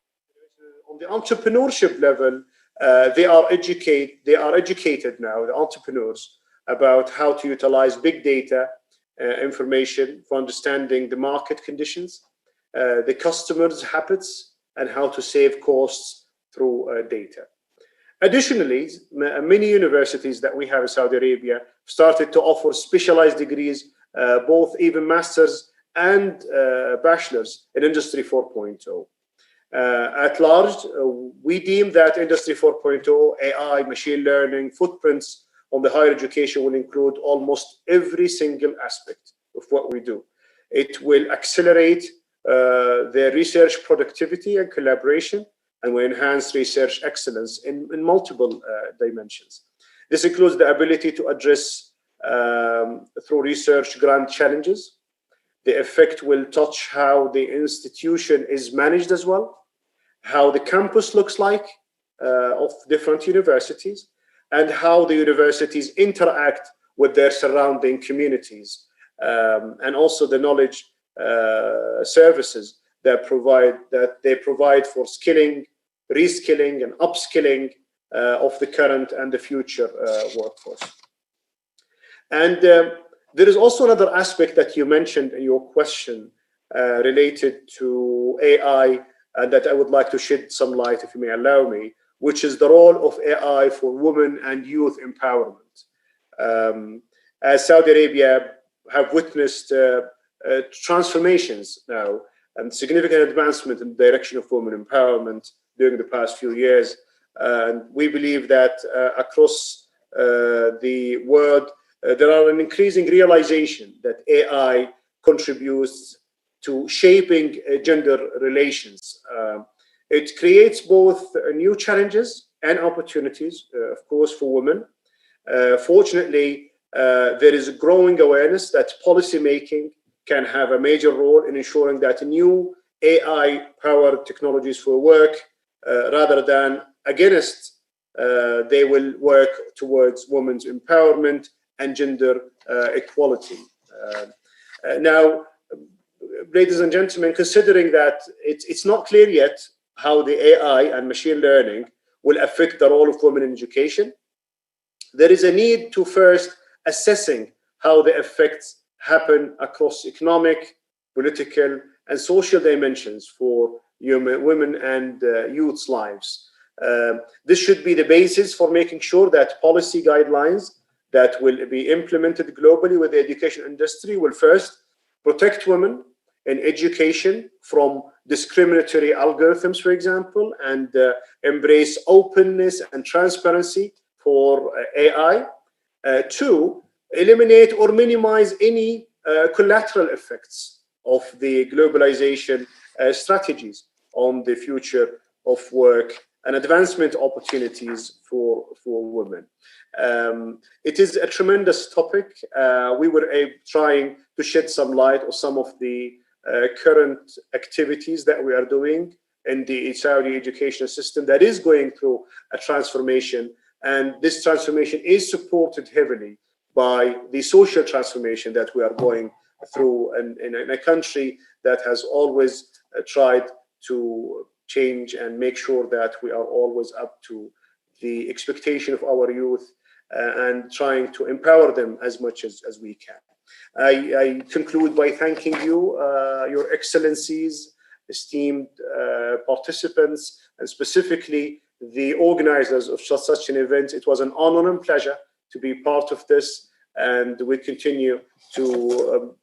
on the entrepreneurship level, they are educated now, the entrepreneurs, about how to utilize big data information for understanding the market conditions, the customers' habits, and how to save costs through data. Additionally, many universities that we have in Saudi Arabia started to offer specialized degrees, both even masters and bachelors in Industry 4.0. At large, we deem that Industry 4.0, AI, machine learning, footprints on the higher education will include almost every single aspect of what we do. It will accelerate their research productivity and collaboration, and will enhance research excellence in multiple dimensions. This includes the ability to address through research grant challenges. The effect will touch how the institution is managed as well, how the campus looks like of different universities, and how the universities interact with their surrounding communities, and also the knowledge services that they provide for skilling, reskilling, and upskilling of the current and the future workforce. And there is also another aspect that you mentioned in your question related to AI, and that I would like to shed some light, if you may allow me, which is the role of AI for women and youth empowerment. As Saudi Arabia have witnessed transformations now and significant advancement in the direction of women empowerment during the past few years, and we believe that across the world, there are an increasing realization that AI contributes to shaping gender relations. It creates both new challenges and opportunities, of course, for women. Fortunately, there is a growing awareness that policymaking can have a major role in ensuring that new AI-powered technologies for work, rather than against, they will work towards women's empowerment and gender equality. Now, ladies and gentlemen, considering that it's not clear yet how the AI and machine learning will affect the role of women in education, there is a need to first assessing how the effects happen across economic, political, and social dimensions for women and youth's lives. This should be the basis for making sure that policy guidelines that will be implemented globally with the education industry will first protect women in education from discriminatory algorithms, for example, and embrace openness and transparency for AI. Two, eliminate or minimize any collateral effects of the globalization strategies on the future of work and advancement opportunities for women. It is a tremendous topic. We were trying to shed some light on some of the current activities that we are doing in the Saudi education system that is going through a transformation. And this transformation is supported heavily by the social transformation that we are going through in a country that has always tried to change and make sure that we are always up to the expectation of our youth and trying to empower them as much as we can. I conclude by thanking you, Your Excellencies, esteemed participants, and specifically the organizers of such an event. It was an honor and pleasure to be part of this, and we continue to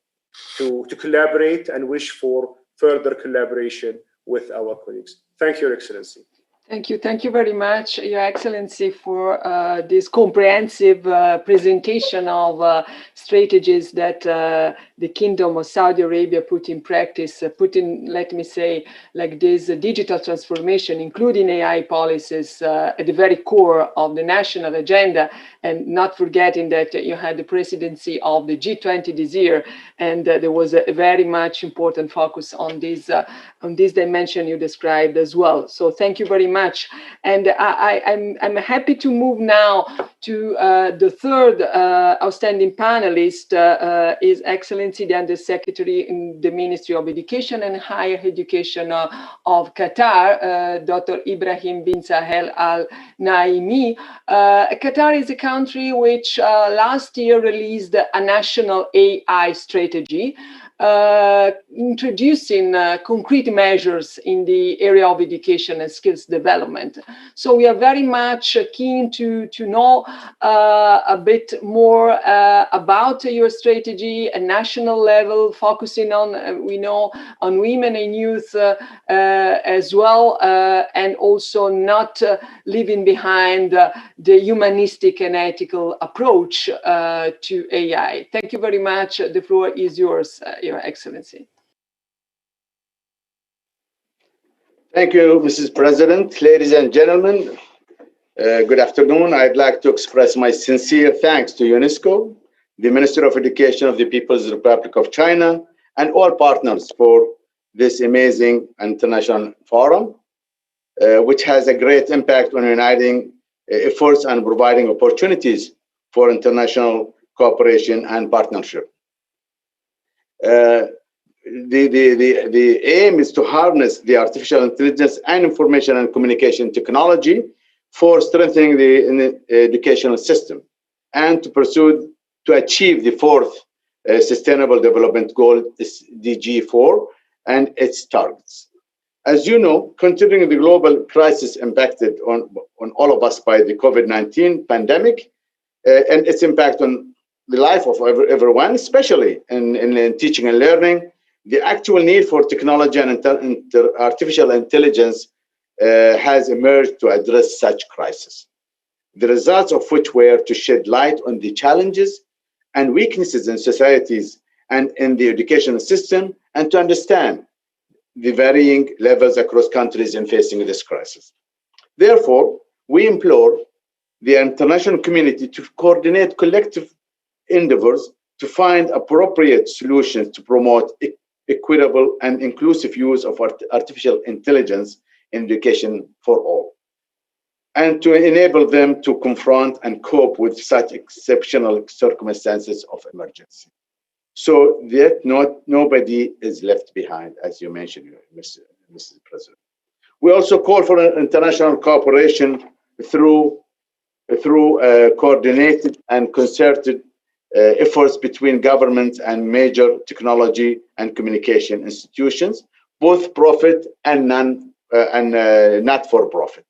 collaborate and wish for further collaboration with our colleagues. Thank you, Your Excellency. Thank you very much, Your Excellency, for this comprehensive presentation of strategies that the Kingdom of Saudi Arabia put in practice, let me say, like this digital transformation, including AI policies at the very core of the national agenda, and not forgetting that you had the presidency of the G20 this year, and there was a very much important focus on this dimension you described as well. So thank you very much. And I'm happy to move now to the third outstanding panelist, His Excellency the Undersecretary in the Ministry of Education and Higher Education of Qatar, Dr. Ibrahim bin Sahel Al Naimi. Qatar is a country which last year released a national AI strategy, introducing concrete measures in the area of education and skills development. So we are very much keen to know a bit more about your strategy at national level, focusing on, we know, on women and youth as well, and also not leaving behind the humanistic and ethical approach to AI. Thank you very much. The floor is yours, Your Excellency. Thank you, Mrs. President. Ladies and gentlemen, good afternoon. I'd like to express my sincere thanks to UNESCO, the Ministry of Education of the People's Republic of China, and all partners for this amazing international forum, which has a great impact on uniting efforts and providing opportunities for international cooperation and partnership. The aim is to harness the artificial intelligence and information and communication technology for strengthening the educational system and to achieve the fourth Sustainable Development Goal, SDG4, and its targets. As you know, considering the global crisis impacted on all of us by the COVID-19 pandemic and its impact on the life of everyone, especially in teaching and learning, the actual need for technology and artificial intelligence has emerged to address such crisis. The results of which were to shed light on the challenges and weaknesses in societies and in the educational system, and to understand the varying levels across countries in facing this crisis. Therefore, we implore the international community to coordinate collective endeavors to find appropriate solutions to promote equitable and inclusive use of artificial intelligence in education for all, and to enable them to confront and cope with such exceptional circumstances of emergency, so that nobody is left behind, as you mentioned, Mrs. President. We also call for an international cooperation through coordinated and concerted efforts between governments and major technology and communication institutions, both profit and not for profit,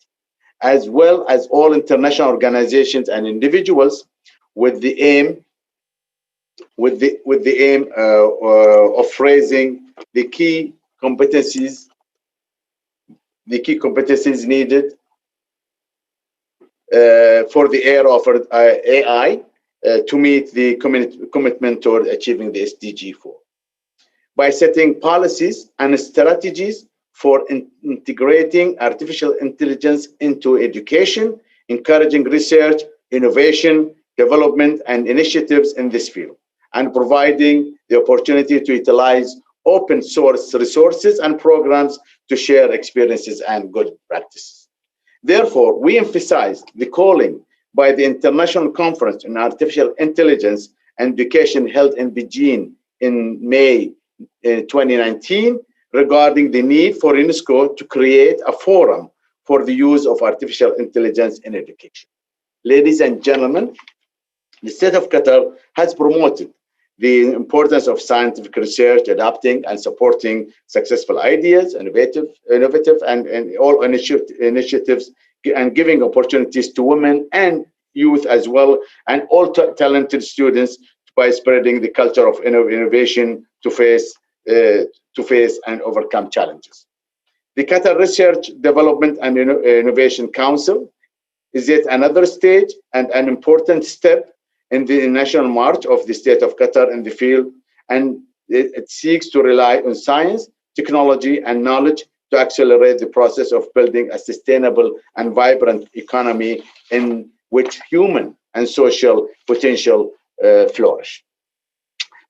as well as all international organizations and individuals, with the aim of raising the key competencies needed for the era of AI to meet the commitment toward achieving the SDG 4 by setting policies and strategies for integrating artificial intelligence into education, encouraging research, innovation, development, and initiatives in this field, and providing the opportunity to utilize open source resources and programs to share experiences and good practices. Therefore, we emphasize the calling by the International Conference on Artificial Intelligence and Education held in Beijing in May 2019 regarding the need for UNESCO to create a forum for the use of artificial intelligence in education. Ladies and gentlemen, the state of Qatar has promoted the importance of scientific research, adapting and supporting successful ideas, innovative and all initiatives, and giving opportunities to women and youth as well, and all talented students by spreading the culture of innovation to face and overcome challenges. The Qatar Research Development and Innovation Council is yet another stage and an important step in the national march of the state of Qatar in the field, and it seeks to rely on science, technology, and knowledge to accelerate the process of building a sustainable and vibrant economy in which human and social potential flourish.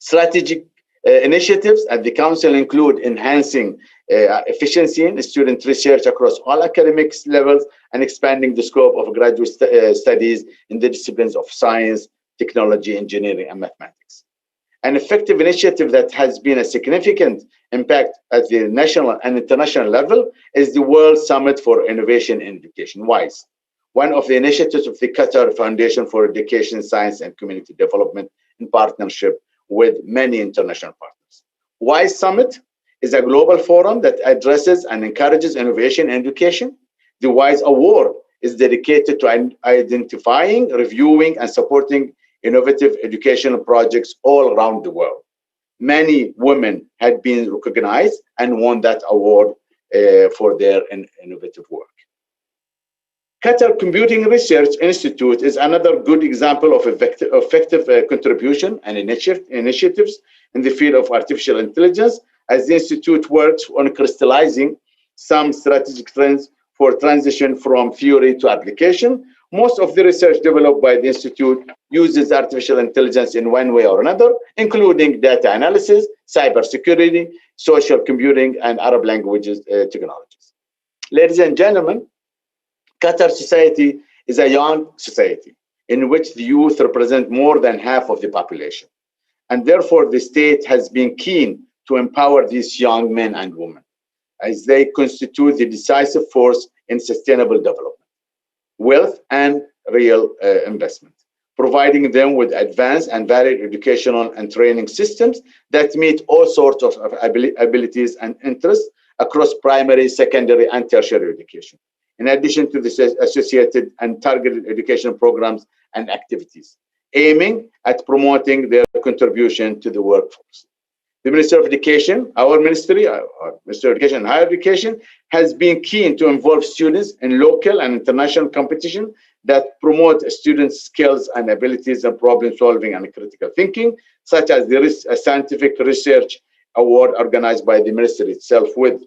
Strategic initiatives at the council include enhancing efficiency in student research across all academic levels and expanding the scope of graduate studies in the disciplines of science, technology, engineering, and mathematics. An effective initiative that has been a significant impact at the national and international level is the World Summit for Innovation in Education, WISE, one of the initiatives of the Qatar Foundation for Education, Science, and Community Development in partnership with many international partners. WISE Summit is a global forum that addresses and encourages innovation in education. The WISE Award is dedicated to identifying, reviewing, and supporting innovative educational projects all around the world. Many women had been recognized and won that award for their innovative work. Qatar Computing Research Institute is another good example of effective contribution and initiatives in the field of artificial intelligence, as the institute works on crystallizing some strategic trends for transition from theory to application. Most of the research developed by the institute uses artificial intelligence in one way or another, including data analysis, cybersecurity, social computing, and Arab languages technologies. Ladies and gentlemen, Qatar society is a young society in which the youth represent more than half of the population. And therefore, the state has been keen to empower these young men and women as they constitute the decisive force in sustainable development, wealth, and real investment, providing them with advanced and varied educational and training systems that meet all sorts of abilities and interests across primary, secondary, and tertiary education, in addition to the associated and targeted education programs and activities, aiming at promoting their contribution to the workforce. The Minister of Education, our ministry, Minister of Education and Higher Education, has been keen to involve students in local and international competition that promote students' skills and abilities in problem solving and critical thinking, such as the Scientific Research Award organized by the ministry itself with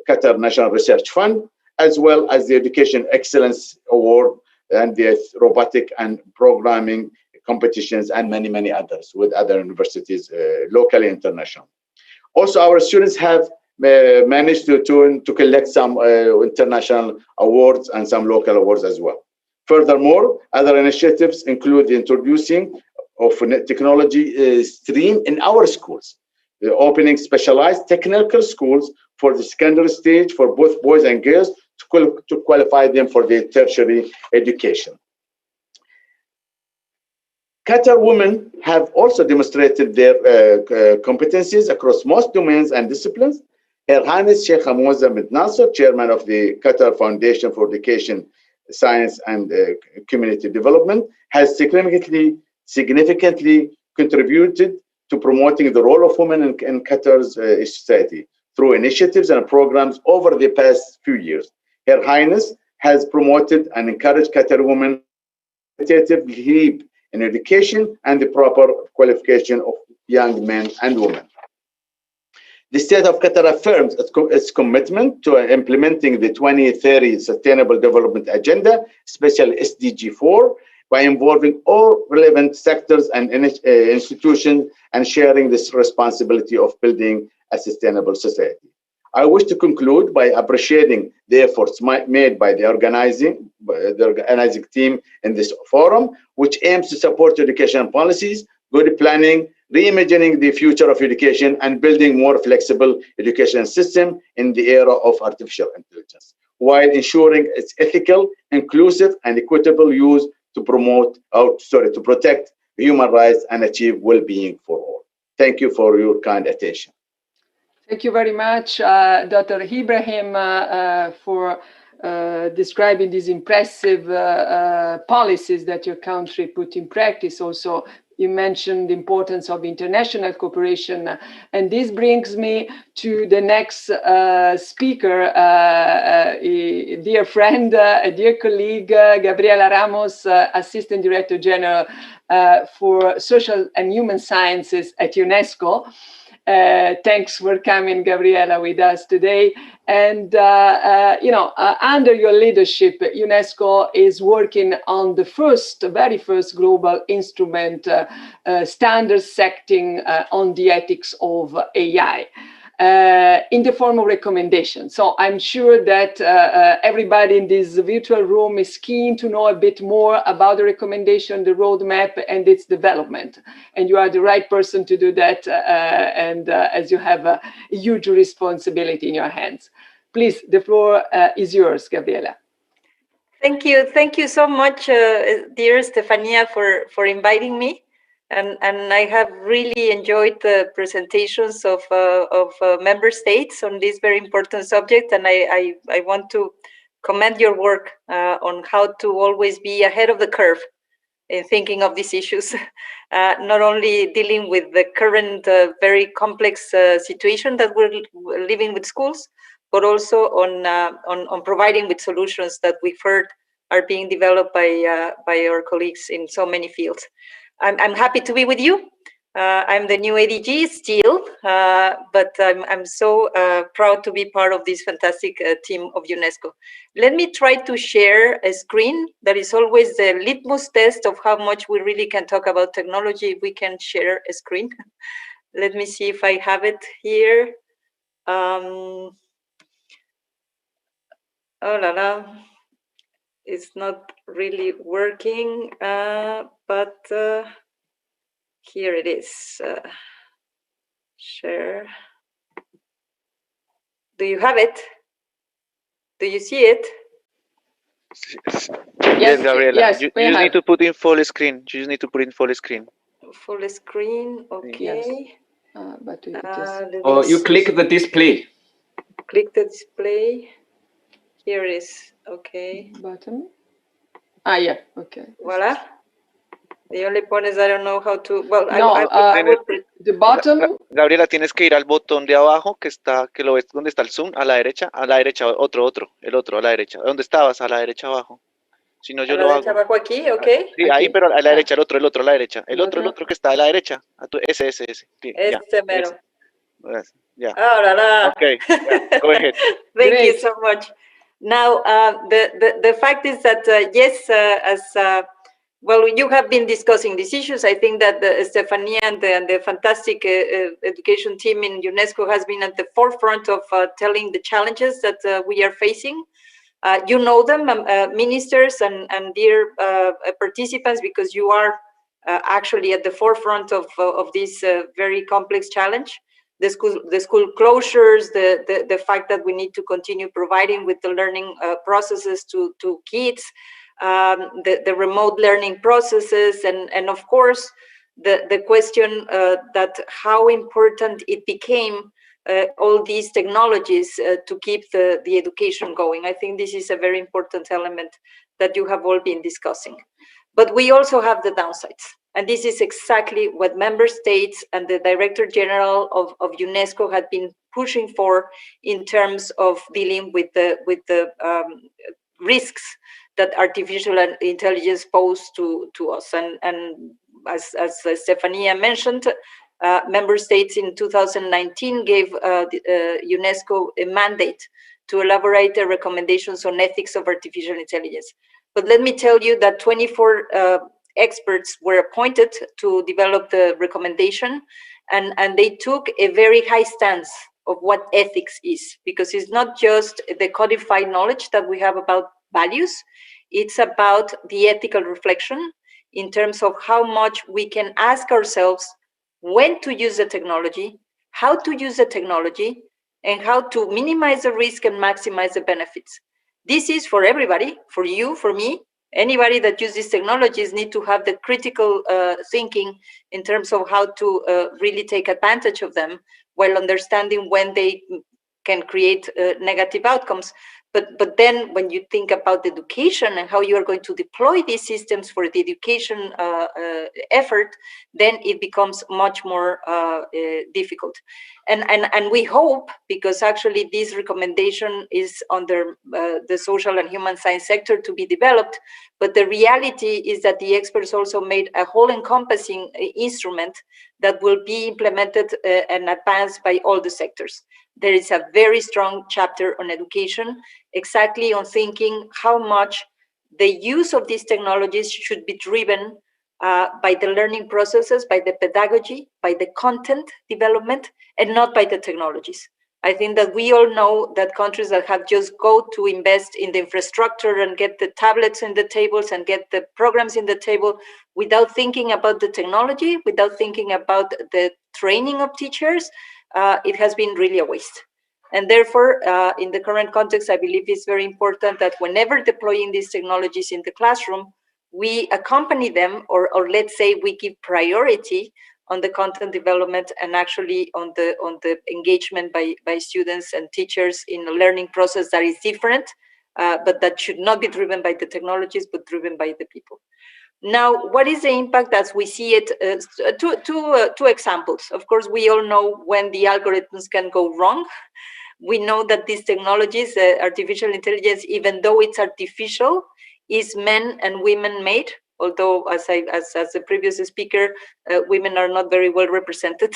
Qatar National Research Fund, as well as the Education Excellence Award and the robotic and programming competitions, and many, many others with other universities, locally and international. Also, our students have managed to collect some international awards and some local awards as well. Furthermore, other initiatives include the introducing of a technology stream in our schools, the opening specialized technical schools for the secondary stage for both boys and girls to qualify them for the tertiary education. Qatar women have also demonstrated their competencies across most domains and disciplines. Her Highness Sheikh Hamouza bint Nasser, chairman of the Qatar Foundation for Education, Science and Community Development, has significantly contributed to promoting the role of women in Qatar's society through initiatives and programs over the past few years. Her Highness has promoted and encouraged Qatar women to leap in education and the proper qualification of young men and women. The state of Qatar affirms its commitment to implementing the 2030 Sustainable Development Agenda, especially SDG 4, by involving all relevant sectors and institutions and sharing this responsibility of building a sustainable society. I wish to conclude by appreciating the efforts made by the organizing team in this forum, which aims to support education policies, good planning, reimagining the future of education, and building more flexible education system in the era of artificial intelligence, while ensuring its ethical, inclusive, and equitable use to protect human rights and achieve well-being for all. Thank you for your kind attention. Thank you very much, Dr. Ibrahim, for describing these impressive policies that your country put in practice. Also, you mentioned the importance of international cooperation. And this brings me to the next speaker, a dear friend, a dear colleague, Gabriela Ramos, Assistant Director General for Social and Human Sciences at UNESCO. Thanks for coming, Gabriela, with us today. And, under your leadership, UNESCO is working on the very first global instrument, standard setting on the ethics of AI. In the form of recommendations. So I'm sure that everybody in this virtual room is keen to know a bit more about the recommendation, the roadmap, and its development. And you are the right person to do that, as you have a huge responsibility in your hands. Please, the floor is yours, Gabriela. Thank you so much, dear Stefania, for inviting me. And I have really enjoyed the presentations of member states on this very important subject. And I want to commend your work on how to always be ahead of the curve in thinking of these issues, not only dealing with the current very complex situation that we're living with schools, but also on providing with solutions that we've heard are being developed by our colleagues in so many fields. I'm happy to be with you. I'm the new ADG still, but I'm so proud to be part of this fantastic team of UNESCO. Let me try to share a screen. That is always the litmus test of how much we really can talk about technology. We can share a screen. Let me see if I have it here. Oh la la. It's not really working, but here it is. Share. Do you have it? Do you see it? Yes, Gabriela. Yes, you just need to put in full screen. You just need to put in full screen. Full screen, okay. Yes. But you click the display. Click the display. Here it is. Okay. Button. Yeah. Okay. Voila. The only point is I don't know how to. Well, no, the bottom. Gabriela, tienes que ir al botón de abajo que lo ves donde está el zoom, a la derecha, otro, el otro, a la derecha. ¿Dónde estabas? A la derecha abajo. Si no, yo lo hago. A la derecha abajo aquí, ok. Sí, aquí. ahí, pero a la derecha, el otro, a la derecha. El otro que está a la derecha. Ese. Sí, este mero. Yeah. Oh, la la. Okay, yeah, go ahead. Thank you so much. Now, the fact is that, yes, well, you have been discussing these issues. I think that Stefania and the fantastic education team in UNESCO has been at the forefront of telling the challenges that we are facing. You know them, ministers and dear participants, because you are actually at the forefront of this very complex challenge. The school closures, the fact that we need to continue providing with the learning processes to kids, the remote learning processes, and of course, the question that how important it became all these technologies to keep the education going. I think this is a very important element that you have all been discussing. But we also have the downsides. And this is exactly what member states and the Director General of UNESCO had been pushing for in terms of dealing with the risks that artificial intelligence pose to us. And as Stefania mentioned, member states in 2019 gave UNESCO a mandate to elaborate the recommendations on ethics of artificial intelligence. But let me tell you that 24 experts were appointed to develop the recommendation, and they took a very high stance of what ethics is, because it's not just the codified knowledge that we have about values, it's about the ethical reflection in terms of how much we can ask ourselves when to use the technology, how to use the technology, and how to minimize the risk and maximize the benefits. This is for everybody, for you, for me. Anybody that uses technologies need to have the critical thinking in terms of how to really take advantage of them, while understanding when they can create negative outcomes. But then when you think about education and how you are going to deploy these systems for the education effort, then it becomes much more difficult. And we hope, because actually this recommendation is under the social and human science sector to be developed, but the reality is that the experts also made a whole encompassing instrument that will be implemented and advanced by all the sectors. There is a very strong chapter on education, exactly on thinking how much the use of these technologies should be driven by the learning processes, by the pedagogy, by the content development, and not by the technologies. I think that we all know that countries that have just go to invest in the infrastructure and get the tablets in the tables and get the programs in the table without thinking about the technology, without thinking about the training of teachers, it has been really a waste. And therefore, in the current context, I believe it's very important that whenever deploying these technologies in the classroom, we accompany them, or let's say we give priority on the content development and actually on the engagement by students and teachers in a learning process that is different, but that should not be driven by the technologies, but driven by the people. Now, what is the impact as we see it? Two examples. Of course, we all know when the algorithms can go wrong. We know that these technologies, artificial intelligence, even though it's artificial, is men and women made. Although, as the previous speaker, women are not very well represented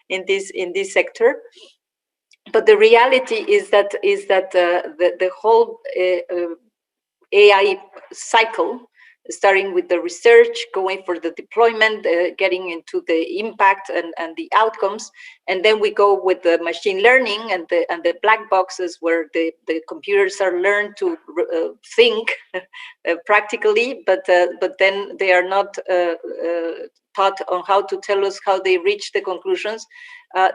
in this sector. But the reality is that the whole AI cycle, starting with the research, going for the deployment, getting into the impact and the outcomes, and then we go with the machine learning and the black boxes where the computers are learned to think practically, but then they are not taught on how to tell us how they reach the conclusions.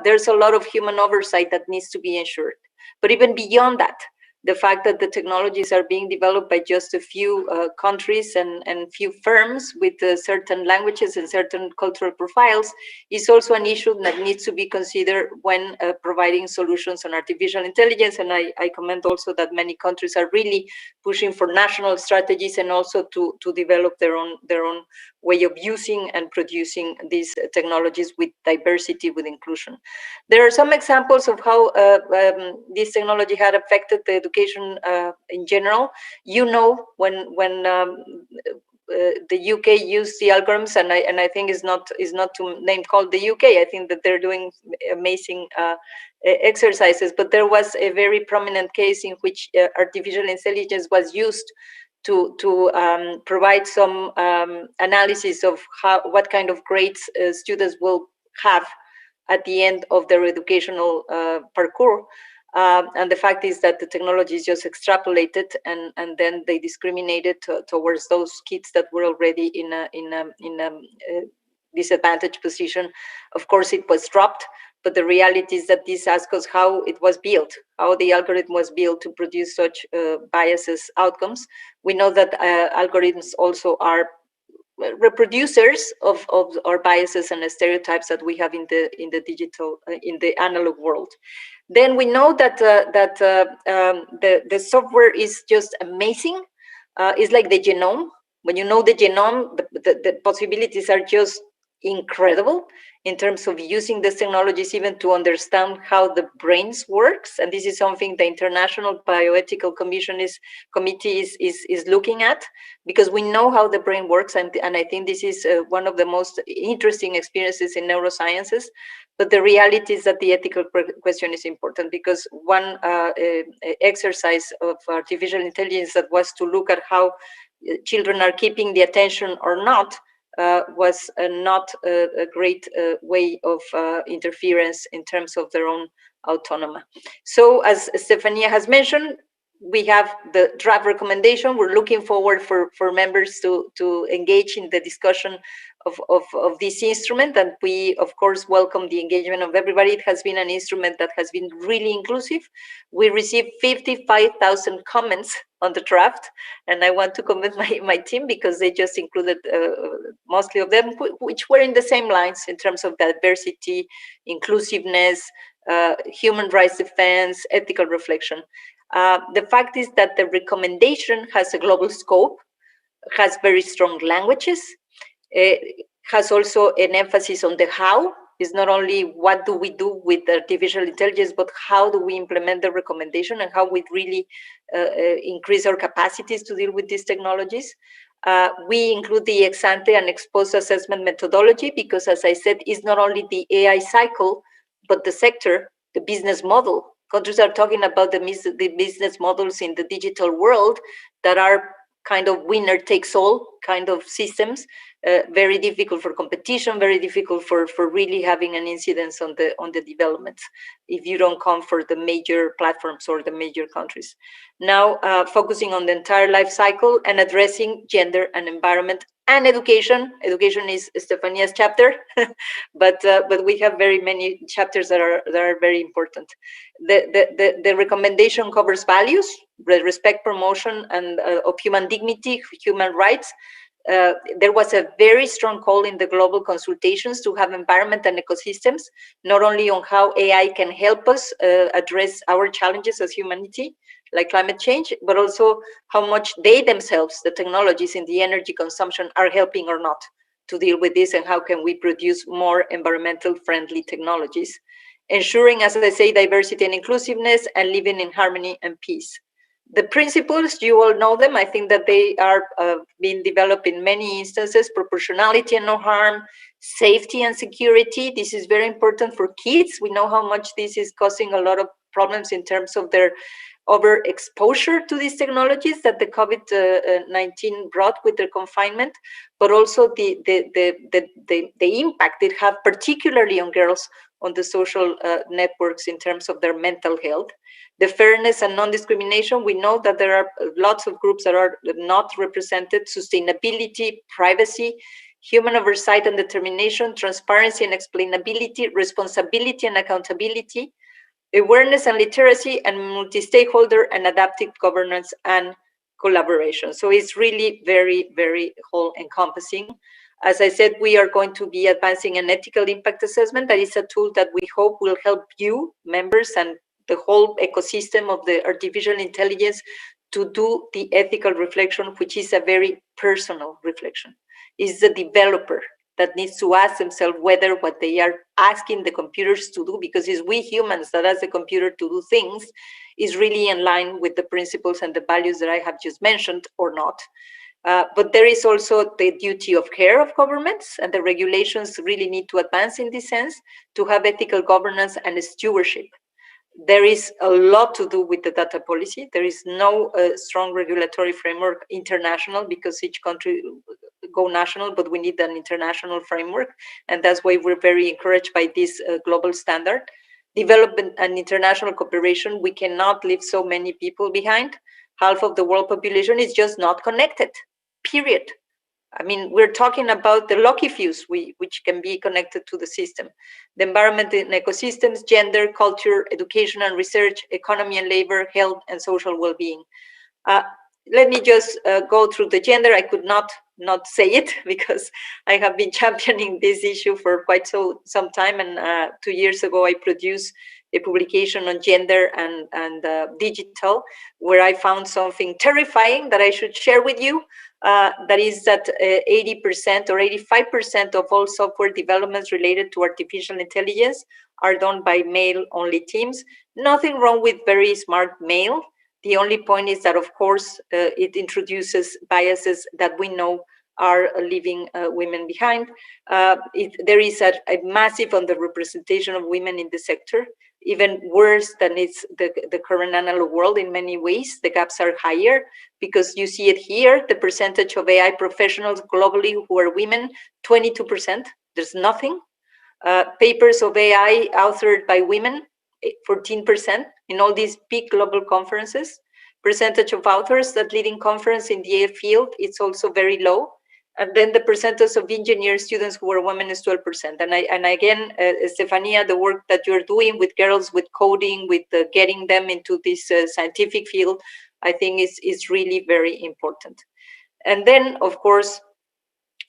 There's a lot of human oversight that needs to be ensured. But even beyond that, the fact that the technologies are being developed by just a few countries and few firms with certain languages and certain cultural profiles is also an issue that needs to be considered when providing solutions on artificial intelligence. And I commend also that many countries are really pushing for national strategies and also to develop their own way of using and producing these technologies with diversity, with inclusion. There are some examples of how this technology had affected the education in general. You know, when the UK used the algorithms, and I think is not to name call the UK. I think that they're doing amazing exercises. But there was a very prominent case in which artificial intelligence was used to provide some analysis of what kind of grades students will have at the end of their educational parcours. And the fact is that the technology is just extrapolated, and then they discriminated towards those kids that were already in a disadvantaged position. Of course, it was dropped, but the reality is that this asks us how it was built, how the algorithm was built to produce such biases outcomes. We know that algorithms also are reproducers of our biases and stereotypes that we have in the digital, in the analog world. Then we know that the software is just amazing. It's like the genome. When you know the genome, the possibilities are just incredible in terms of using these technologies even to understand how the brains works. And this is something the International Bioethical Committee is looking at, because we know how the brain works. And I think this is one of the most interesting experiences in neurosciences. But the reality is that the ethical question is important, because one exercise of artificial intelligence that was to look at how children are keeping the attention or not was not a great way of interference in terms of their own autonomy. So as Stefania has mentioned, we have the draft recommendation. We're looking forward for members to engage in the discussion of this instrument, and we of course welcome the engagement of everybody. It has been an instrument that has been really inclusive. We received 55,000 comments on the draft, and I want to commend my team, because they just included mostly of them which were in the same lines in terms of diversity, inclusiveness, human rights defense, ethical reflection. The fact is that the recommendation has a global scope, has very strong languages, has also an emphasis on the how. It's not only what do we do with artificial intelligence, but how do we implement the recommendation and how we really increase our capacities to deal with these technologies. We include the ex-ante and ex-post assessment methodology, because as I said, it's not only the AI cycle, but the sector, the business model. Countries are talking about the business models in the digital world that are kind of winner takes all kind of systems, very difficult for competition, very difficult for really having an incidence on the developments if you don't come for the major platforms or the major countries. Now, focusing on the entire life cycle and addressing gender and environment and education. Education is Stefania's chapter, but we have very many chapters that are very important. The recommendation covers values, respect, promotion, and of human dignity, human rights. There was a very strong call in the global consultations to have environment and ecosystems, not only on how AI can help us address our challenges as humanity, like climate change, but also how much they themselves, the technologies in the energy consumption, are helping or not to deal with this, and how can we produce more environmental friendly technologies, ensuring, as I say, diversity and inclusiveness, and living in harmony and peace. The principles, you all know them. I think that they are being developed in many instances: proportionality and no harm, safety and security. This is very important for kids. We know how much this is causing a lot of problems in terms of their overexposure to these technologies that the COVID-19 brought with their confinement, but also the impact it had particularly on girls on the social networks in terms of their mental health. The fairness and non-discrimination, we know that there are lots of groups that are not represented: sustainability, privacy, human oversight and determination, transparency and explainability, responsibility and accountability, awareness and literacy, and multi-stakeholder and adaptive governance and collaboration. So it's really very, very whole encompassing. As I said, we are going to be advancing an ethical impact assessment. That is a tool that we hope will help you, members, and the whole ecosystem of the artificial intelligence to do the ethical reflection, which is a very personal reflection. It's the developer that needs to ask themselves whether what they are asking the computers to do, because it's we humans that ask the computer to do things, is really in line with the principles and the values that I have just mentioned or not. But there is also the duty of care of governments, and the regulations really need to advance in this sense to have ethical governance and stewardship. There is a lot to do with the data policy. There is no strong regulatory framework international, because each country go national, but we need an international framework. And that's why we're very encouraged by this global standard. Development and international cooperation, we cannot leave so many people behind. Half of the world population is just not connected, period. I mean, we're talking about the lucky fews, which can be connected to the system. The environment and ecosystems, gender, culture, education and research, economy and labor, health and social well-being. Let me just go through the gender. I could not say it because I have been championing this issue for quite some time. And 2 years ago, I produced a publication on gender and digital, where I found something terrifying that I should share with you. That is that 80% or 85% of all software developments related to artificial intelligence are done by male-only teams. Nothing wrong with very smart male. The only point is that, of course, it introduces biases that we know are leaving women behind. There is a massive underrepresentation of women in the sector, even worse than it's the current analog world in many ways. The gaps are higher because you see it here, the percentage of AI professionals globally who are women, 22%, there's nothing. Papers of AI authored by women, 14% in all these big global conferences. Percentage of authors that leading conference in the AI field, it's also very low. And then the percentage of engineer students who are women is 12%. And again, Stefania, the work that you're doing with girls, with coding, with getting them into this scientific field, I think is really very important. And then, of course,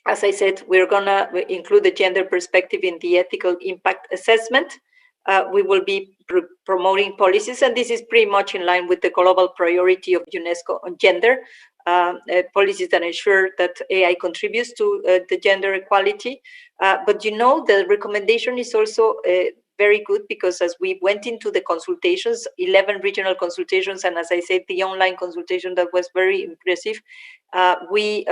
as I said, we're gonna include the gender perspective in the ethical impact assessment. We will be promoting policies, and this is pretty much in line with the global priority of UNESCO on gender, policies that ensure that AI contributes to the gender equality. But you know, the recommendation is also very good because as we went into the consultations, 11 regional consultations, and as I said, the online consultation that was very impressive, we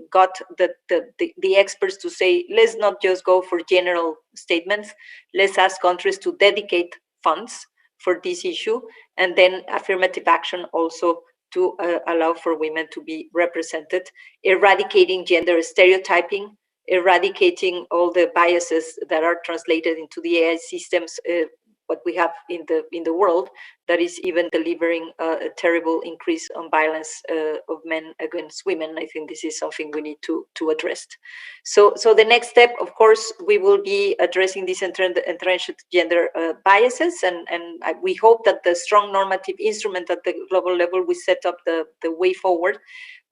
got the experts to say, let's not just go for general statements, let's ask countries to dedicate funds for this issue, and then affirmative action also to allow for women to be represented, eradicating gender stereotyping, eradicating all the biases that are translated into the AI systems, what we have in the world, that is even delivering a terrible increase on violence of men against women. I think this is something we need to address. So the next step, of course, we will be addressing these entrenched gender biases, and we hope that the strong normative instrument at the global level will set up the way forward.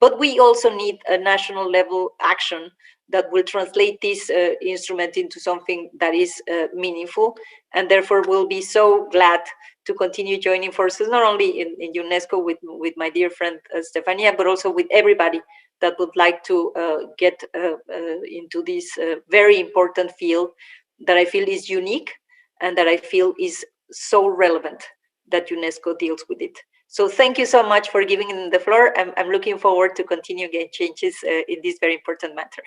But we also need a national level action that will translate this instrument into something that is meaningful, and therefore we'll be so glad to continue joining forces, not only in UNESCO with my dear friend Stefania, but also with everybody that would like to get into this very important field that I feel is unique and that I feel is so relevant that UNESCO deals with it. So thank you so much for giving me the floor. I'm looking forward to continue getting changes in this very important matter.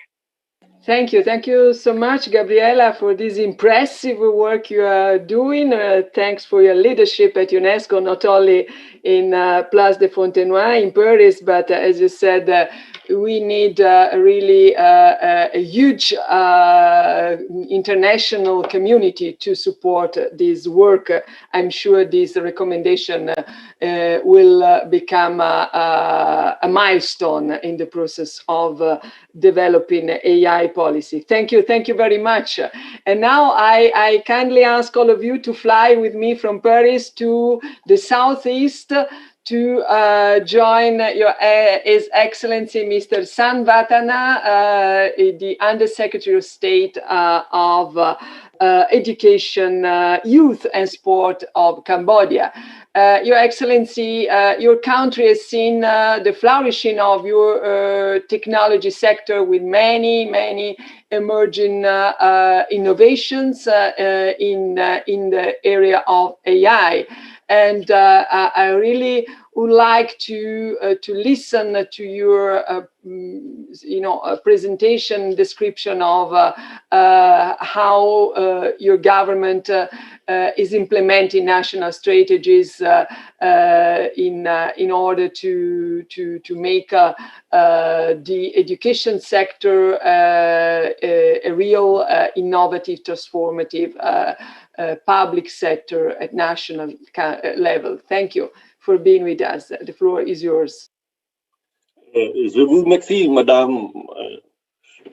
Thank you so much, Gabriela, for this impressive work you are doing. Thanks for your leadership at UNESCO, not only in Place de Fontenoy in Paris, but as you said, we need really a huge international community to support this work. I'm sure this recommendation will become a milestone in the process of developing AI policy. Thank you very much. And now I kindly ask all of you to fly with me from Paris to the southeast to join His Excellency Mr. San Vatana, the Under-Secretary of State of Education, Youth and Sport of Cambodia. Your Excellency, your country has seen the flourishing of your technology sector with many emerging innovations in the area of AI. And I really would like to listen to your presentation description of how your government is implementing national strategies in order to make the education sector a real innovative, transformative public sector at national level. Thank you for being with us. The floor is yours. Je vous remercie, Madame,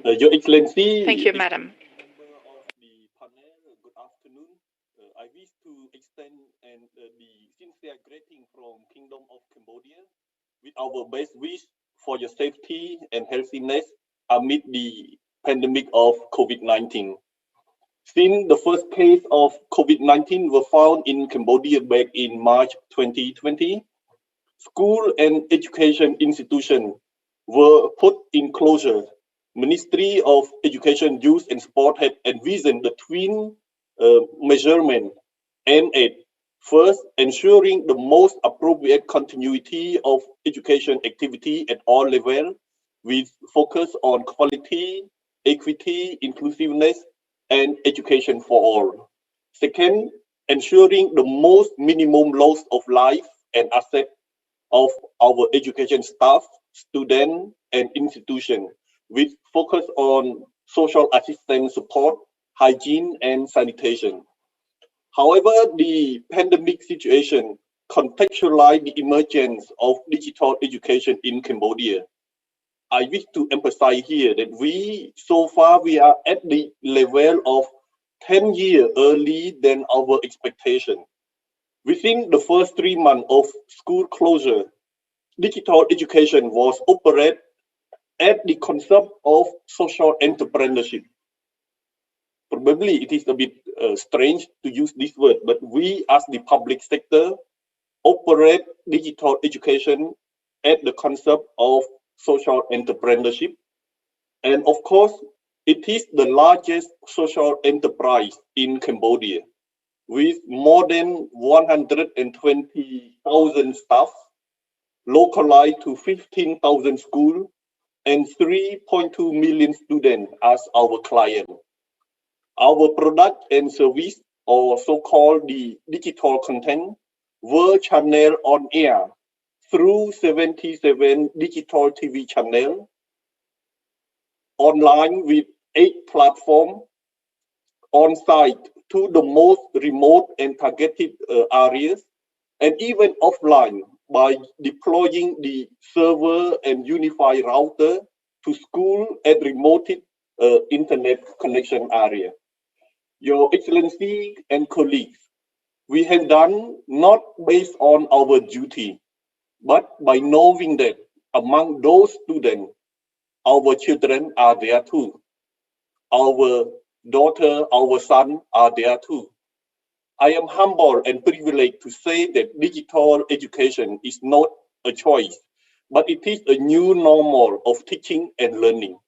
Your Excellency. Thank you, Madam. Good afternoon. I wish to extend the sincere greeting from Kingdom of Cambodia with our best wish for your safety and healthiness amid the pandemic of COVID-19. Since the first case of COVID-19 were found in Cambodia back in March 2020, school and education institutions were put in closure. Ministry of Education, Youth and Sport had envisioned the twin measurement aimed at first ensuring the most appropriate continuity of education activity at all levels with focus on quality, equity, inclusiveness, and education for all. Second, ensuring the most minimum loss of life and asset of our education staff, students, and institutions, with focus on social assistance support, hygiene, and sanitation. However, the pandemic situation contextualized the emergence of digital education in Cambodia. I wish to emphasize here that so far we are at the level of 10 years early than our expectation. Within the first 3 months of school closure, digital education was operated at the concept of social entrepreneurship. Probably it is a bit strange to use this word, but we as the public sector operate digital education at the concept of social entrepreneurship. And of course, it is the largest social enterprise in Cambodia with more than 120,000 staff localized to 15,000 schools and 3.2 million students as our client. Our product and service, or so-called the digital content, were channeled on air through 77 digital TV channels, online with 8 platforms, on-site to the most remote and targeted areas, and even offline by deploying the server and unified router to school at remote internet connection area. Your Excellency and colleagues, we have done not based on our duty, but by knowing that among those students, our children are there too. Our daughter, our son are there too. I am humbled and privileged to say that digital education is not a choice, but it is a new normal of teaching and learning.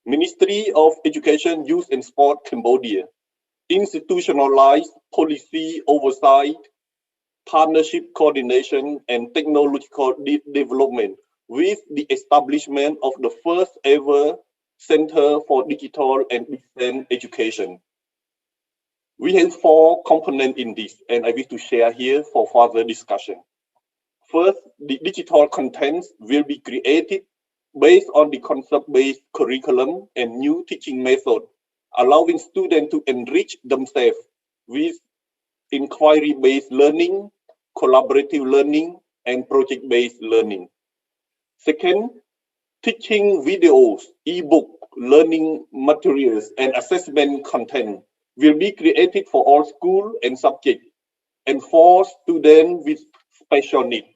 Ministry of Education, Youth and Sport, Cambodia institutionalized policy oversight, partnership coordination, and technological development with the establishment of the first ever Center for Digital and Distance Education. We have 4 components in this, and I wish to share here for further discussion. First, the digital contents will be created based on the concept-based curriculum and new teaching method, allowing students to enrich themselves with inquiry-based learning, collaborative learning, and project-based learning. Second, teaching videos, e-book, learning materials, and assessment content will be created for all schools and subjects and for students with special needs.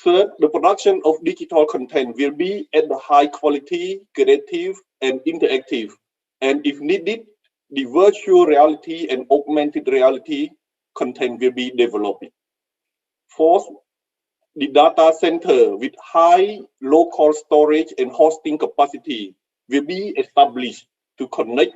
Third, the production of digital content will be at the high quality, creative, and interactive, and if needed, the virtual reality and augmented reality content will be developed. Fourth, the data center with high local storage and hosting capacity will be established to connect,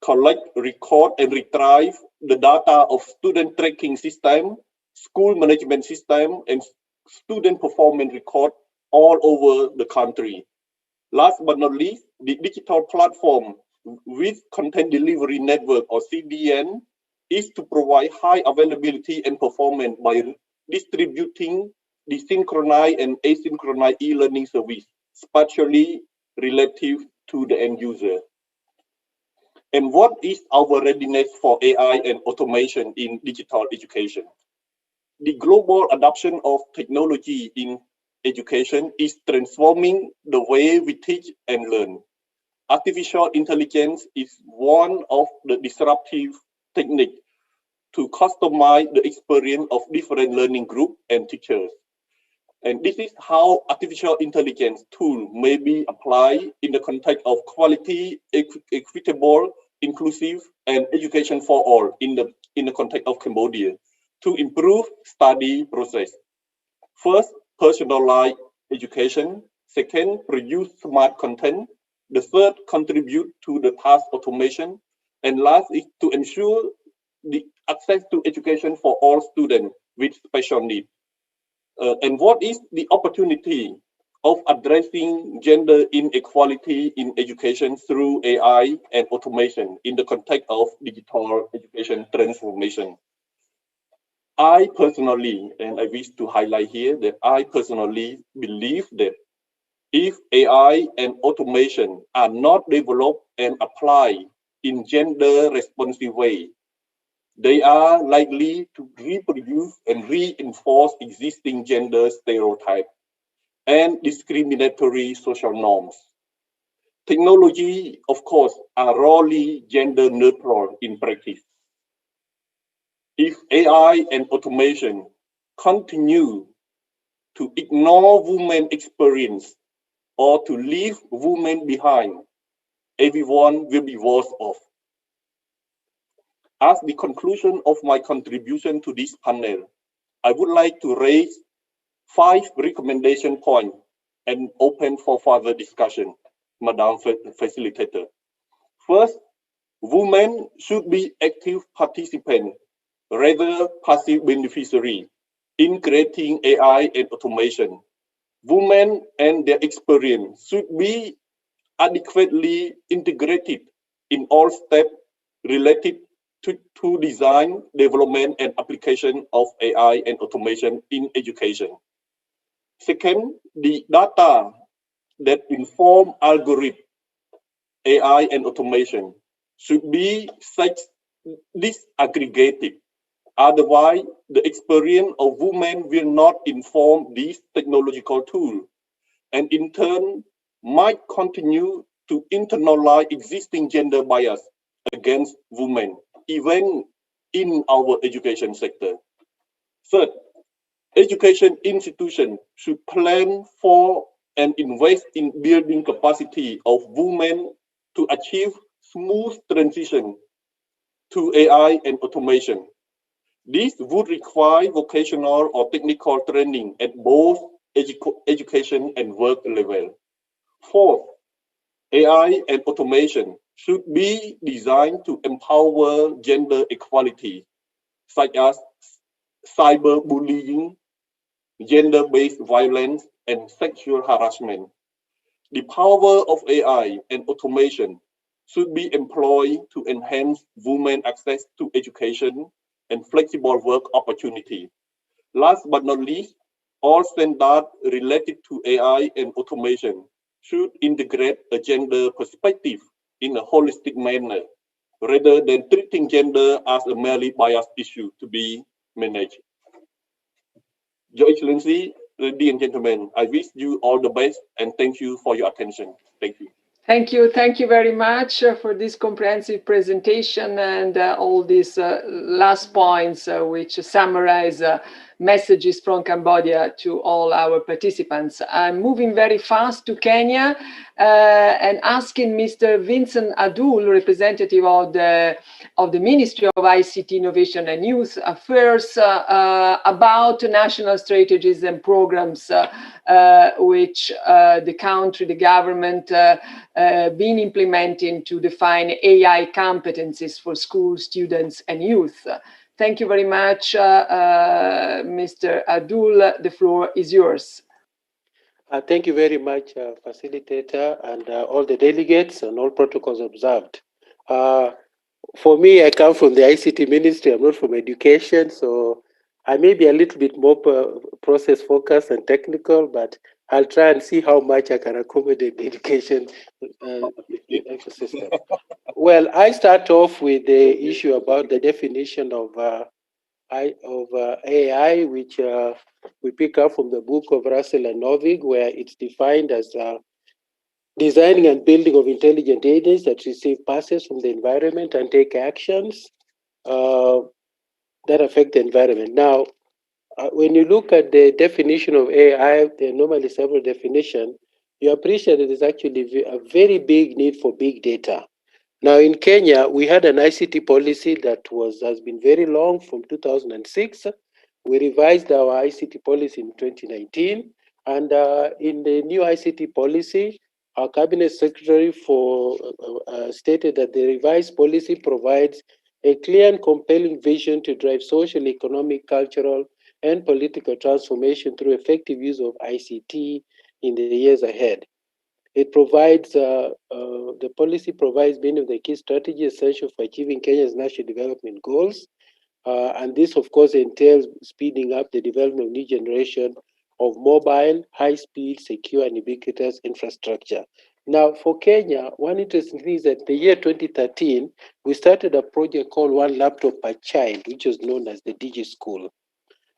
collect, record, and retrieve the data of student tracking system, school management system, and student performance record all over the country. Last but not least, the digital platform with content delivery network or CDN is to provide high availability and performance by distributing the synchronized and asynchronized e-learning service, spatially relative to the end user. And what is our readiness for AI and automation in digital education? The global adoption of technology in education is transforming the way we teach and learn. Artificial intelligence is one of the disruptive techniques to customize the experience of different learning groups and teachers. And this is how artificial intelligence tool may be applied in the context of quality, equitable, inclusive, and education for all in the context of Cambodia to improve study process. First, personalized education. Second, produce smart content. The third, contribute to the task automation. And last is to ensure the access to education for all students with special needs. And what is the opportunity of addressing gender inequality in education through AI and automation in the context of digital education transformation? I personally, and I wish to highlight here that I personally believe that if AI and automation are not developed and applied in gender responsive way, they are likely to reproduce and reinforce existing gender stereotypes and discriminatory social norms. Technology, of course, are rarely gender neutral in practice. If AI and automation continue to ignore women's experience or to leave women behind, everyone will be worse off. As the conclusion of my contribution to this panel, I would like to raise 5 recommendation points and open for further discussion, Madam Facilitator. First, women should be active participants, rather passive beneficiaries in creating AI and automation. Women and their experience should be adequately integrated in all steps related to design, development, and application of AI and automation in education. Second, the data that inform algorithm, AI and automation should be disaggregated. Otherwise, the experience of women will not inform these technological tools, and in turn might continue to internalize existing gender bias against women, even in our education sector. Third, education institutions should plan for and invest in building capacity of women to achieve smooth transition to AI and automation. This would require vocational or technical training at both education and work level. Fourth, AI and automation should be designed to empower gender equality, such as cyberbullying, gender-based violence, and sexual harassment. The power of AI and automation should be employed to enhance women's access to education and flexible work opportunity. Last but not least, all standards related to AI and automation should integrate a gender perspective in a holistic manner, rather than treating gender as a merely biased issue to be managed. Your Excellency, ladies and gentlemen, I wish you all the best and thank you for your attention. Thank you. Thank you very much for this comprehensive presentation and all these last points which summarize messages from Cambodia to all our participants. I'm moving very fast to Kenya and asking Mr. Vincent Adul, representative of the Ministry of ICT, Innovation and Youth Affairs, about national strategies and programs which the country, the government, been implementing to define AI competencies for school students and youth. Thank you very much, Mr. Adul. The floor is yours. Thank you very much, facilitator, and all the delegates and all protocols observed. For me, I come from the ICT ministry. I'm not from education, so I may be a little bit more process focused and technical, but I'll try and see how much I can accommodate the education ecosystem. Well, I start off with the issue about the definition of AI, which we pick up from the book of Russell and Novig, where it's defined as designing and building of intelligent agents that receive passes from the environment and take actions that affect the environment. Now, when you look at the definition of AI, there are normally several definitions. You appreciate that there's actually a very big need for big data. Now, in Kenya, we had an ICT policy that has been very long from 2006. We revised our ICT policy in 2019. And in the new ICT policy, our cabinet secretary stated that the revised policy provides a clear and compelling vision to drive social, economic, cultural, and political transformation through effective use of ICT in the years ahead. It provides, the policy provides many of the key strategies essential for achieving Kenya's national development goals. And this, of course, entails speeding up the development of new generation of mobile, high-speed, secure, and ubiquitous infrastructure. Now, for Kenya, one interesting thing is that the year 2013, we started a project called One Laptop Per Child, which was known as the DigiSchool.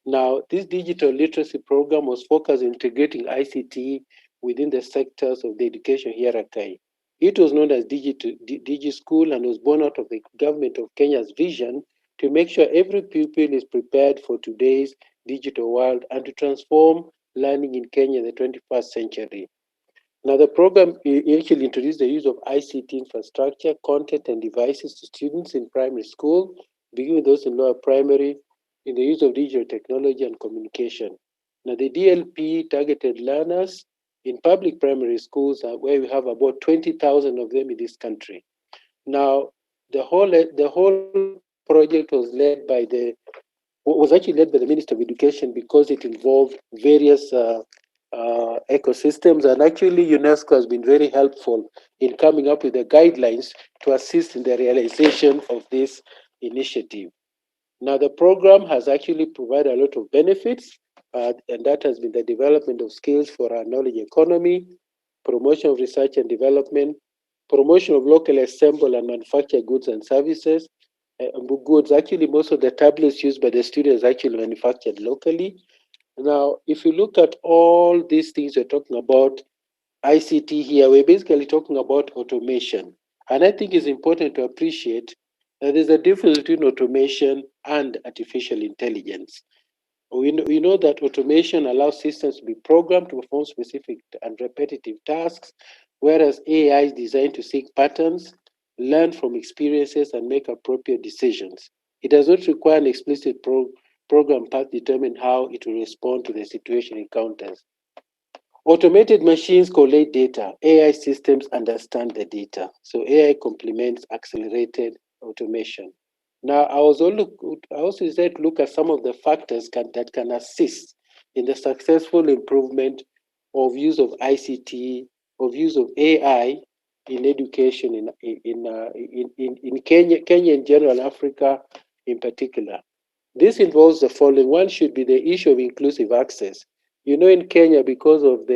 Now, this digital literacy program was focused on integrating ICT within the sectors of the education hierarchy. It was known as DigiSchool and was born out of the government of Kenya's vision to make sure every pupil is prepared for today's digital world and to transform learning in Kenya in the 21st century. Now, the program actually introduced the use of ICT infrastructure, content, and devices to students in primary school, beginning with those in lower primary, in the use of digital technology and communication. Now, the DLP targeted learners in public primary schools, where we have about 20,000 of them in this country. Now, the whole project was actually led by the Minister of Education because it involved various ecosystems, and actually UNESCO has been very helpful in coming up with the guidelines to assist in the realization of this initiative. Now, the program has actually provided a lot of benefits, and that has been the development of skills for our knowledge economy, promotion of research and development, promotion of locally assembled and manufactured goods and services. Goods, actually, most of the tablets used by the students actually manufactured locally. Now, if you look at all these things we're talking about, ICT here, we're basically talking about automation. And I think it's important to appreciate that there's a difference between automation and artificial intelligence. We know that automation allows systems to be programmed to perform specific and repetitive tasks, whereas AI is designed to seek patterns, learn from experiences, and make appropriate decisions. It does not require an explicit program path to determine how it will respond to the situation it encounters. Automated machines collate data. AI systems understand the data. So AI complements accelerated automation. Now, I also decided to look at some of the factors that can assist in the successful improvement of use of ICT, of use of AI in education in Kenya in general, Africa in particular. This involves the following. One should be the issue of inclusive access. You know, in Kenya, because of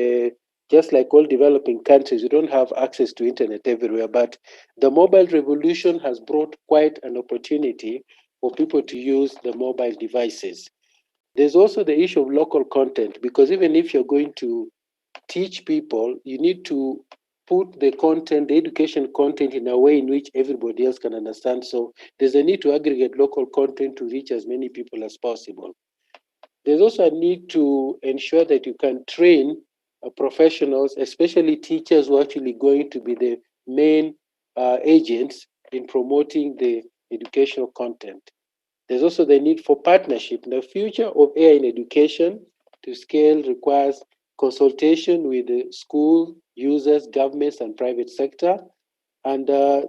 just like all developing countries, you don't have access to internet everywhere, but the mobile revolution has brought quite an opportunity for people to use the mobile devices. There's also the issue of local content, because even if you're going to teach people, you need to put the content, the education content, in a way in which everybody else can understand. So there's a need to aggregate local content to reach as many people as possible. There's also a need to ensure that you can train professionals, especially teachers who are actually going to be the main agents in promoting the educational content. There's also the need for partnership. The future of AI in education to scale requires consultation with the school, users, governments, and private sector. And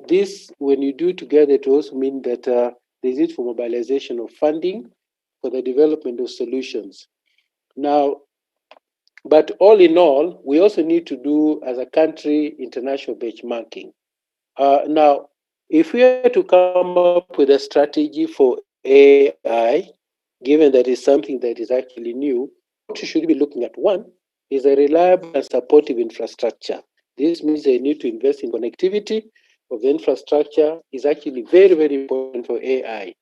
this, when you do together, it also means that there's need for mobilization of funding for the development of solutions. Now, but all in all, we also need to do, as a country, international benchmarking. Now, if we are to come up with a strategy for AI, given that it's something that is actually new, what we should be looking at? One is a reliable and supportive infrastructure. This means they need to invest in connectivity of the infrastructure is actually very, very important for AI.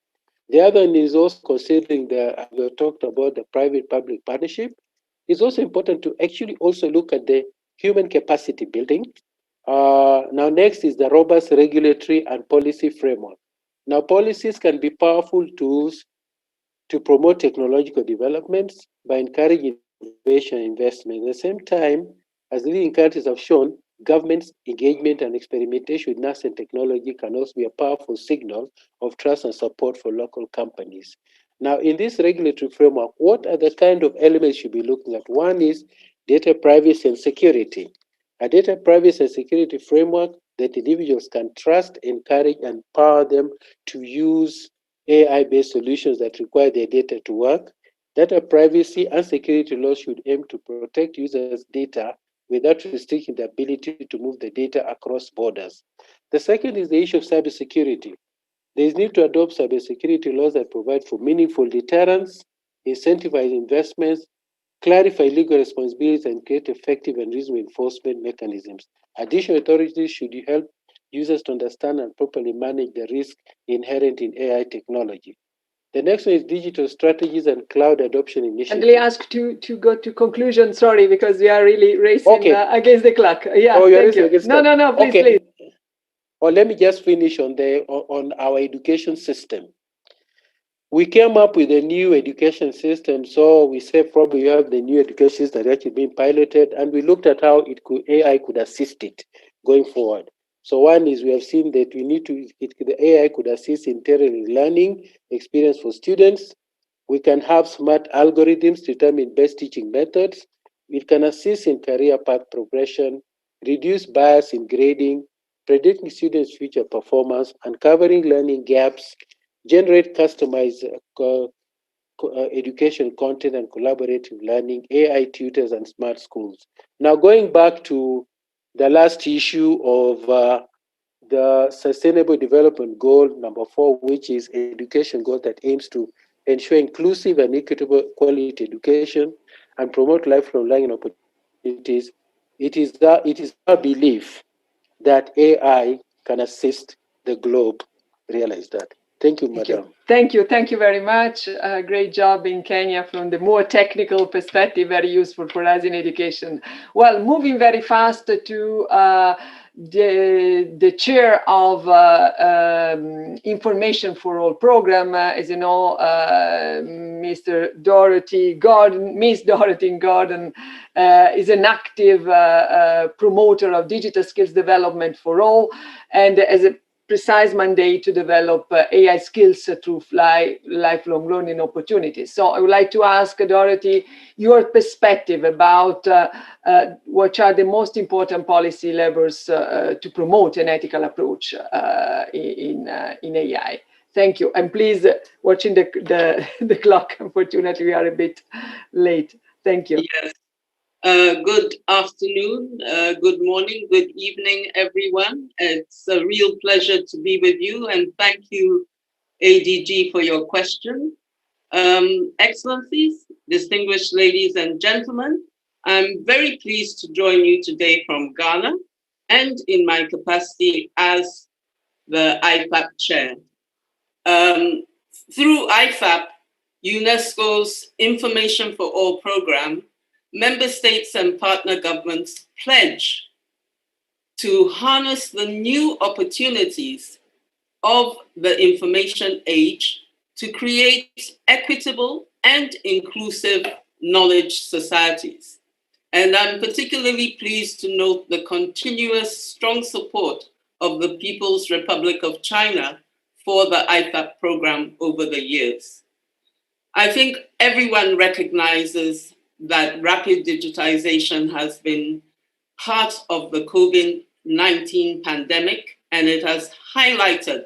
The other one is also considering we talked about the private-public partnership. It's also important to actually also look at the human capacity building. Now, next is the robust regulatory and policy framework. Now, policies can be powerful tools to promote technological developments by encouraging innovation and investment. At the same time, as leading countries have shown, governments' engagement and experimentation with nascent technology can also be a powerful signal of trust and support for local companies. Now, in this regulatory framework, what are the kind of elements you should be looking at? One is data privacy and security. A data privacy and security framework that individuals can trust, encourage, and empower them to use AI-based solutions that require their data to work. Data privacy and security laws should aim to protect users' data without restricting the ability to move the data across borders. The second is the issue of cybersecurity. There is need to adopt cybersecurity laws that provide for meaningful deterrence, incentivize investments, clarify legal responsibilities, and create effective and reasonable enforcement mechanisms. Additional authorities should help users to understand and properly manage the risk inherent in AI technology. The next one is digital strategies and cloud adoption initiatives. And I ask to go to conclusion, sorry, because we are really racing against the clock. Yeah, thank you. No, please, please. Or let me just finish on our education system. We came up with a new education system, so we said probably we have the new education system that actually being piloted, and we looked at how AI could assist it going forward. So one is we have seen that the AI could assist in tailoring learning experience for students. We can have smart algorithms to determine best teaching methods. It can assist in career path progression, reduce bias in grading, predicting students' future performance, uncovering learning gaps, generate customized education content and collaborative learning, AI tutors, and smart schools. Now, going back to the last issue of the Sustainable Development Goal number 4, which is education goal that aims to ensure inclusive and equitable quality education and promote lifelong learning opportunities. It is our belief that AI can assist the globe realize that. Thank you, madam. Thank you very much. Great job in Kenya from the more technical perspective, very useful for us in education. Well, moving very fast to the chair of Information for All program, as you know, Miss Dorothy Gordon is an active promoter of digital skills development for all, and as a precise mandate to develop AI skills through lifelong learning opportunities. So I would like to ask Dorothy your perspective about what are the most important policy levers to promote an ethical approach in AI. Thank you. And please, watching the clock, unfortunately, we are a bit late. Thank you. Yes. Good afternoon, good morning, good evening, everyone. It's a real pleasure to be with you, and thank you, ADG, for your question. Excellencies, distinguished ladies and gentlemen, I'm very pleased to join you today from Ghana and in my capacity as the IFAP chair. Through IFAP, UNESCO's Information for All program, member states and partner governments pledge to harness the new opportunities of the information age to create equitable and inclusive knowledge societies. And I'm particularly pleased to note the continuous strong support of the People's Republic of China for the IFAP program over the years. I think everyone recognizes that rapid digitization has been part of the COVID-19 pandemic, and it has highlighted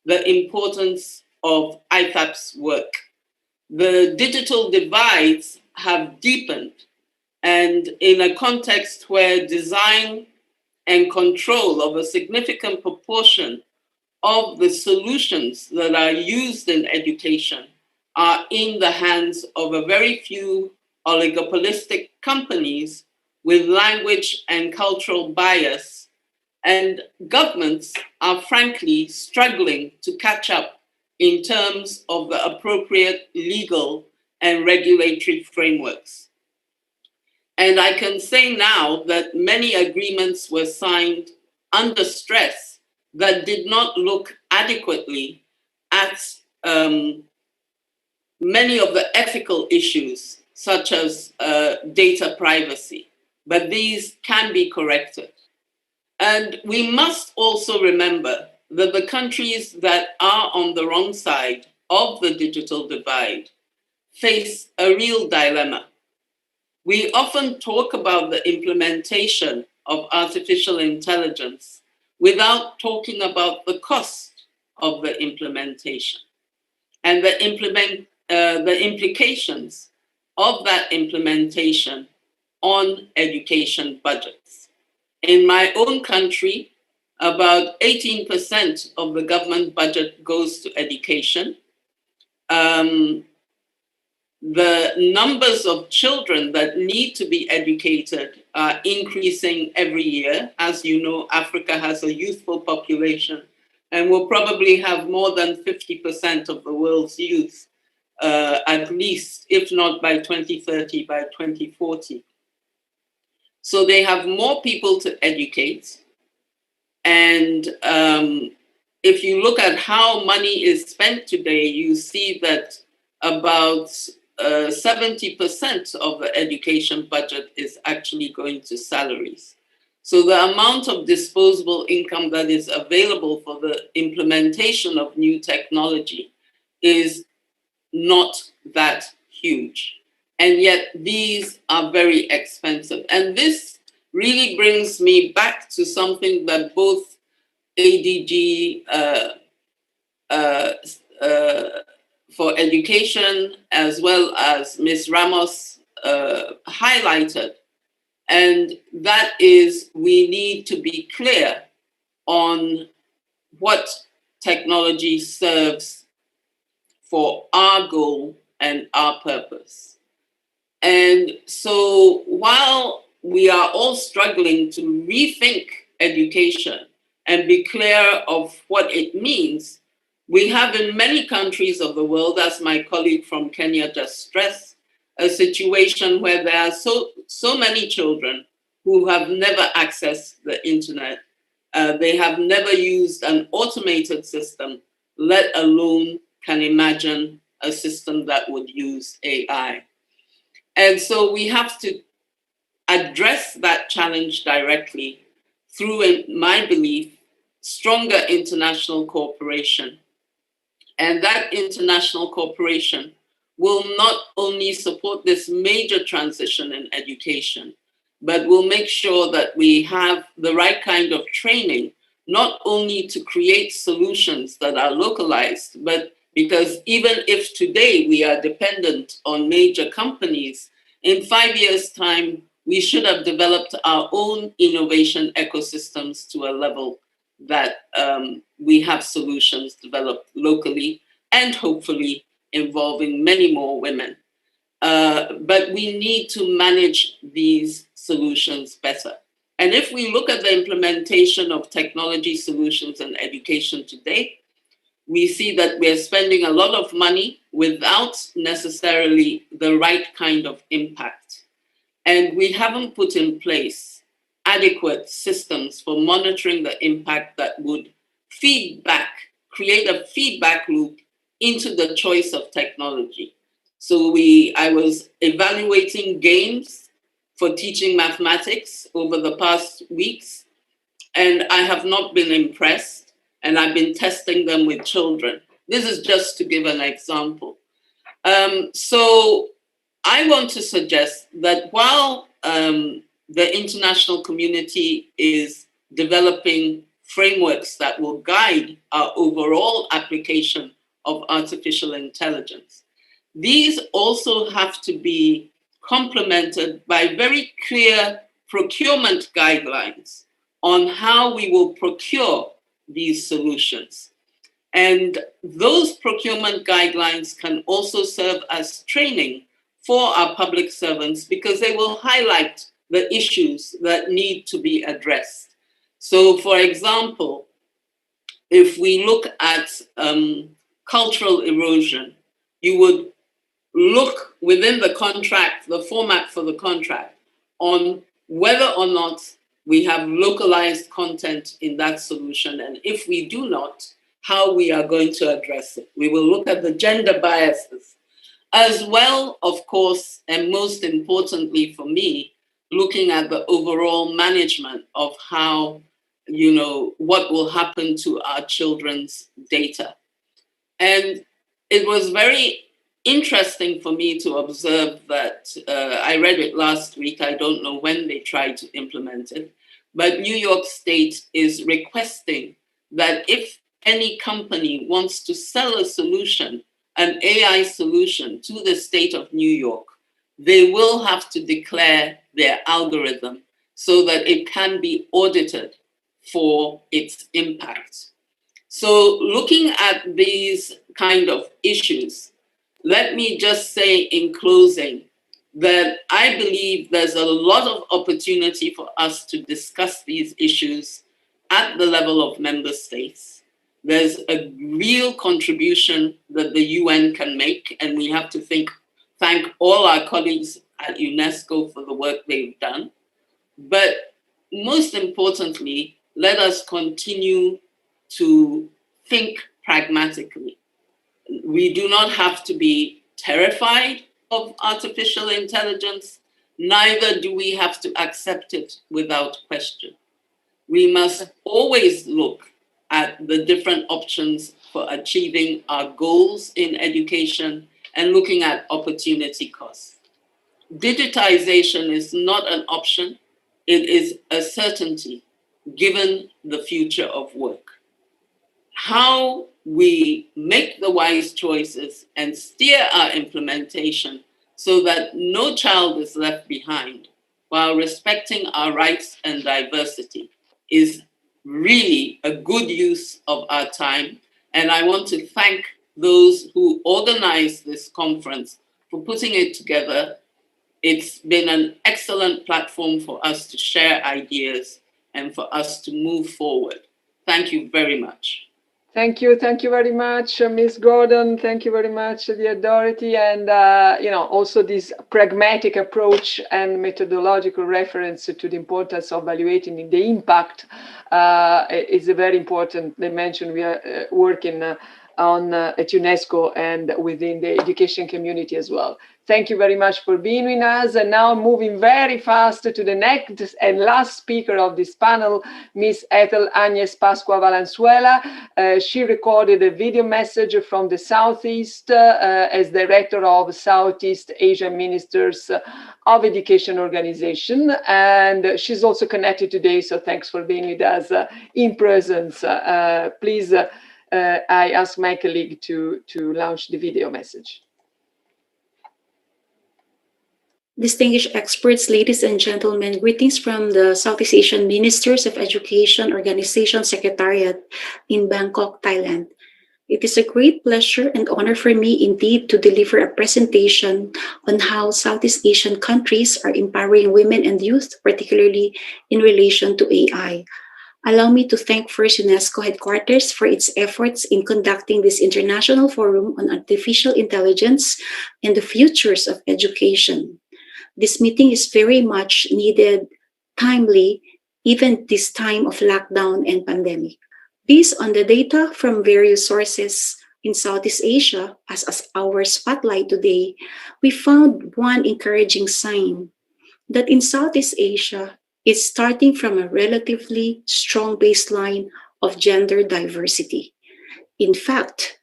the importance of IFAP's work. The digital divides have deepened, and in a context where design and control of a significant proportion of the solutions that are used in education are in the hands of a very few oligopolistic companies with language and cultural bias, and governments are frankly struggling to catch up in terms of the appropriate legal and regulatory frameworks. And I can say now that many agreements were signed under stress that did not look adequately at many of the ethical issues, such as data privacy, but these can be corrected. And we must also remember that the countries that are on the wrong side of the digital divide face a real dilemma. We often talk about the implementation of artificial intelligence without talking about the cost of the implementation and the implications of that implementation on education budgets. In my own country, about 18% of the government budget goes to education. The numbers of children that need to be educated are increasing every year. As you know, Africa has a youthful population and will probably have more than 50% of the world's youth, at least, if not by 2030, by 2040. So they have more people to educate. And if you look at how money is spent today, you see that about 70% of the education budget is actually going to salaries. So the amount of disposable income that is available for the implementation of new technology is not that huge. And yet these are very expensive. And this really brings me back to something that both ADG for education as well as Ms. Ramos highlighted. And that is, we need to be clear on what technology serves for our goal and our purpose. And so while we are all struggling to rethink education and be clear of what it means, we have in many countries of the world, as my colleague from Kenya just stressed, a situation where there are so many children who have never accessed the internet. They have never used an automated system, let alone can imagine a system that would use AI. And so we have to address that challenge directly through, in my belief, stronger international cooperation. And that international cooperation will not only support this major transition in education, but will make sure that we have the right kind of training, not only to create solutions that are localized, but because even if today we are dependent on major companies, in 5 years' time, we should have developed our own innovation ecosystems to a level that we have solutions developed locally and hopefully involving many more women. But we need to manage these solutions better. And if we look at the implementation of technology solutions in education today, we see that we're spending a lot of money without necessarily the right kind of impact. And we haven't put in place adequate systems for monitoring the impact that would create a feedback loop into the choice of technology. So I was evaluating games for teaching mathematics over the past weeks, and I have not been impressed, and I've been testing them with children. This is just to give an example. So I want to suggest that while the international community is developing frameworks that will guide our overall application of artificial intelligence, these also have to be complemented by very clear procurement guidelines on how we will procure these solutions. And those procurement guidelines can also serve as training for our public servants because they will highlight the issues that need to be addressed. So for example, if we look at cultural erosion, you would look within the contract, the format for the contract, on whether or not we have localized content in that solution. And if we do not, how we are going to address it. We will look at the gender biases, as well, of course, and most importantly for me, looking at the overall management of how, what will happen to our children's data. And it was very interesting for me to observe that I read it last week. I don't know when they tried to implement it, but New York State is requesting that if any company wants to sell a solution, an AI solution to the state of New York, they will have to declare their algorithm so that it can be audited for its impact. So looking at these kind of issues, let me just say in closing that I believe there's a lot of opportunity for us to discuss these issues at the level of member states. There's a real contribution that the UN can make, and we have to thank all our colleagues at UNESCO for the work they've done. But most importantly, let us continue to think pragmatically. We do not have to be terrified of artificial intelligence, neither do we have to accept it without question. We must always look at the different options for achieving our goals in education and looking at opportunity costs. Digitization is not an option, it is a certainty given the future of work. How we make the wise choices and steer our implementation so that no child is left behind while respecting our rights and diversity is really a good use of our time. And I want to thank those who organized this conference for putting it together. It's been an excellent platform for us to share ideas and for us to move forward. Thank you very much. Thank you very much, Ms. Gordon. Thank you very much, dear Dorothy. And also this pragmatic approach and methodological reference to the importance of evaluating the impact is a very important dimension we are working on at UNESCO and within the education community as well. Thank you very much for being with us. And now moving very fast to the next and last speaker of this panel, Ms. Ethel Agnes Pascua Valenzuela. She recorded a video message from the Southeast as director of Southeast Asian Ministers of Education Organization. And she's also connected today, so thanks for being with us in presence. Please, I ask my colleague to launch the video message. Distinguished experts, ladies and gentlemen, greetings from the Southeast Asian Ministers of Education Organization Secretariat in Bangkok, Thailand. It is a great pleasure and honor for me indeed to deliver a presentation on how Southeast Asian countries are empowering women and youth, particularly in relation to AI. Allow me to thank first UNESCO headquarters for its efforts in conducting this international forum on artificial intelligence and the futures of education. This meeting is very much needed, timely, even this time of lockdown and pandemic. Based on the data from various sources in Southeast Asia, as our spotlight today, we found one encouraging sign that in Southeast Asia, it's starting from a relatively strong baseline of gender diversity. In fact,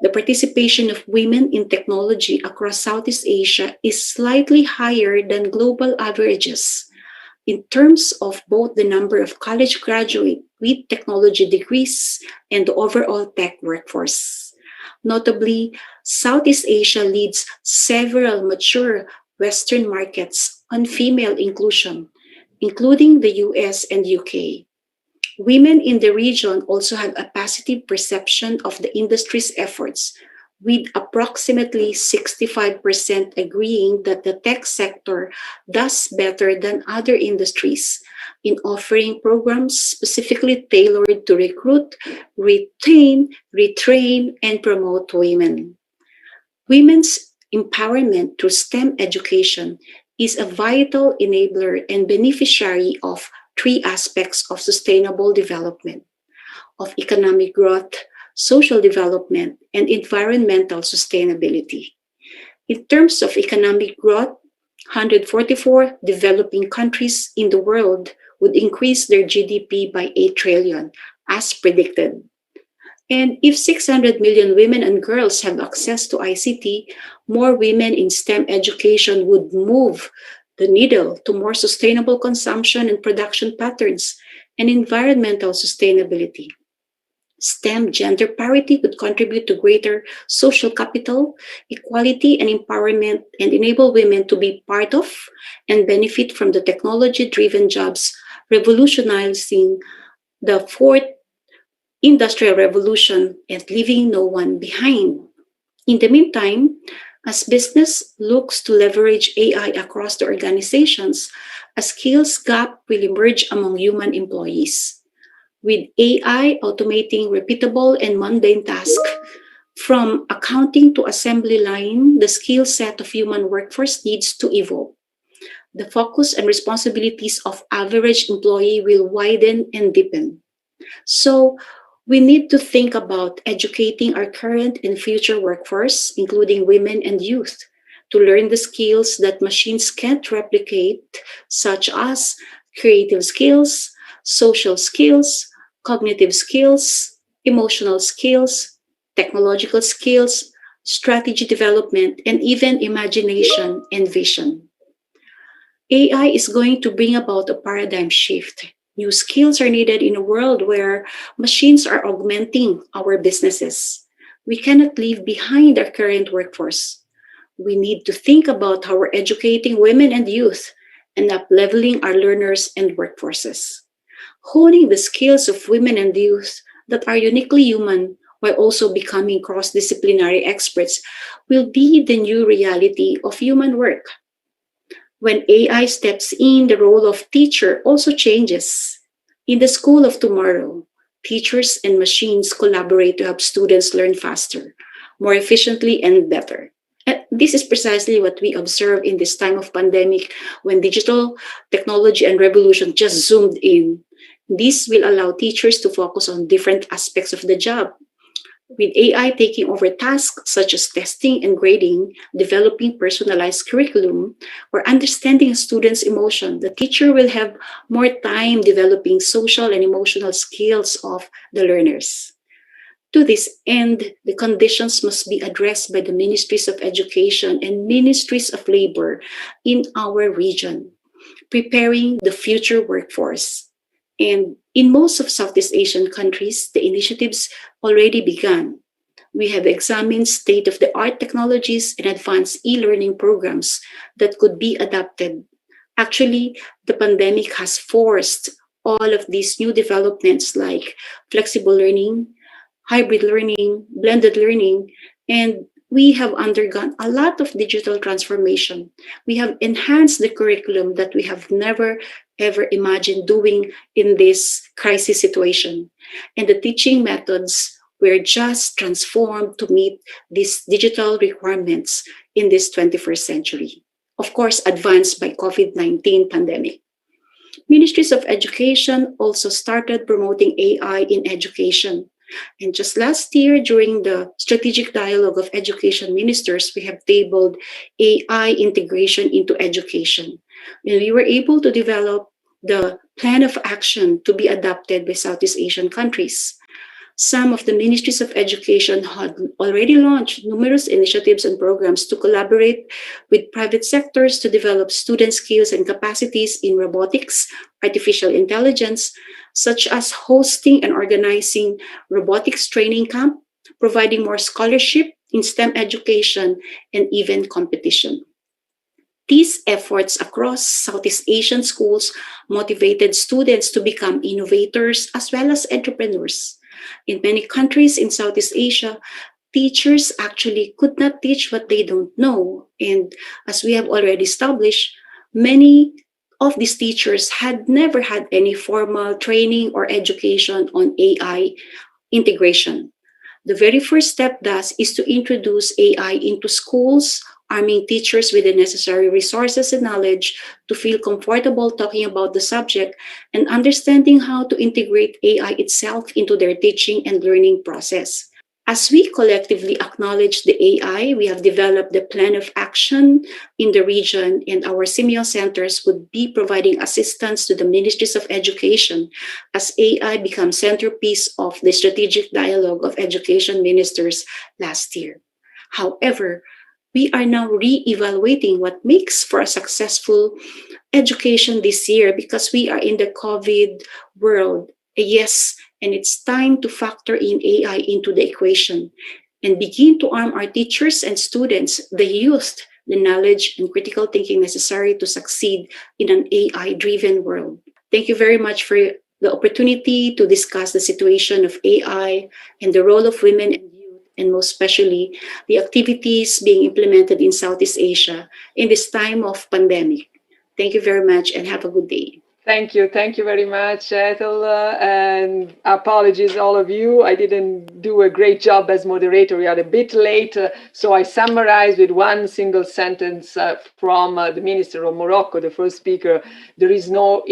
the participation of women in technology across Southeast Asia is slightly higher than global averages in terms of both the number of college graduates with technology degrees and the overall tech workforce. Notably, Southeast Asia leads several mature Western markets on female inclusion, including the US and UK. Women in the region also have a positive perception of the industry's efforts, with approximately 65% agreeing that the tech sector does better than other industries, in offering programs specifically tailored to recruit, retain, retrain, and promote women. Women's empowerment through STEM education is a vital enabler and beneficiary of three aspects of sustainable development: of economic growth, social development, and environmental sustainability. In terms of economic growth, 144 developing countries in the world would increase their GDP by 8 trillion, as predicted. And if 600 million women and girls have access to ICT, more women in STEM education would move the needle to more sustainable consumption and production patterns and environmental sustainability. STEM gender parity would contribute to greater social capital, equality, and empowerment, and enable women to be part of and benefit from the technology-driven jobs, revolutionizing the fourth industrial revolution and leaving no one behind. In the meantime, as business looks to leverage AI across the organizations, a skills gap will emerge among human employees. With AI automating repeatable and mundane tasks, from accounting to assembly line, the skill set of human workforce needs to evolve. The focus and responsibilities of average employee will widen and deepen. So we need to think about educating our current and future workforce, including women and youth, to learn the skills that machines can't replicate, such as creative skills, social skills, cognitive skills, emotional skills, technological skills, strategy development, and even imagination and vision. AI is going to bring about a paradigm shift. New skills are needed in a world where machines are augmenting our businesses. We cannot leave behind our current workforce. We need to think about how we're educating women and youth and up-leveling our learners and workforces. Honing the skills of women and youth that are uniquely human while also becoming cross-disciplinary experts will be the new reality of human work. When AI steps in, the role of teacher also changes. In the school of tomorrow, teachers and machines collaborate to help students learn faster, more efficiently, and better. And this is precisely what we observe in this time of pandemic when digital technology and revolution just zoomed in. This will allow teachers to focus on different aspects of the job. With AI taking over tasks such as testing and grading, developing personalized curriculum, or understanding a student's emotion, the teacher will have more time developing social and emotional skills of the learners. To this end, the conditions must be addressed by the Ministries of Education and Ministries of Labor in our region, preparing the future workforce. And in most of Southeast Asian countries, the initiatives already began. We have examined state-of-the-art technologies and advanced e-learning programs that could be adapted. Actually, the pandemic has forced all of these new developments like flexible learning, hybrid learning, blended learning, and we have undergone a lot of digital transformation. We have enhanced the curriculum that we have never ever imagined doing in this crisis situation. And the teaching methods were just transformed to meet these digital requirements in this 21st century. Of course, advanced by COVID-19 pandemic. Ministries of Education also started promoting AI in education. And just last year, during the Strategic Dialogue of Education Ministers, we have tabled AI integration into education. And we were able to develop the plan of action to be adopted by Southeast Asian countries. Some of the ministries of education had already launched numerous initiatives and programs to collaborate with private sectors to develop student skills and capacities in robotics, artificial intelligence, such as hosting and organizing robotics training camp, providing more scholarship in STEM education, and even competition. These efforts across Southeast Asian schools motivated students to become innovators as well as entrepreneurs. In many countries in Southeast Asia, teachers actually could not teach what they don't know. And as we have already established, many of these teachers had never had any formal training or education on AI integration. The very first step, thus, is to introduce AI into schools, arming teachers with the necessary resources and knowledge to feel comfortable talking about the subject and understanding how to integrate AI itself into their teaching and learning process. As we collectively acknowledge the AI, we have developed the plan of action in the region, and our Simeo centers would be providing assistance to the ministries of education as AI becomes centerpiece of the strategic dialogue of education ministers last year. However, we are now re-evaluating what makes for a successful education this year because we are in the COVID world. Yes, and it's time to factor in AI into the equation and begin to arm our teachers and students, the youth, the knowledge and critical thinking necessary to succeed in an AI-driven world. Thank you very much for the opportunity to discuss the situation of AI and the role of women and youth, and most especially the activities being implemented in Southeast Asia in this time of pandemic. Thank you very much and have a good day. Thank you very much, Ethel, and apologies all of you. I didn't do a great job as moderator. We are a bit late, so I summarized with one single sentence from the Minister of Morocco, the first speaker. There is no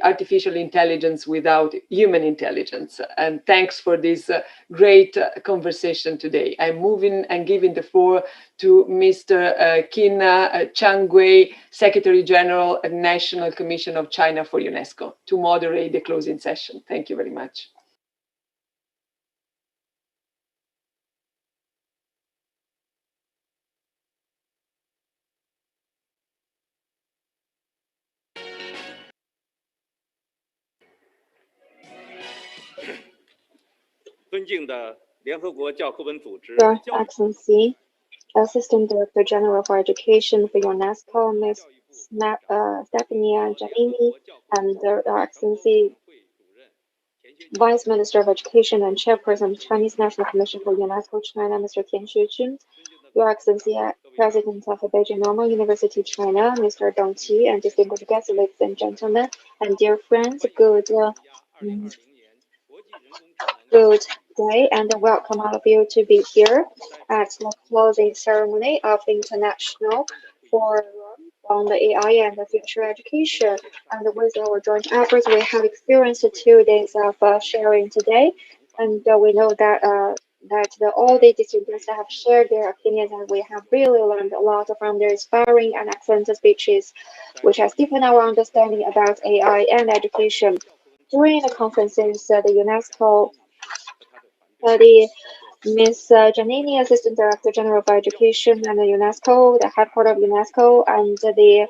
artificial intelligence without human intelligence, and thanks for this great conversation today. I'm moving and giving the floor to Mr. Qin Changwei, Secretary General at National Commission of China for UNESCO, to moderate the closing session. Thank you very much. Your Excellency, Assistant Director General for Education for UNESCO, Ms. Stephanie Giannini, and Your Excellency, Vice Minister of Education and Chairperson of Chinese National Commission for UNESCO China, Mr. Tian Xuejun, Your Excellency, President of the Beijing Normal University China, Mr. Deng Qi, and distinguished guests, ladies and gentlemen, and dear friends, good day, and welcome all of you to be here at the closing ceremony of the International Forum on the AI and the Future Education. And with our joint efforts, we have experienced 2 days of sharing today, and we know that all the distinguished have shared their opinions, and we have really learned a lot from their inspiring and excellent speeches, which has deepened our understanding about AI and education. During the conferences, the UNESCO the Ms. Giannini, Assistant Director General of Education and the UNESCO, the headquarters of UNESCO, and the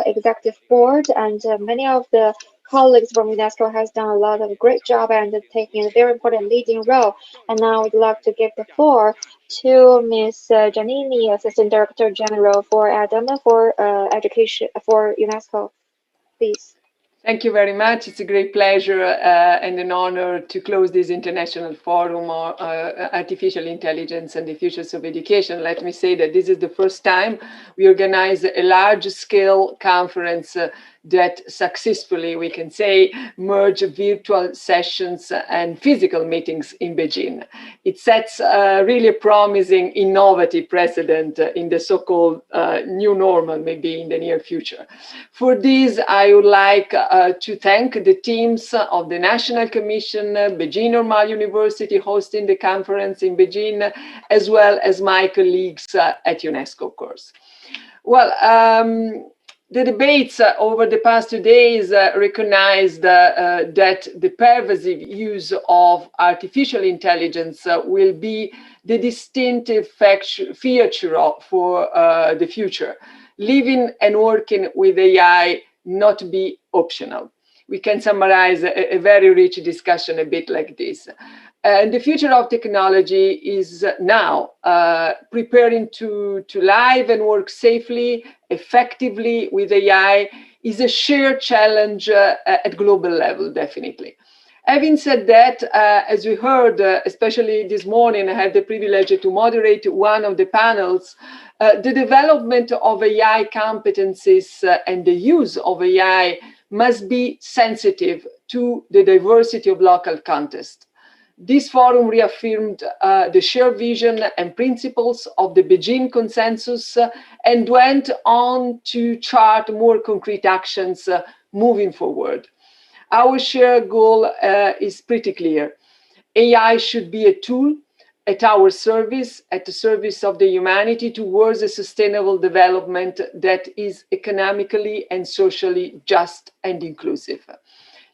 Executive Board, and many of the colleagues from UNESCO has done a lot of great job and taking a very important leading role. And now I'd like to give the floor to Ms. Giannini, Assistant Director General for ADAM for Education for UNESCO. Please. Thank you very much. It's a great pleasure and an honor to close this international forum on artificial intelligence and the futures of education. Let me say that this is the first time we organize a large-scale conference that successfully, we can say, merge virtual sessions and physical meetings in Beijing. It sets really a promising, innovative precedent in the so-called new normal, maybe in the near future. For this, I would like to thank the teams of the National Commission, Beijing Normal University hosting the conference in Beijing, as well as my colleagues at UNESCO, of course. Well, the debates over the past 2 days recognized that the pervasive use of artificial intelligence will be the distinctive feature for the future. Living and working with AI not be optional. We can summarize a very rich discussion a bit like this. And the future of technology is now preparing to live and work safely, effectively with AI is a shared challenge at global level, definitely. Having said that, as we heard, especially this morning, I had the privilege to moderate one of the panels. The development of AI competencies and the use of AI must be sensitive to the diversity of local context. This forum reaffirmed the shared vision and principles of the Beijing Consensus and went on to chart more concrete actions moving forward. Our shared goal is pretty clear. AI should be a tool at our service, at the service of the humanity towards a sustainable development that is economically and socially just and inclusive.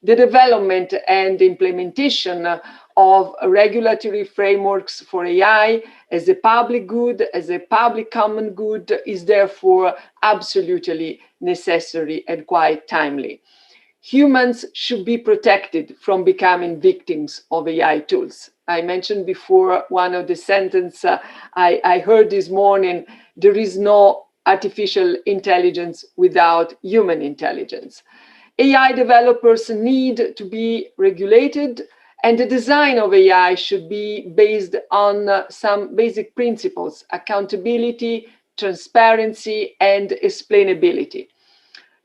The development and implementation of regulatory frameworks for AI as a public good, as a public common good, is therefore absolutely necessary and quite timely. Humans should be protected from becoming victims of AI tools. I mentioned before one of the sentences I heard this morning, there is no artificial intelligence without human intelligence. AI developers need to be regulated, and the design of AI should be based on some basic principles: accountability, transparency, and explainability.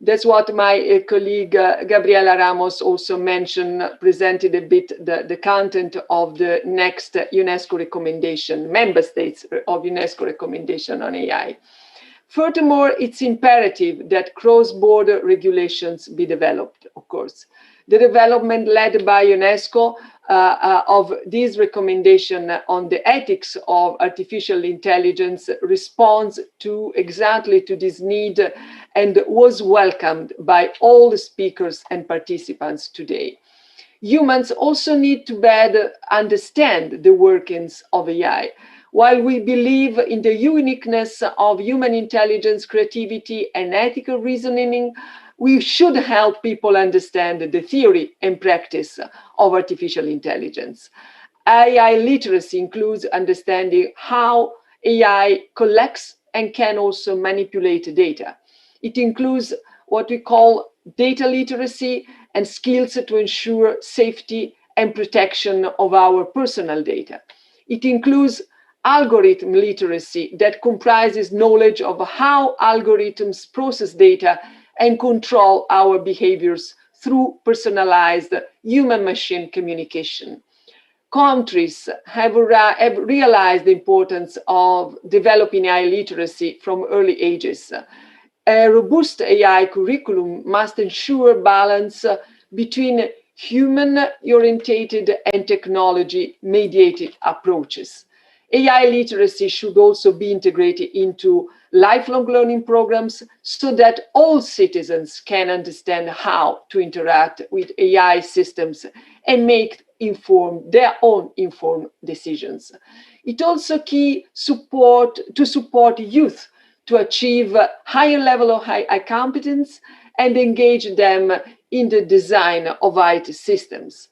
That's what my colleague Gabriela Ramos also mentioned, presented a bit the content of the next UNESCO recommendation, member states of UNESCO recommendation on AI. Furthermore, it's imperative that cross-border regulations be developed, of course. The development led by UNESCO of this recommendation on the ethics of artificial intelligence responds to exactly to this need and was welcomed by all the speakers and participants today. Humans also need to better understand the workings of AI. While we believe in the uniqueness of human intelligence, creativity, and ethical reasoning, we should help people understand the theory and practice of artificial intelligence. AI literacy includes understanding how AI collects and can also manipulate data. It includes what we call data literacy and skills to ensure safety and protection of our personal data. It includes algorithm literacy that comprises knowledge of how algorithms process data and control our behaviors through personalized human-machine communication. Countries have realized the importance of developing AI literacy from early ages. A robust AI curriculum must ensure balance between human-oriented and technology-mediated approaches. AI literacy should also be integrated into lifelong learning programs so that all citizens can understand how to interact with AI systems and make their own informed decisions. It also key to support youth to achieve a higher level of high competence and engage them in the design of IT systems.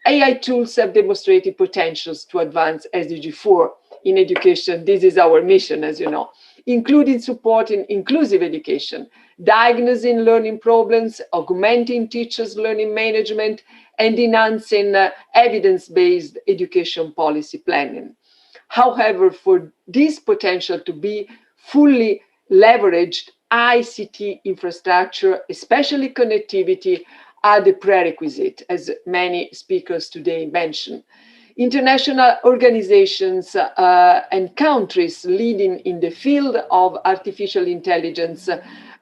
AI tools have demonstrated potentials to advance SDG 4 in education. This is our mission, as you know, including supporting inclusive education, diagnosing learning problems, augmenting teachers' learning management, and enhancing evidence-based education policy planning. However, for this potential to be fully leveraged, ICT infrastructure, especially connectivity, are the prerequisite, as many speakers today mentioned. International organizations and countries leading in the field of artificial intelligence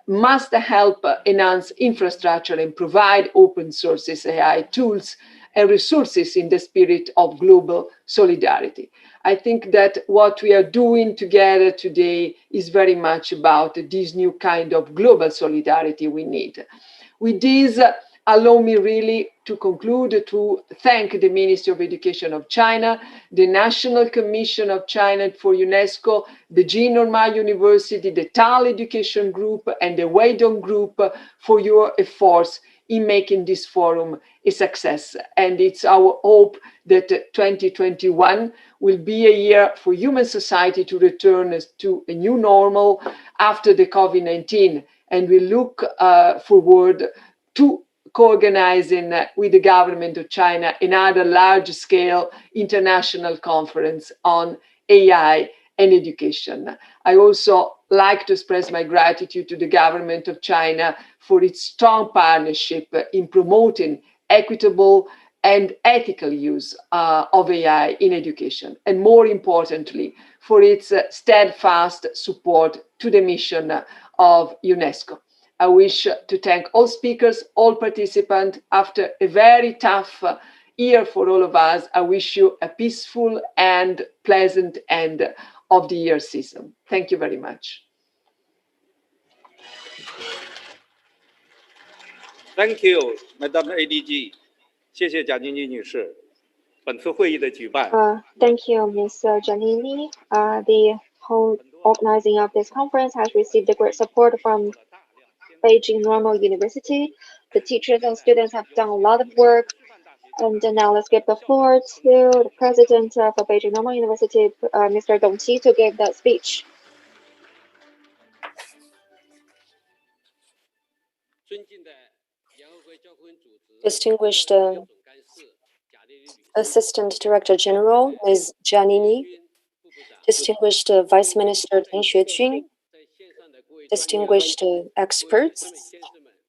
must help enhance infrastructure and provide open sources AI tools and resources in the spirit of global solidarity. I think that what we are doing together today is very much about this new kind of global solidarity we need. With this, allow me really to conclude to thank the Ministry of Education of China, the National Commission of China for UNESCO, the Jean Normand University, the TAL Education Group, and the Weidong Group for your efforts in making this forum a success. And it's our hope that 2021 will be a year for human society to return to a new normal after the COVID-19. And we look forward to co-organizing with the government of China another large-scale international conference on AI and education. I also like to express my gratitude to the government of China for its strong partnership in promoting equitable and ethical use of AI in education, and more importantly, for its steadfast support to the mission of UNESCO. I wish to thank all speakers, all participants. After a very tough year for all of us, I wish you a peaceful and pleasant end of the year season. Thank you very much. Thank you, Madam ADG. 谢谢贾晶晶女士。本次会议的举办。Thank you, Ms. Giannini. The whole organizing of this conference has received great support from Beijing Normal University. The teachers and students have done a lot of work. And now let's give the floor to the president of Beijing Normal University, Mr. Dong Qi, to give the speech. Distinguished Assistant Director General, Ms. Giannini, distinguished Vice Minister Deng Xuejun, distinguished experts,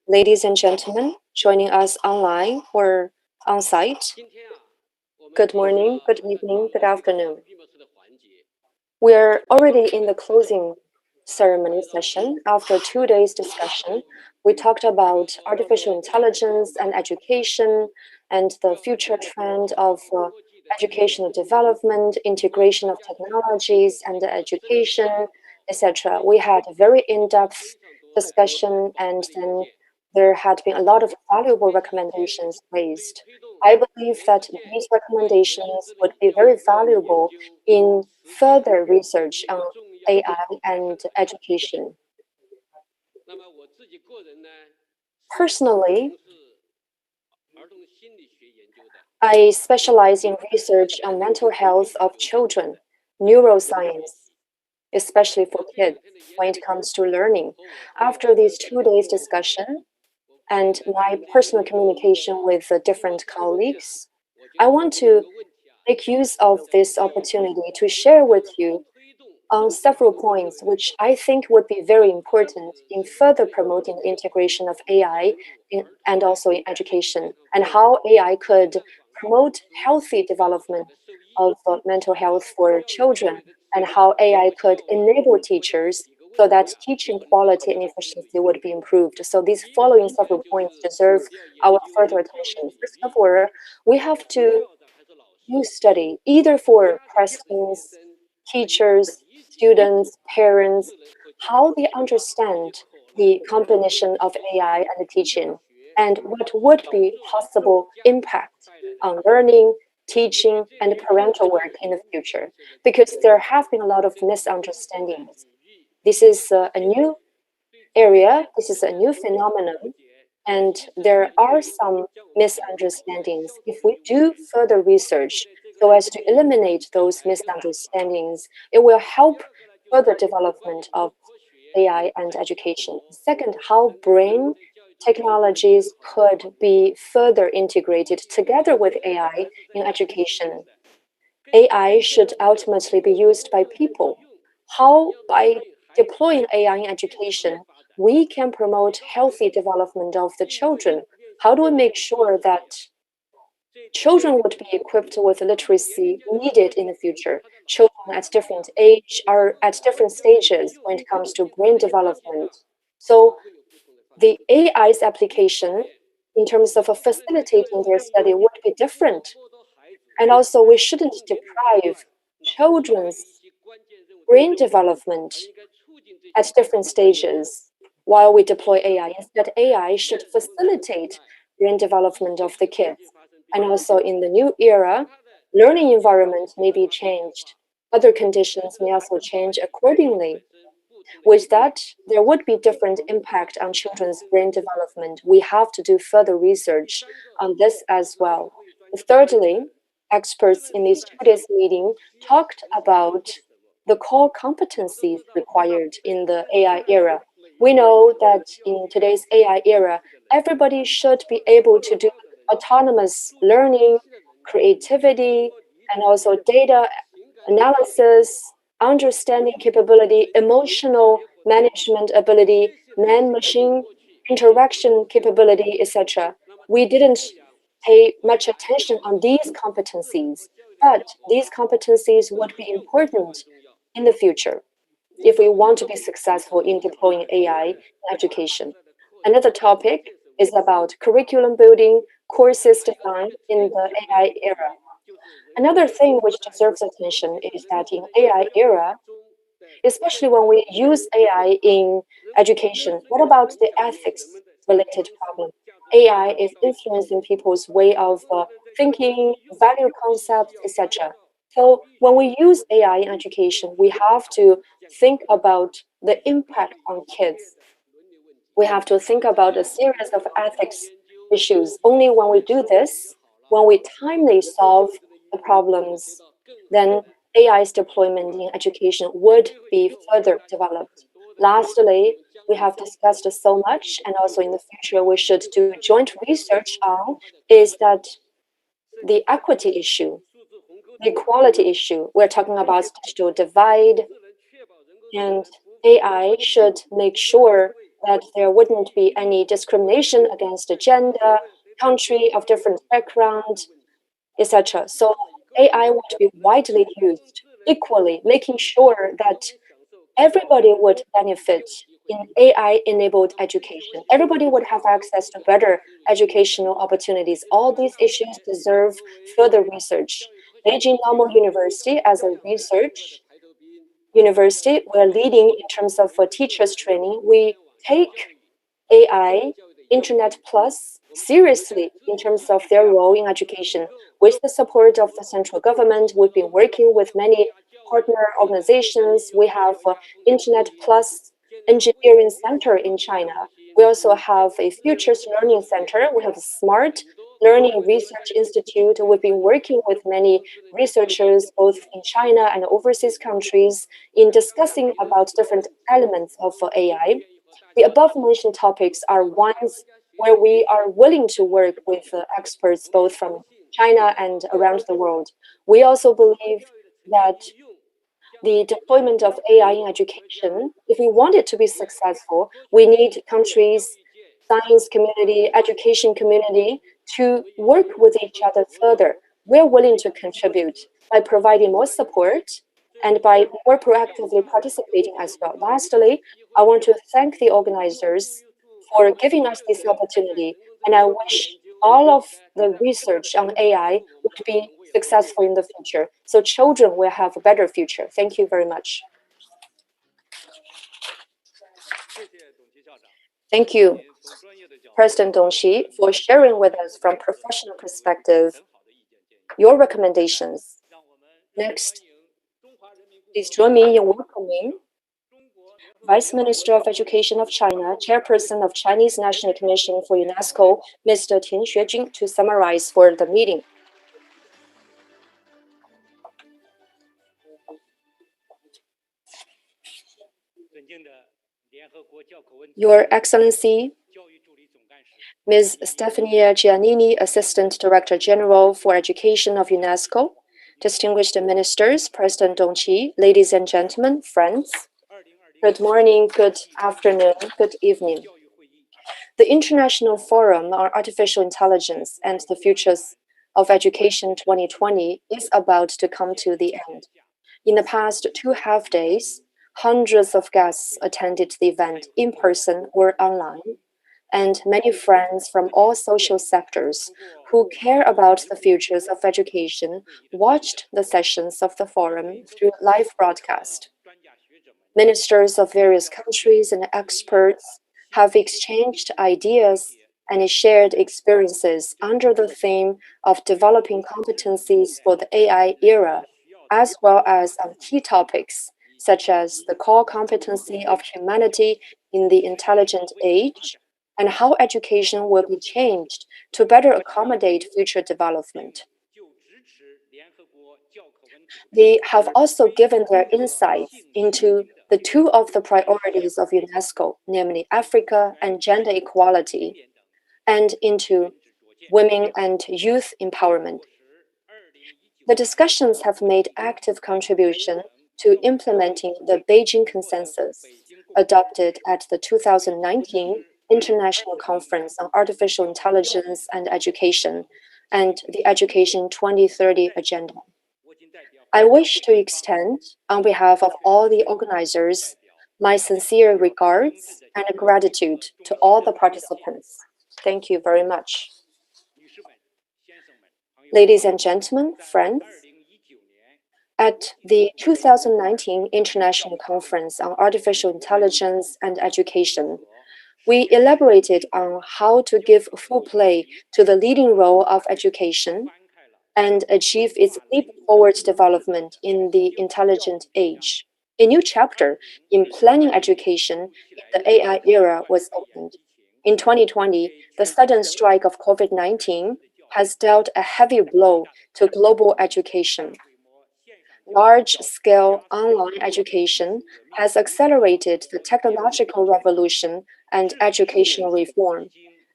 ladies and gentlemen joining us online or on-site, good morning, good evening, good afternoon. We are already in the closing ceremony session. After 2 days discussion, we talked about artificial intelligence and education and the future trend of educational development, integration of technologies and education, etc. We had a very in-depth discussion, and then there had been a lot of valuable recommendations raised. I believe that these recommendations would be very valuable in further research on AI and education. Personally, I specialize in research on mental health of children, neuroscience, especially for kids when it comes to learning. After these 2 days discussion and my personal communication with different colleagues, I want to make use of this opportunity to share with you on several points which I think would be very important in further promoting the integration of AI and also in education, and how AI could promote healthy development of mental health for children, and how AI could enable teachers so that teaching quality and efficiency would be improved. So these following several points deserve our further attention. First of all, we have to study either for presidents, teachers, students, parents, how they understand the combination of AI and the teaching, and what would be possible impact on learning, teaching, and parental work in the future, because there have been a lot of misunderstandings. This is a new area, this is a new phenomenon, and there are some misunderstandings. If we do further research so as to eliminate those misunderstandings, it will help further development of AI and education. Second, how brain technologies could be further integrated together with AI in education. AI should ultimately be used by people. How, by deploying AI in education, we can promote healthy development of the children? How do we make sure that children would be equipped with literacy needed in the future? Children at different age are at different stages when it comes to brain development. So the AI's application in terms of facilitating their study would be different. And also, we shouldn't deprive children's brain development at different stages while we deploy AI. Instead, AI should facilitate brain development of the kids. And also, in the new era, learning environment may be changed. Other conditions may also change accordingly. With that, there would be different impact on children's brain development. We have to do further research on this as well. Thirdly, experts in this 2 days meeting talked about the core competencies required in the AI era. We know that in today's AI era, everybody should be able to do autonomous learning, creativity, and also data analysis, understanding capability, emotional management ability, man-machine interaction capability, etc. We didn't pay much attention on these competencies, but these competencies would be important in the future if we want to be successful in deploying AI in education. Another topic is about curriculum building, courses design in the AI era. Another thing which deserves attention is that in AI era, especially when we use AI in education, what about the ethics related problem? AI is influencing people's way of thinking, value concepts, etc. So when we use AI in education, we have to think about the impact on kids. We have to think about a series of ethics issues. Only when we do this, when we timely solve the problems, then AI's deployment in education would be further developed. Lastly, we have discussed so much, and also in the future we should do joint research on, is that the equity issue, the equality issue. We're talking about digital divide, and AI should make sure that there wouldn't be any discrimination against a gender, country of different background, etc. So AI would be widely used equally, making sure that everybody would benefit in AI-enabled education. Everybody would have access to better educational opportunities. All these issues deserve further research. Beijing Normal University, as a research university, we're leading in terms of teachers training. We take AI, Internet Plus seriously in terms of their role in education. With the support of the central government, we've been working with many partner organizations. We have Internet Plus Engineering Center in China. We also have a Futures Learning Center. We have a Smart Learning Research Institute. We've been working with many researchers, both in China and overseas countries, in discussing about different elements of AI. The above-mentioned topics are ones where we are willing to work with experts both from China and around the world. We also believe that the deployment of AI in education, if we want it to be successful, we need countries, science community, education community to work with each other further. We're willing to contribute by providing more support and by more proactively participating as well. Lastly, I want to thank the organizers for giving us this opportunity, and I wish all of the research on AI would be successful in the future, so children will have a better future. Thank you very much. Thank you, President Dong Xi, for sharing with us from professional perspective your recommendations. Next, please join me in welcoming Vice Minister of Education of China, Chairperson of Chinese National Commission for UNESCO, Mr. Tian Xuejun, to summarize for the meeting. Your Excellency, Ms. Stefania Giannini, Assistant Director General for Education of UNESCO, distinguished ministers, President Dong Xi, ladies and gentlemen, friends, good morning, good afternoon, good evening. The International Forum on Artificial Intelligence and the Futures of Education 2020 is about to come to the end. In the past 2 half-days, hundreds of guests attended the event in person or online, and many friends from all social sectors who care about the futures of education watched the sessions of the forum through live broadcast. Ministers of various countries and experts have exchanged ideas and shared experiences under the theme of developing competencies for the AI era, as well as on key topics such as the core competency of humanity in the intelligent age, and how education will be changed to better accommodate future development. They have also given their insights into the 2 of the priorities of UNESCO, namely Africa and gender equality. and into women and youth empowerment. The discussions have made active contribution to implementing the Beijing Consensus, adopted at the 2019 International Conference on Artificial Intelligence and Education and the Education 2030 Agenda. I wish to extend, on behalf of all the organizers, my sincere regards and gratitude to all the participants. Thank you very much. Ladies and gentlemen, friends, at the 2019 International Conference on Artificial Intelligence and Education, we elaborated on how to give full play to the leading role of education and achieve its leap forward development in the intelligent age. A new chapter in planning education in the AI era was opened. In 2020, the sudden strike of COVID-19 has dealt a heavy blow to global education. Large-scale online education has accelerated the technological revolution and educational reform.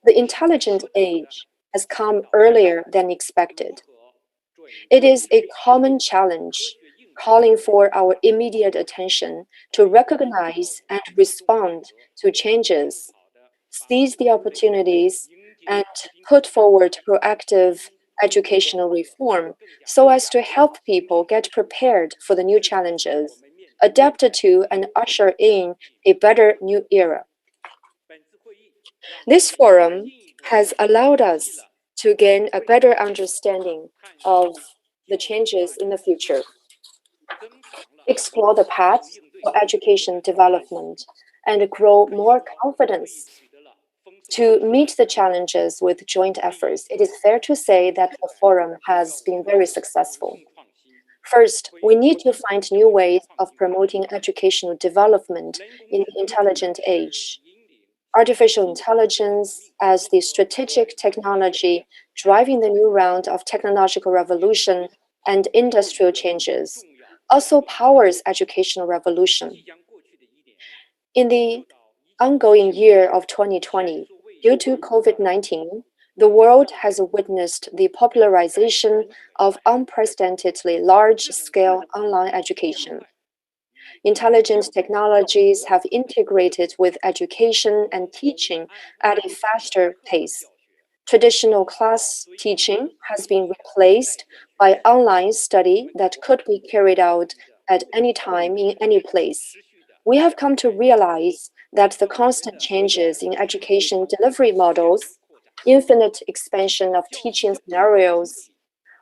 The intelligent age has come earlier than expected. It is a common challenge, calling for our immediate attention to recognize and respond to changes, seize the opportunities, and put forward proactive educational reform so as to help people get prepared for the new challenges, adapt to and usher in a better new era. This forum has allowed us to gain a better understanding of the changes in the future, explore the paths for education development, and grow more confidence to meet the challenges with joint efforts. It is fair to say that the forum has been very successful. First, we need to find new ways of promoting educational development in the intelligent age. Artificial intelligence as the strategic technology driving the new round of technological revolution and industrial changes also powers educational revolution. In the ongoing year of 2020, due to COVID-19, the world has witnessed the popularization of unprecedentedly large-scale online education. Intelligent technologies have integrated with education and teaching at a faster pace. Traditional class teaching has been replaced by online study that could be carried out at any time in any place. We have come to realize that the constant changes in education delivery models, infinite expansion of teaching scenarios,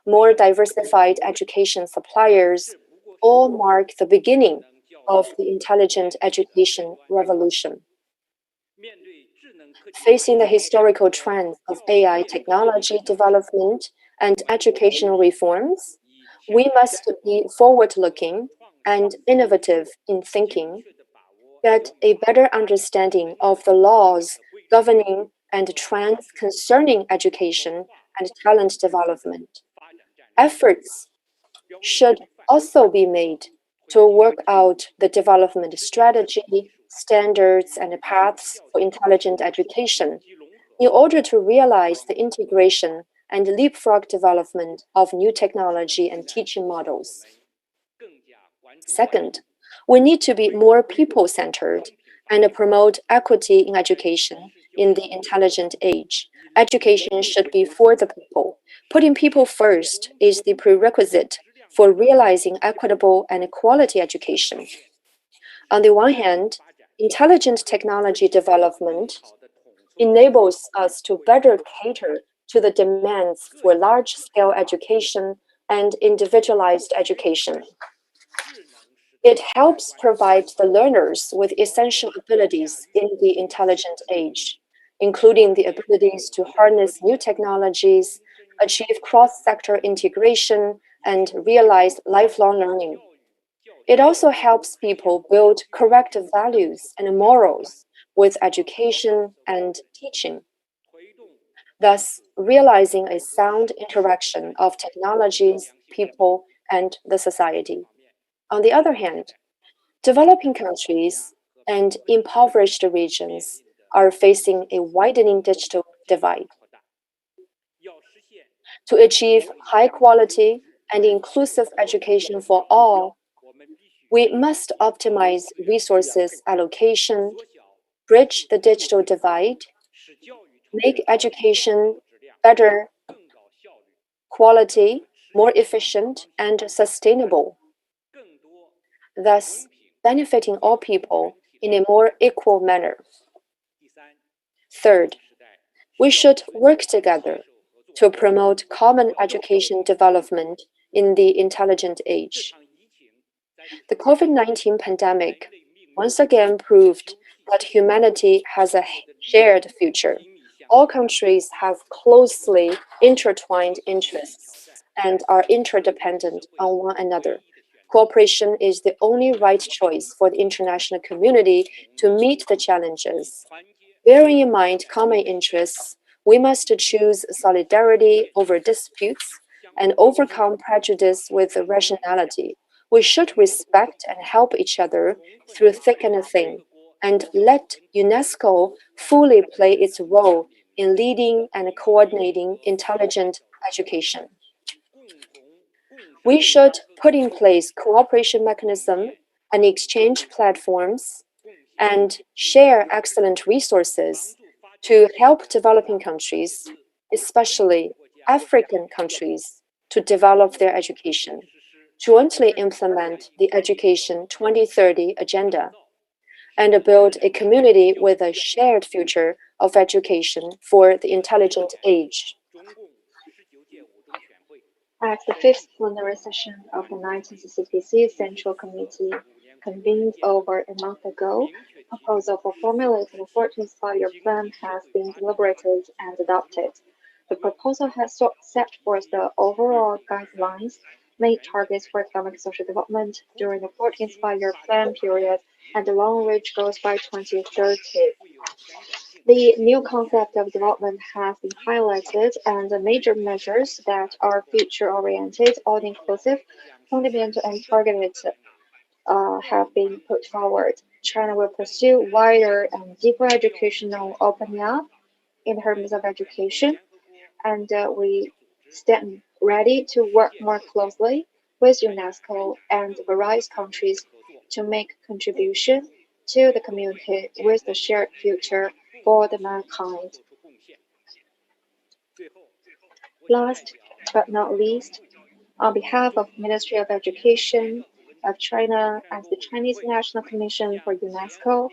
more diversified education suppliers, all mark the beginning of the intelligent education revolution. Facing the historical trends of AI technology development and educational reforms, we must be forward-looking and innovative in thinking, get a better understanding of the laws governing and trends concerning education and talent development. Efforts should also be made to work out the development strategy, standards, and paths for intelligent education in order to realize the integration and leapfrog development of new technology and teaching models. Second, we need to be more people-centered and promote equity in education in the intelligent age. Education should be for the people. Putting people first is the prerequisite for realizing equitable and quality education. On the one hand, intelligent technology development enables us to better cater to the demands for large-scale education and individualized education. It helps provide the learners with essential abilities in the intelligent age, including the abilities to harness new technologies, achieve cross-sector integration, and realize lifelong learning. It also helps people build correct values and morals with education and teaching, thus realizing a sound interaction of technologies, people, and the society. On the other hand, developing countries and impoverished regions are facing a widening digital divide. To achieve high quality and inclusive education for all, we must optimize resources allocation, bridge the digital divide, make education better quality, more efficient, and sustainable, thus benefiting all people in a more equal manner. Third, we should work together to promote common education development in the intelligent age. The COVID-19 pandemic once again proved that humanity has a shared future. All countries have closely intertwined interests and are interdependent on one another. Cooperation is the only right choice for the international community to meet the challenges. Bearing in mind common interests, we must choose solidarity over disputes and overcome prejudice with rationality. We should respect and help each other through thick and thin, and let UNESCO fully play its role in leading and coordinating intelligent education. We should put in place cooperation mechanism and exchange platforms and share excellent resources to help developing countries, especially African countries, to develop their education, jointly implement the Education 2030 agenda, and build a community with a shared future of education for the intelligent age. At the fifth plenary session of the 1966 Central Committee, convened over a month ago, a proposal for formulating the 14th five-year plan has been deliberated and adopted. The proposal has set forth the overall guidelines, main targets for economic and social development during the 14th five-year plan period, and the long-range goals by 2030. The new concept of development has been highlighted, and the major measures that are future-oriented, all-inclusive, fundamental, and targeted have been put forward. China will pursue wider and deeper educational opening up in terms of education, and we stand ready to work more closely with UNESCO and various countries to make contribution to the community with the shared future for the mankind. Last but not least, on behalf of Ministry of Education of China and the Chinese National Commission for UNESCO,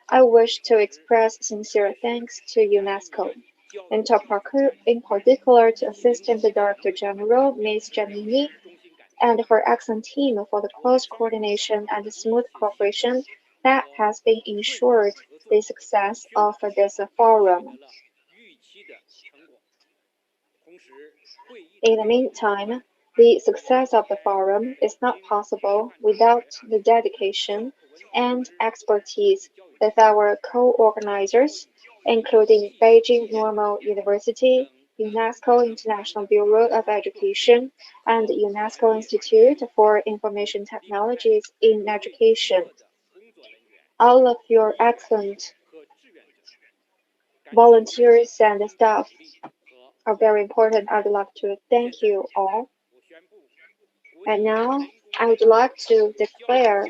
I wish to express sincere thanks to UNESCO, in particular to Assistant Director General Ms. Giannini and her excellent team for the close coordination and smooth cooperation that has been ensured the success of this forum. In the meantime, the success of the forum is not possible without the dedication and expertise of our co-organizers, including Beijing Normal University, UNESCO International Bureau of Education, and UNESCO Institute for Information Technologies in Education. All of your excellent volunteers and staff are very important. I'd like to thank you all. And now, I would like to declare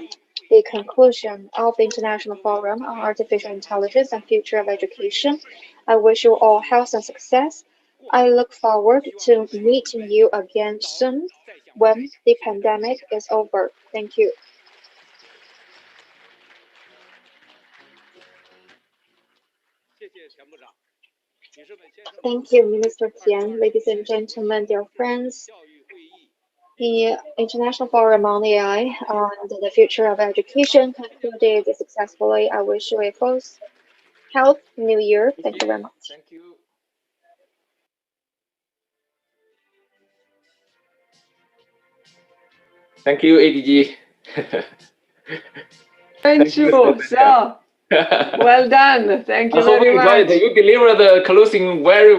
the conclusion of the International Forum on Artificial Intelligence and Future of Education. I wish you all health and success. I look forward to meeting you again soon when the pandemic is over. Thank you. Thank you, Minister Tian. Ladies and gentlemen, dear friends, the International Forum on AI and the future of education concluded successfully. I wish you a full health new year. Thank you very much. Thank you. Thank you, ADG. Thank you. So, well done. Thank you very much. You deliver the closing very